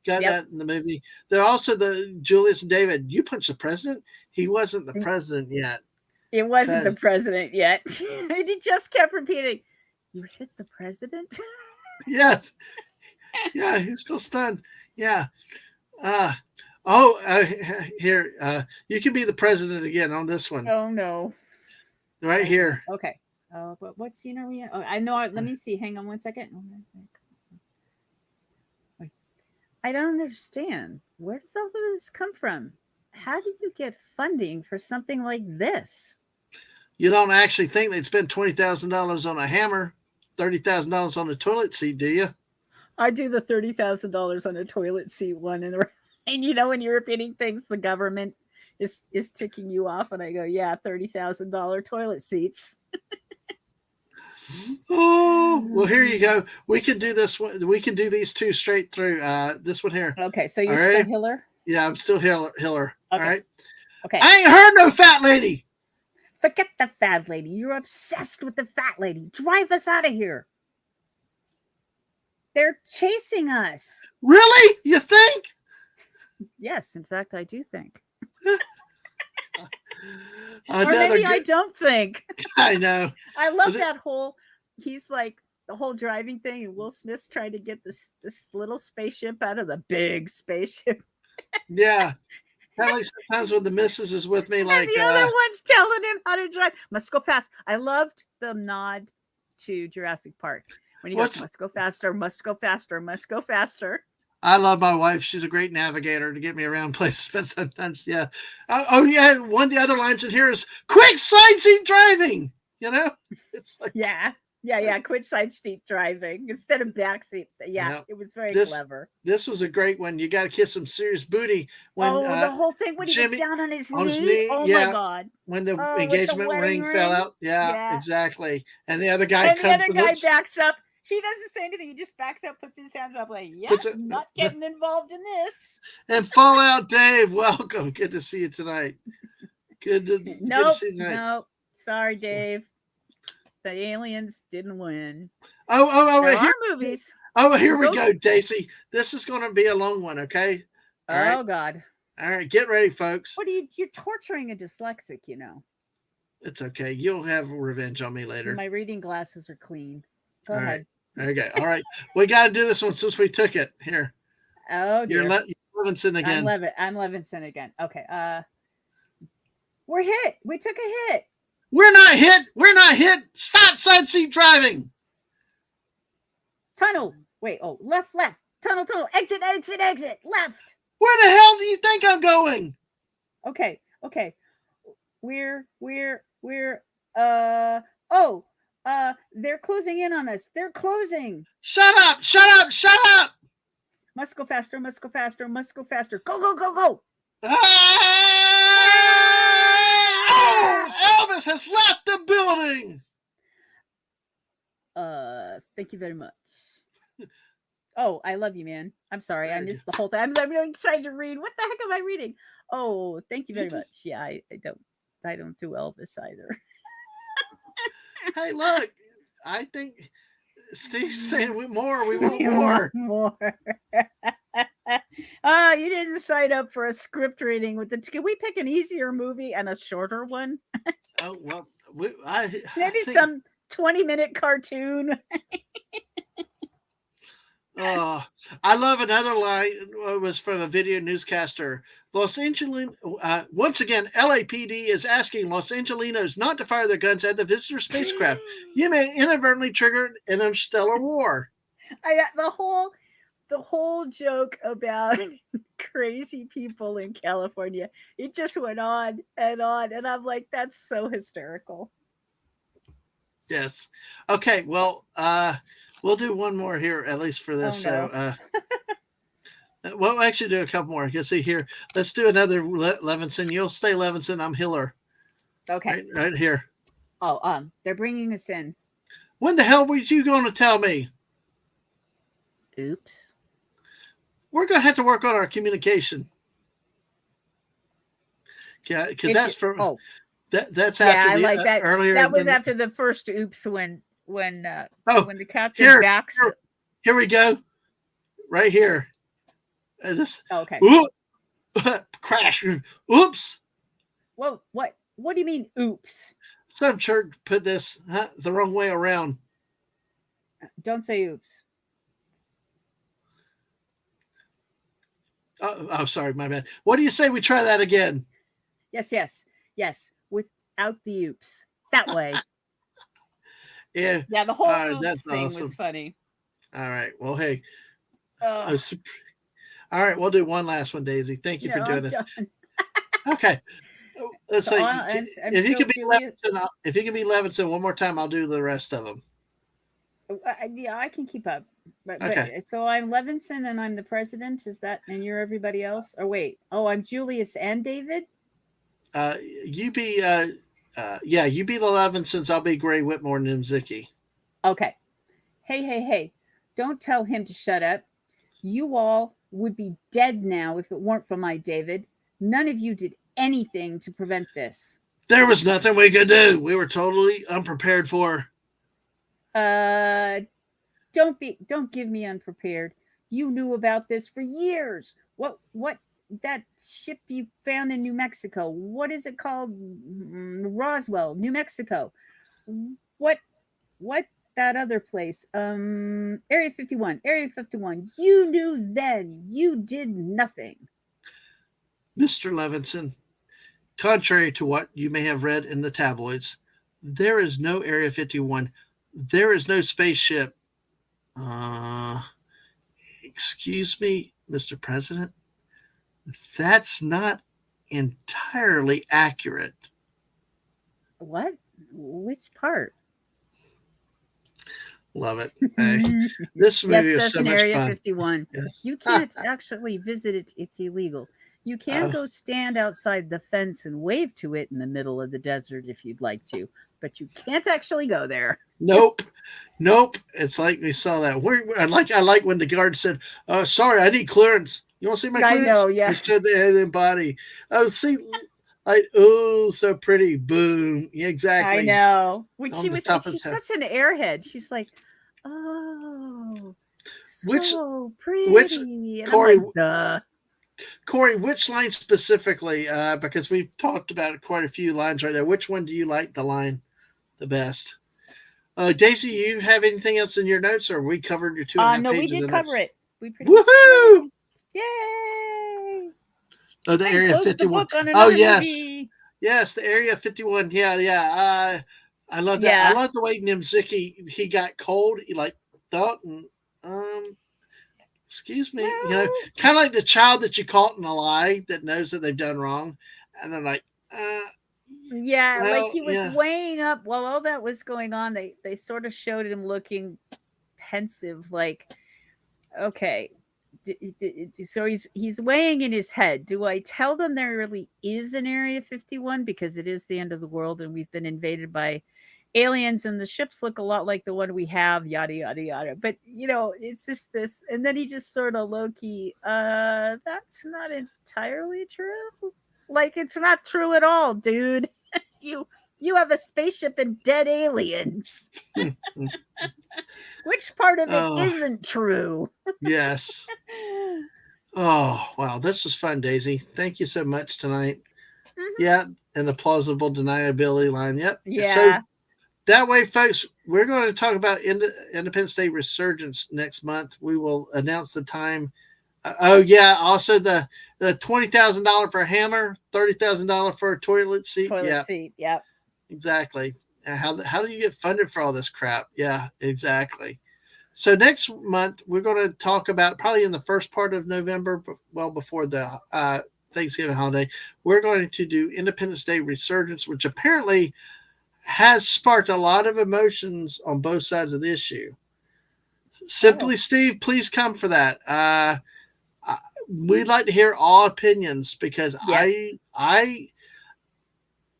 Got Yep. that in the movie. They're also the Julius and David. You punched the president. He wasn't the president yet. It wasn't the 'Cause- president yet. He just kept repeating, "You hit the president?" Yes. Yeah, he's still stunned. Yeah. Here. You can be the president again on this one. Oh no. Right here. Okay. But what scene are we in? Oh, I know. Let me see. Hang on one second. Wait. I don't understand. Where does all of this come from? How do you get funding for something like this? You don't actually think they'd spend $20,000 on a hammer, $30,000 on a toilet seat, do you? I do the $30,000 on a toilet seat one, and when you're repeating things, the government is ticking you off, and I go, yeah, $30,000 toilet seats. Oh, well, here you go. We can do this one. We can do these two straight through. This one here. Okay, so you're All right. still Hiller? Yeah, I'm still Hiller. All right. Okay. I ain't heard no fat lady. Forget the fat lady. You're obsessed with the fat lady. Drive us out of here. They're chasing us. Really? You think? Yes, in fact, I do think. Or Another maybe I good- don't think. I know. I love Was it- that whole, he's like, the whole driving thing, and Will Smith's trying to get this little spaceship out of the big spaceship. Yeah. Kind of like sometimes when the missus is with me, like, and the other one's telling him how to drive. Must go fast. I loved the nod to Jurassic Park when he What's- goes, must go faster, must go faster, must go faster. I love my wife. She's a great navigator to get me around places. But sometimes, yeah. Oh, yeah. One of the other lines in here is quick side seat driving. You know, it's like, Yeah. Quit side seat driving instead of backseat. Yeah, Yeah. it was very This- clever. this was a great one. You got to kiss some serious booty when the whole thing when he Jimmy- was down on his on knee. his knee, Oh yeah. my god! when the Oh, with the engagement wedding ring fell ring? out. Yeah, Yeah. exactly. And the other guy And the comes other with guy it. backs up. He doesn't say anything. He just backs up, puts his hands up, like, "Yeah, Puts it- not getting involved in this." And Fallout Dave, welcome. Good to see you tonight. Good to Nope, see you tonight. no, sorry, Dave. The aliens didn't win. Oh, There here, are movies. here we Go. go, Daisy. This is going to be a long one, okay? All right. Oh God! All right, get ready, folks. What are you? You're torturing a dyslexic, you know. It's okay. You'll have revenge on me later. My reading glasses are clean. Go All ahead. right. Okay. All right. We got to do this one since we took it. Here. Oh dear. You're Levinson again. I'm Levinson again. Okay. We're hit. We took a hit. We're not hit. We're not hit. Stop side seat driving. Tunnel. Wait. Oh, left. Tunnel. Exit. Left. Where the hell do you think I'm going? Okay. We're they're closing in on us. They're closing. Shut up. Must go faster. Go. Ah! Elvis has left the building. Thank you very much. Oh, I love you, man. I'm sorry. I There you missed the whole thing. I'm really trying to read. What the heck am I reading? Oh, thank you very much. Yeah, I don't do Elvis either. Hey, look. I think Steve's saying we want more. More. Oh, you didn't sign up for a script reading with the. Can we pick an easier movie and a shorter one? Oh, well, Maybe I think- some 20-minute cartoon. Oh, I love another line. It was from a video newscaster. Los Angeles, once again, LAPD is asking Los Angelinos not to fire their guns at the visitor spacecraft. You may inadvertently trigger an interstellar war. The whole joke about crazy people in California. It just went on, and I'm like, that's so hysterical. Yes. Okay. Well, we'll do one more here, at least for this. Oh, So, we'll actually do a couple more. You can see here. Let's do another Levinson. You'll stay Levinson. I'm Hiller. Okay. Right here. Oh, they're bringing us in. When the hell were you going to tell me? Oops. We're going to have to work on our communication. Yeah, because that's from that's Yeah, after I the, like that. earlier. That was than- after the first oops when Oh, the captain here, backs. here we go. Right here. And this, Oh, okay. crash. Oops. Well, what do you mean, oops? Some church put this the wrong way around. Don't say oops. Oh, sorry, my bad. What do you say we try that again? Yes. Without the oops. That way. Yeah. Yeah, the whole oops That's thing awesome. was funny. All right. Well, hey. Oh, All right. We'll do one last one, Daisy. Thank you for no, doing I'm this. done. Okay. Let's So say I'm if you still can be Julia. Levinson, if you can be Levinson one more time, I'll do the rest of them. Yeah, I can keep up. But Okay. so I'm Levinson and I'm the president. Is that and you're everybody else? Or wait, oh, I'm Julius and David. You be yeah, you be the Levinsons. I'll be Gray Whitmore and Nimzicki. Okay. Hey! Don't tell him to shut up. You all would be dead now if it weren't for my David. None of you did anything to prevent this. There was nothing we could do. We were totally unprepared for. Don't give me unprepared. You knew about this for years. What that ship you found in New Mexico? What is it called? Roswell, New Mexico. What what that other place? Area 51. Area 51. You knew then. You did nothing. Mr. Levinson, contrary to what you may have read in the tabloids, there is no Area 51. There is no spaceship. Excuse me, Mr. President. That's not entirely accurate. What? Which part? Love it. Hey, this movie Yes, is that's so an much Area fun. 51. Yes. You can't actually visit it. It's illegal. You can Oh. go stand outside the fence and wave to it in the middle of the desert if you'd like to, but you can't actually go there. Nope. It's like we saw that. I like when the guard said, sorry, I need clearance. You want to see my I clearance? know, yeah. He showed the alien body. Oh, see, like, oh, so pretty. Boom. Yeah, exactly. I know. When On she the was, top of she's his head. such an airhead. She's like, oh, Which- so pretty. which- and Corey- I'm like, duh. Corey, which line specifically? Because we've talked about quite a few lines right there. Which one do you like the line the best? Daisy, you have anything else in your notes, or we covered your 2.5 No, we pages did of cover notes? it. We pretty much covered Woohoo! everything. Yay! Oh, the And Area closed the 51. book on Oh, another yes. movie. Yes, the Area 51. Yeah. I love that. Yeah. I love the way Nimzicki, he got cold. He like thought and excuse me, Well, kind of like the child that you caught in a lie that knows that they've done wrong, and they're like, yeah, well, like he was yeah. weighing up while all that was going on. They sort of showed him looking pensive, like, okay. So he's weighing in his head. Do I tell them there really is an Area 51 because it is the end of the world and we've been invaded by aliens and the ships look a lot like the one we have, yada yada yada. But it's just this, and then he just sort of low key, that's not entirely true. Like it's not true at all, dude. You have a spaceship and dead aliens. Which part of it isn't true? Yes. Oh, wow. This was fun, Daisy. Thank you so much tonight. Mm-hmm. Yeah. And the plausible deniability line. Yep. Yeah. So that way, folks, we're going to talk about Independence Day Resurgence next month. We will announce the time. Also the $20,000 for a hammer, $30,000 for a toilet seat. Seat. Yep. Exactly. How do you get funded for all this crap? Yeah, exactly. So next month we're going to talk about, probably in the first part of November, well before the Thanksgiving holiday, we're going to do Independence Day Resurgence, which apparently has sparked a lot of emotions on both sides of the issue. Simply Steve, please come for that. We'd like to hear all opinions because yes.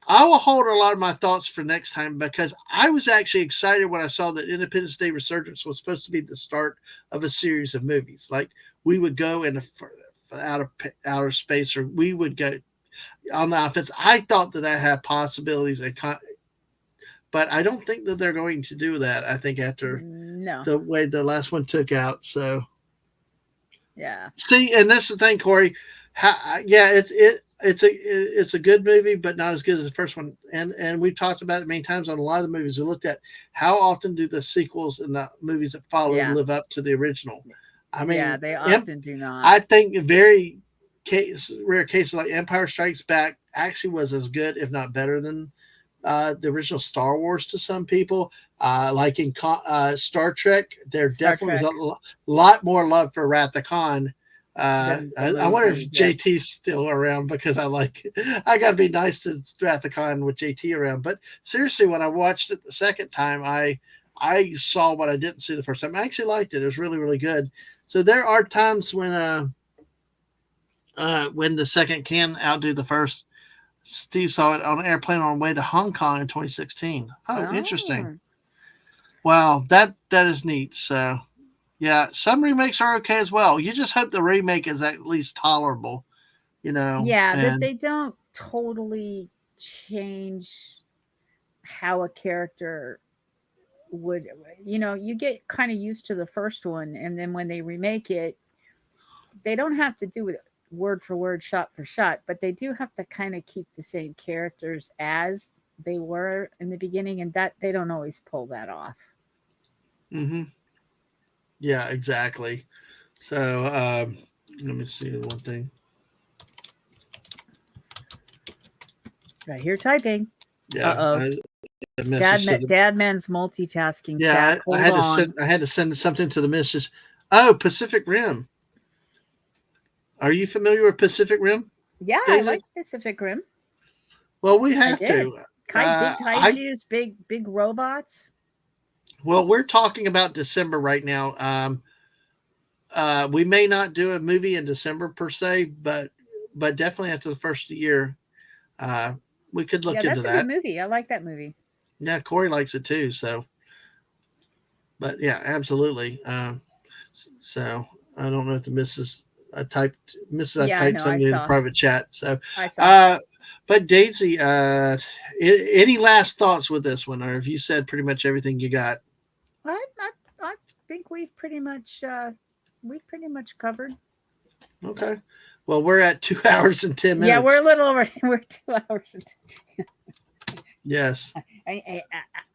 I will hold a lot of my thoughts for next time, because I was actually excited when I saw that Independence Day Resurgence was supposed to be the start of a series of movies. Like we would go into outer space, or we would go on the offense. I thought that had possibilities, but I don't think that they're going to do that. I think after the way the last one took out. So Yeah. See, and that's the thing, Corey. Yeah, it's a good movie, but not as good as the first one. And we've talked about it many times on a lot of the movies. We looked at how often do the sequels and the movies that follow Yeah. live up to the original. I Yeah, mean, they often do not. I think very rare cases like Empire Strikes Back actually was as good, if not better, than the original Star Wars to some people. Like in Star Trek, there Star definitely Trek was a lot more love for Wrath of Khan. than the I wonder if movie. Yeah. JT's still around because I got to be nice to Wrath of Khan with JT around. But seriously, when I watched it the second time, I saw what I didn't see the first time. I actually liked it. It was really, really good. So there are times when the second can outdo the first. Steve saw it on an airplane on the way to Hong Kong in 2016. Oh, interesting. Oh. Wow, that is neat. So, yeah, some remakes are okay as well. You just hope the remake is at least tolerable, you know. Yeah, that And they don't totally change how a character would, you get kind of used to the first one, and then when they remake it, they don't have to do it word for word, shot for shot, but they do have to kind of keep the same characters as they were in the beginning, and that they don't always pull that off. hmm yeah, exactly. So, let me see one thing. Right here, typing. Yeah, Uh-oh. a message to the Dad man's multitasking yeah. chat. Hold on. I had to send something to the missus. Oh, Pacific Rim. Are you familiar with Pacific Rim? Yeah, I Is like it? Pacific Rim. Well, we I have did. to. Big I kaijus, big robots. Well, we're talking about December right now. We may not do a movie in December per se, but definitely after the first year, uh, we could Yeah, look into that's a good that. movie. I like that movie. Yeah, Corey likes it too. So, but yeah, absolutely. So I don't know if the I Yeah, I typed know. I something in the saw. private chat. So, I saw. uh, but Daisy, any last thoughts with this one, or have you said pretty much everything you got? I think we've pretty much covered. Okay. Well, we're at 2 hours and 10 Yeah, we're minutes. a little over. We're 2 hours. Yes.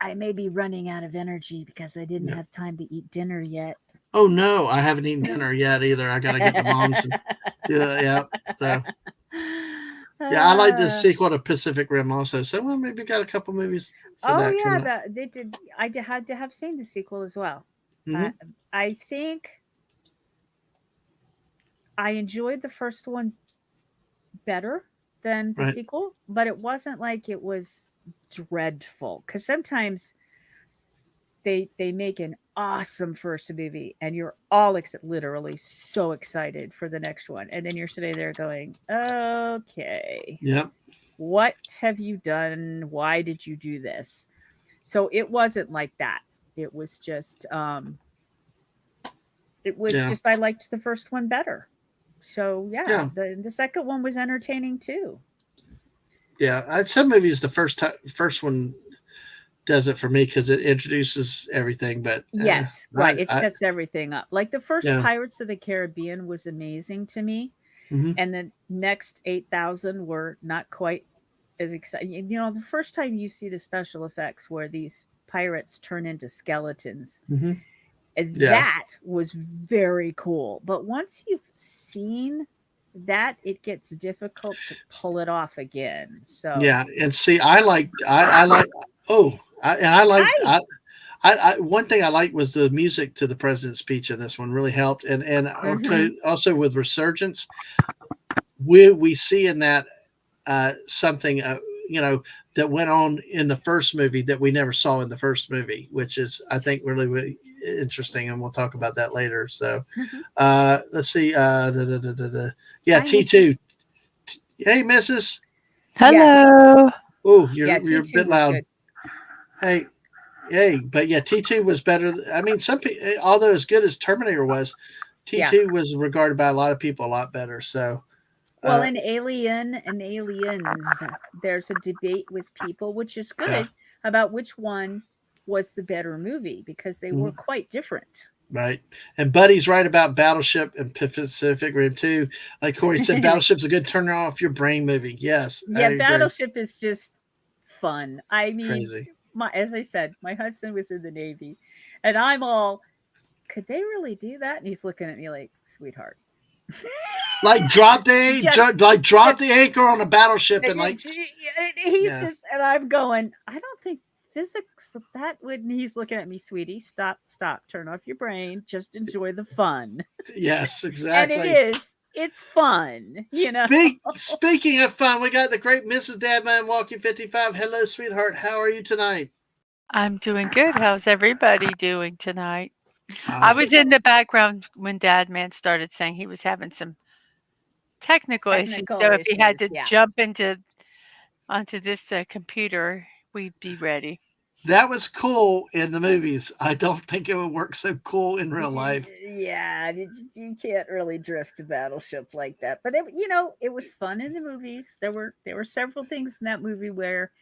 I may be running out of energy because I didn't Yeah. have time to eat dinner yet. Oh no, I haven't eaten dinner yet either. I got to get the moms and yeah. So yeah, I like the Uh, sequel to Pacific Rim also. So well, maybe got a couple movies for oh that yeah, coming up. they did. Had to have seen the sequel as well. hmm I think I enjoyed the first one better than the Right. sequel, but it wasn't like it was dreadful. Because sometimes they make an awesome first movie, and you're all literally so excited for the next one, and then you're sitting there going, "Okay, Yep. what have you done? Why did you do this?" So it wasn't like that. It was just Yeah. I liked the first one better. So yeah, Yeah. the second one was entertaining too. Yeah. Some movies the first one does it for me because it introduces everything. But Yes, right. It I sets everything up. Like the first yeah. Pirates of the Caribbean was amazing to me, hmm and the next 8,000 were not quite as exciting. The first time you see the special effects where these pirates turn into skeletons, hmm Yeah. that was very cool. But once you've seen that, it gets difficult to pull it off again. So, Yeah. And see, I like. Oh, I like hi. one thing I liked was the music to the president's speech in this one really helped, and Hmm. also with Resurgence, we see in that something that went on in the first movie that we never saw in the first movie, which is I think really, really interesting, and we'll talk about that later. So let's see, yeah, Hi, T2. Mrs. Hey, Mrs. Yeah, Hello. Oh, yeah. you're a T2 bit was loud. good. Hey, Hey, but yeah, T2 was better. I mean, some people, although as good as Terminator was, Yeah. T2 was regarded by a lot of people a lot better. So, Well, uh, in Alien and Aliens, there's a debate with people, which is yeah, good, about which one was the better movie because they were mhm, quite different. Right. And Buddy's right about Battleship and Pacific Rim 2. Like Corey said, Battleship's a good turn off your brain movie. Yes, I Yeah, agree. Battleship is just fun. I mean, Crazy. as I said, my husband was in the Navy, and I'm all, could they really do that? And he's looking at me like, sweetheart. Like drop the Just- anchor on a battleship and And like he's yeah. just, and I'm going, I don't think physics that would, and he's looking at me, sweetie, stop, turn off your brain, just enjoy the fun. Yes, And exactly. it's fun, you know. Speaking of fun, we got the great Mrs. Dadman Walking 55. Hello, sweetheart. How are you tonight? I'm doing good. How's everybody doing tonight? I was in the background when Dadman started saying he was having some technical issues. Technical So if he had to issues, yeah. jump onto this computer, we'd be ready. That was cool in the movies. I don't think it would work so cool in real life. Yeah, you can't really drift a battleship like that. But it was fun in the movies. There were several things in that movie where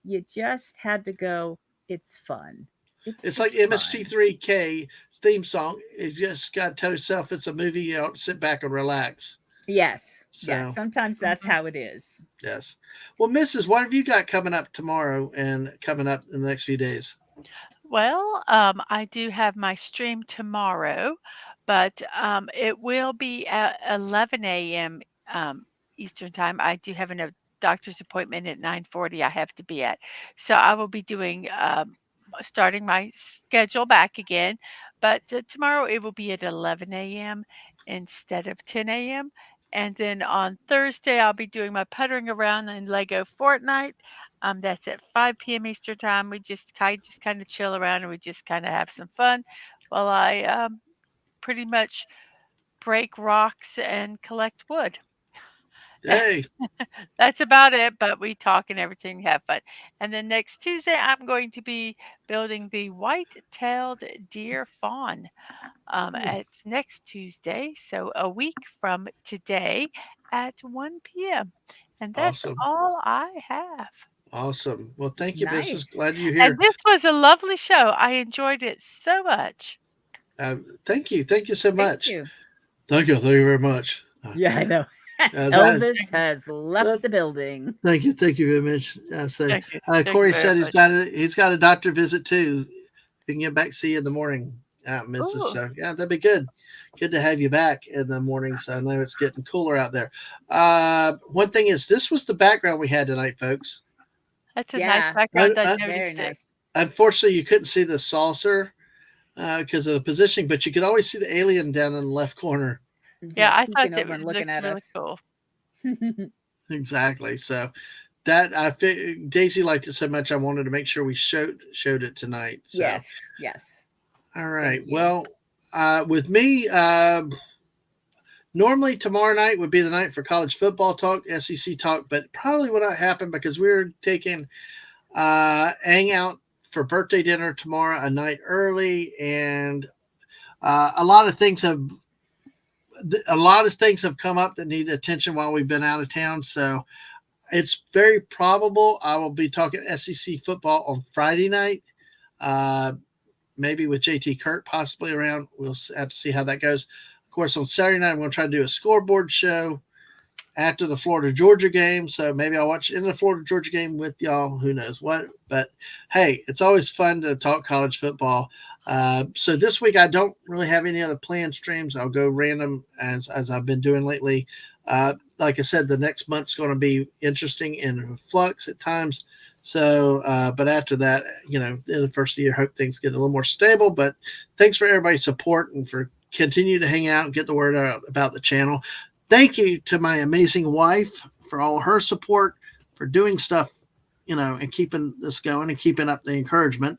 you just had to go, it's fun. It's like just fun. MST3K theme song. You just got to tell yourself it's a movie. You ought to sit back and relax. Yes. So- Yes. Sometimes that's how it is. Yes. Well, Mrs., what have you got coming up tomorrow and coming up in the next few days? Well, I do have my stream tomorrow, but it will be at 11 a.m. Eastern time. I do have a doctor's appointment at 9:40 I have to be at. So I will be doing starting my schedule back again, but tomorrow it will be at 11 a.m. instead of 10 a.m. And then on Thursday, I'll be doing my puttering around in Lego Fortnite. That's at 5 p.m. Eastern time. We just kind of chill around and we just kind of have some fun while I pretty much break rocks and collect wood. Hey, That's about it, but we talk and everything, have fun. And then next Tuesday, I'm going to be building the white-tailed deer fawn. It's next Tuesday, so a week from today at 1 p.m. And that's Awesome. all I have. Awesome. Well, thank you, Nice. Mrs. Glad you're And here. this was a lovely show. I enjoyed it so much. Thank you. Thank you so much. Thank you. Thank you. Thank you very much. Yeah, I know. that- Elvis has left the building. Thank you. Thank you very much. So, Thank you. Thank you Corey very said much. he's got a doctor visit too. He can get back to see you in the morning, Mrs. Ooh. So yeah, that'd be good. Good to have you back in the morning. So I know it's getting cooler out there. One thing is, this was the background we had tonight, folks. That's a Yeah. nice background. I Very noticed it. nice. Unfortunately, you couldn't see the saucer because of the positioning, but you could always see the alien down in the left corner. Yeah, I peeking thought that over and looked looking at really us. cool. Exactly. So that Daisy liked it so much, I wanted to make sure we showed it tonight. So. Yes. All right. Thank you. Well, with me, normally tomorrow night would be the night for college football talk, SEC talk, but probably will not happen because we're taking Ang out for birthday dinner tomorrow, a night early, and a lot of things have come up that need attention while we've been out of town. So it's very probable I will be talking SEC football on Friday night. Maybe with JT Kirk possibly around. We'll have to see how that goes. Of course, on Saturday night, I'm going to try to do a scoreboard show after the Florida-Georgia game. So maybe I'll watch in the Florida-Georgia game with y'all. Who knows what? But, hey, it's always fun to talk college football. So this week I don't really have any other planned streams. I'll go random as I've been doing lately. Like I said, the next month's going to be interesting and flux at times. So, but after that, in the first of the year, hope things get a little more stable. But thanks for everybody's support and for continue to hang out and get the word out about the channel. Thank you to my amazing wife for all her support, for doing stuff, and keeping this going and keeping up the encouragement.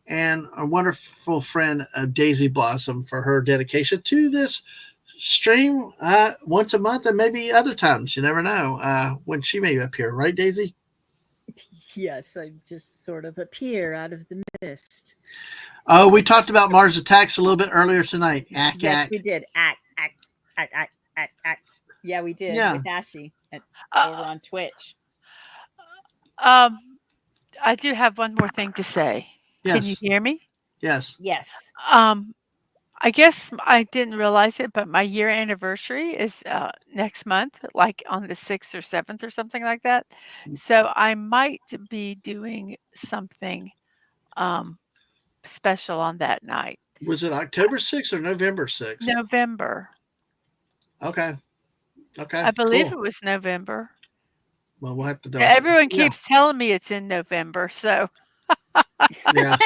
And a wonderful friend, Daisy Blossom, for her dedication to this stream once a month and maybe other times. You never know when she may appear. Right, Daisy? Yes, I just sort of appear out of the mist. Oh, we talked about Mars Attacks a little bit earlier tonight. Yes, we did. Act. Yeah, we did with Ashy over on Twitch. I do have one more thing to say. Yes. Can you hear me? Yes. Yes. I guess I didn't realize it, but my year anniversary is next month, like on the 6th or 7th or something like that. So I might be doing something um, special on that night. Was it October 6th or November 6th? November. Okay. Okay. I believe Cool. it was November. Well, we'll have to do it. Everyone Yeah. keeps telling me it's in November, so Yeah.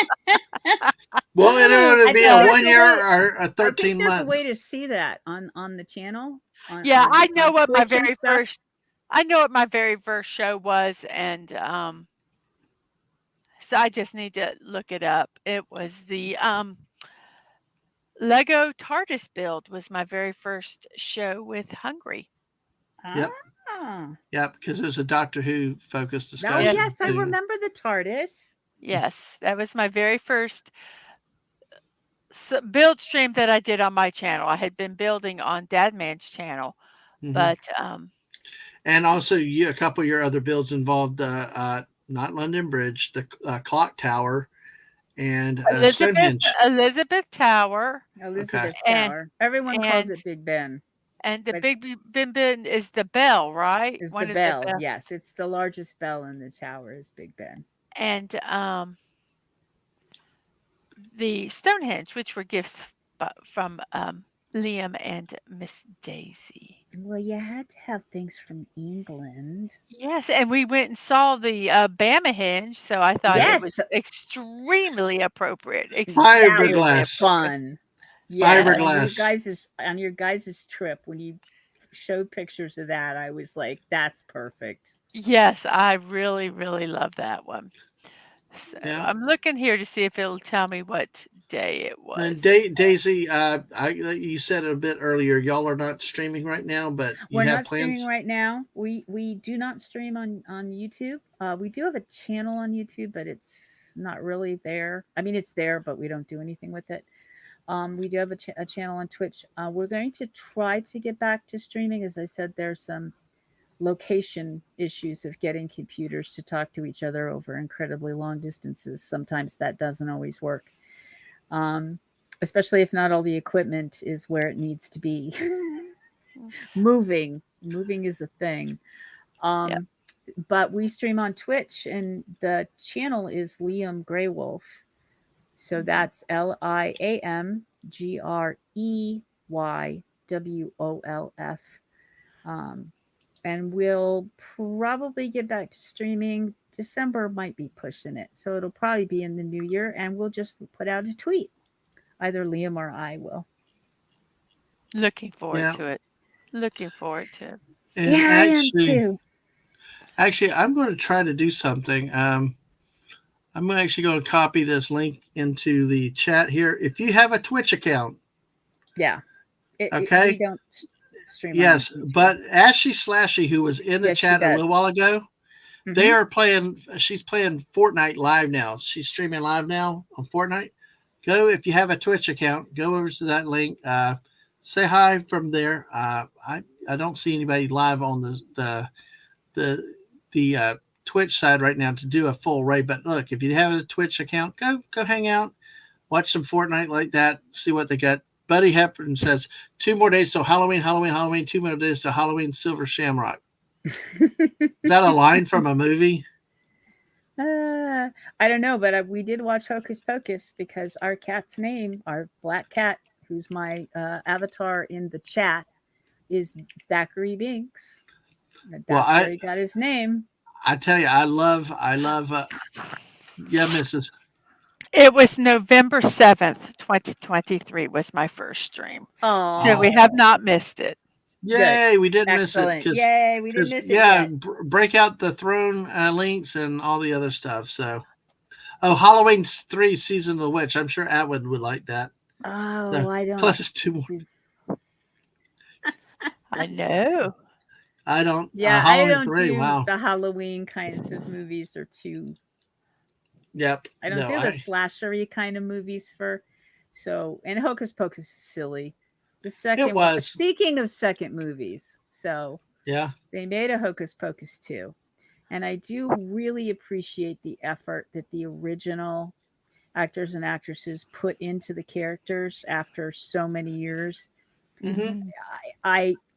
Well, I it'll be think a there's 1 a year way- or a I 13 think there's a month. way to see that on the channel. yeah, I know On what my Twitch and very stuff. first I know what my very first show was, and so I just need to look it up. It was the Lego TARDIS build was my very first show with Hungry. Yep. Ah. Yeah, because it was a Doctor Who focused Oh discussion. yes, I too. remember the TARDIS. Yes, that was my very first build stream that I did on my channel. I had been building on Dadman's channel, Mhm. but And also, a couple of your other builds involved not London Bridge, the clock tower, and Stonehenge. Elizabeth Tower, Elizabeth And- Tower. Everyone calls and it Big Ben. and the But- Big Ben is the bell, right? Is One the of bell? bell- Yes, it's the largest bell in the tower. Is Big Ben. And the Stonehenge, which were gifts from Liam and Miss Daisy. Well, you had to have things from England. Yes, and we went and saw the Bamahenge, so I thought it was Yes. extremely appropriate. That was Fiberglass. fun. Fiberglass. On your guys' trip when you showed pictures of that, I was like, "That's perfect." Yes, I really, really love that one. So Yeah. I'm looking here to see if it'll tell me what day it was. And Daisy, you said it a bit earlier. Y'all are not streaming right now, but you We're have not plans. streaming right now. We do not stream on YouTube. We do have a channel on YouTube, but it's not really there. I mean, it's there, but we don't do anything with it. We do have a channel on Twitch. We're going to try to get back to streaming. As I said, there's some location issues of getting computers to talk to each other over incredibly long distances. Sometimes that doesn't always work, especially if not all the equipment is where it needs to be. Moving is a thing. But we stream on Twitch, and the channel is Liam Greywolf. So that's LiamGreywolf. And we'll probably get back to streaming. December might be pushing it. So it'll probably be in the new year, and we'll just put out a tweet. Either Liam or I will. Looking forward Yeah. to it. Looking forward to it. And Yeah, I am too. Actually, I'm going to try to do something. I'm actually going to copy this link into the chat here. If you have a Twitch account, Yeah. Okay. We don't stream. yes, on YouTube. but Ashley Slashy, who was in the Yes, she chat a does. little while ago, Mhm. they are playing. She's playing Fortnite live now. She's streaming live now on Fortnite. Go if you have a Twitch account. Go over to that link. Say hi from there. I don't see anybody live on the Twitch side right now to do a full raid. But look, if you have a Twitch account, go hang out, watch some Fortnite like that. See what they got. Buddy Hepburn says 2 more days till Halloween. 2 more days till Halloween. Silver Shamrock. Is that a line from a movie? I don't know, but we did watch Hocus Pocus because our cat's name, our black cat, who's my avatar in the chat, is Thackeray Binks. And Well, that's where he got his name. I tell you, I love. Yeah, Mrs. It was November 7th, 2023 was my first stream. Oh, So we have not missed it. Yay, we didn't excellent! miss it. Yay, we didn't miss it Yeah, yet. break out the throne links and all the other stuff. So, Halloween 3 Season of the Witch. I'm sure Atwood would like that. Oh, So, I don't. Plus 2 more. I know. I don't. Yeah, I Halloween don't 3. do Wow. the Halloween kinds of movies or too. Yep. I don't No, do the slashery kind of movies and Hocus Pocus is silly. The second one, was. speaking of second movies, so Yeah. they made a Hocus Pocus 2. And I do really appreciate the effort that the original actors and actresses put into the characters after so many years. Mhm.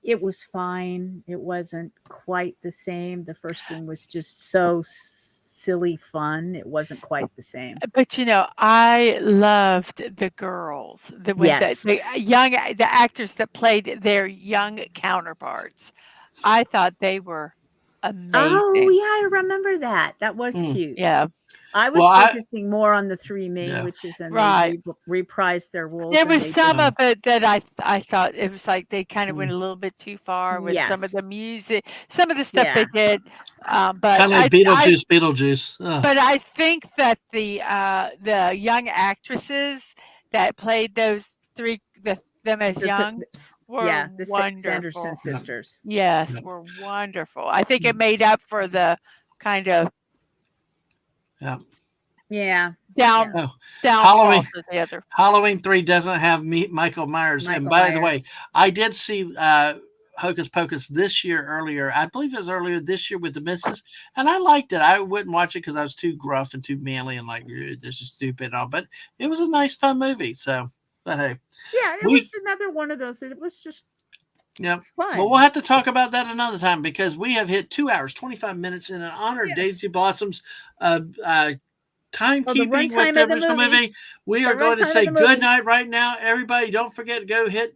It was fine. It wasn't quite the same. The first one was just so silly fun. It wasn't quite the same. But, I loved the girls, Yes. the the actors that played their young counterparts. I thought they were Oh, amazing. yeah, I remember that. That was Mm. cute. Yeah. I Well, was I focusing more on the three main yeah. witches, and they Right. reprised their roles, There and was they some just of it that I thought it was like they kind of went Mm. a little bit too far with some of the yes, music, some of the stuff they yeah. did. But Kind of like Beetlejuice. Ugh. but I think that the young actresses that played those three them as young were Yeah, the Sanderson wonderful. Yeah. sisters. Yes, Yeah. were wonderful. I think it made up for the kind of Yeah. Yeah, down Oh, downfalls Halloween of the other. Halloween 3 doesn't have Michael Myers. And Michael by the way, Myers. I did see Hocus Pocus this year earlier. I believe it was earlier this year with the missus, and I liked it. I wouldn't watch it because I was too gruff and too manly and like, this is stupid and all. But it was a nice, fun movie. So, but hey, Yeah, it we was another one of those. It was just yeah. fun. But we'll have to talk about that another time because we have hit 2 hours, 25 minutes in honor of Yes. Daisy Blossom's timekeeping with runtime the of the original movie. movie. We The are going to runtime of say the movie. good night right now. Everybody, don't forget to go hit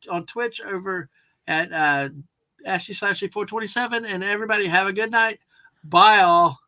on Twitch over at Ashley /427. And everybody have a good night. Bye all.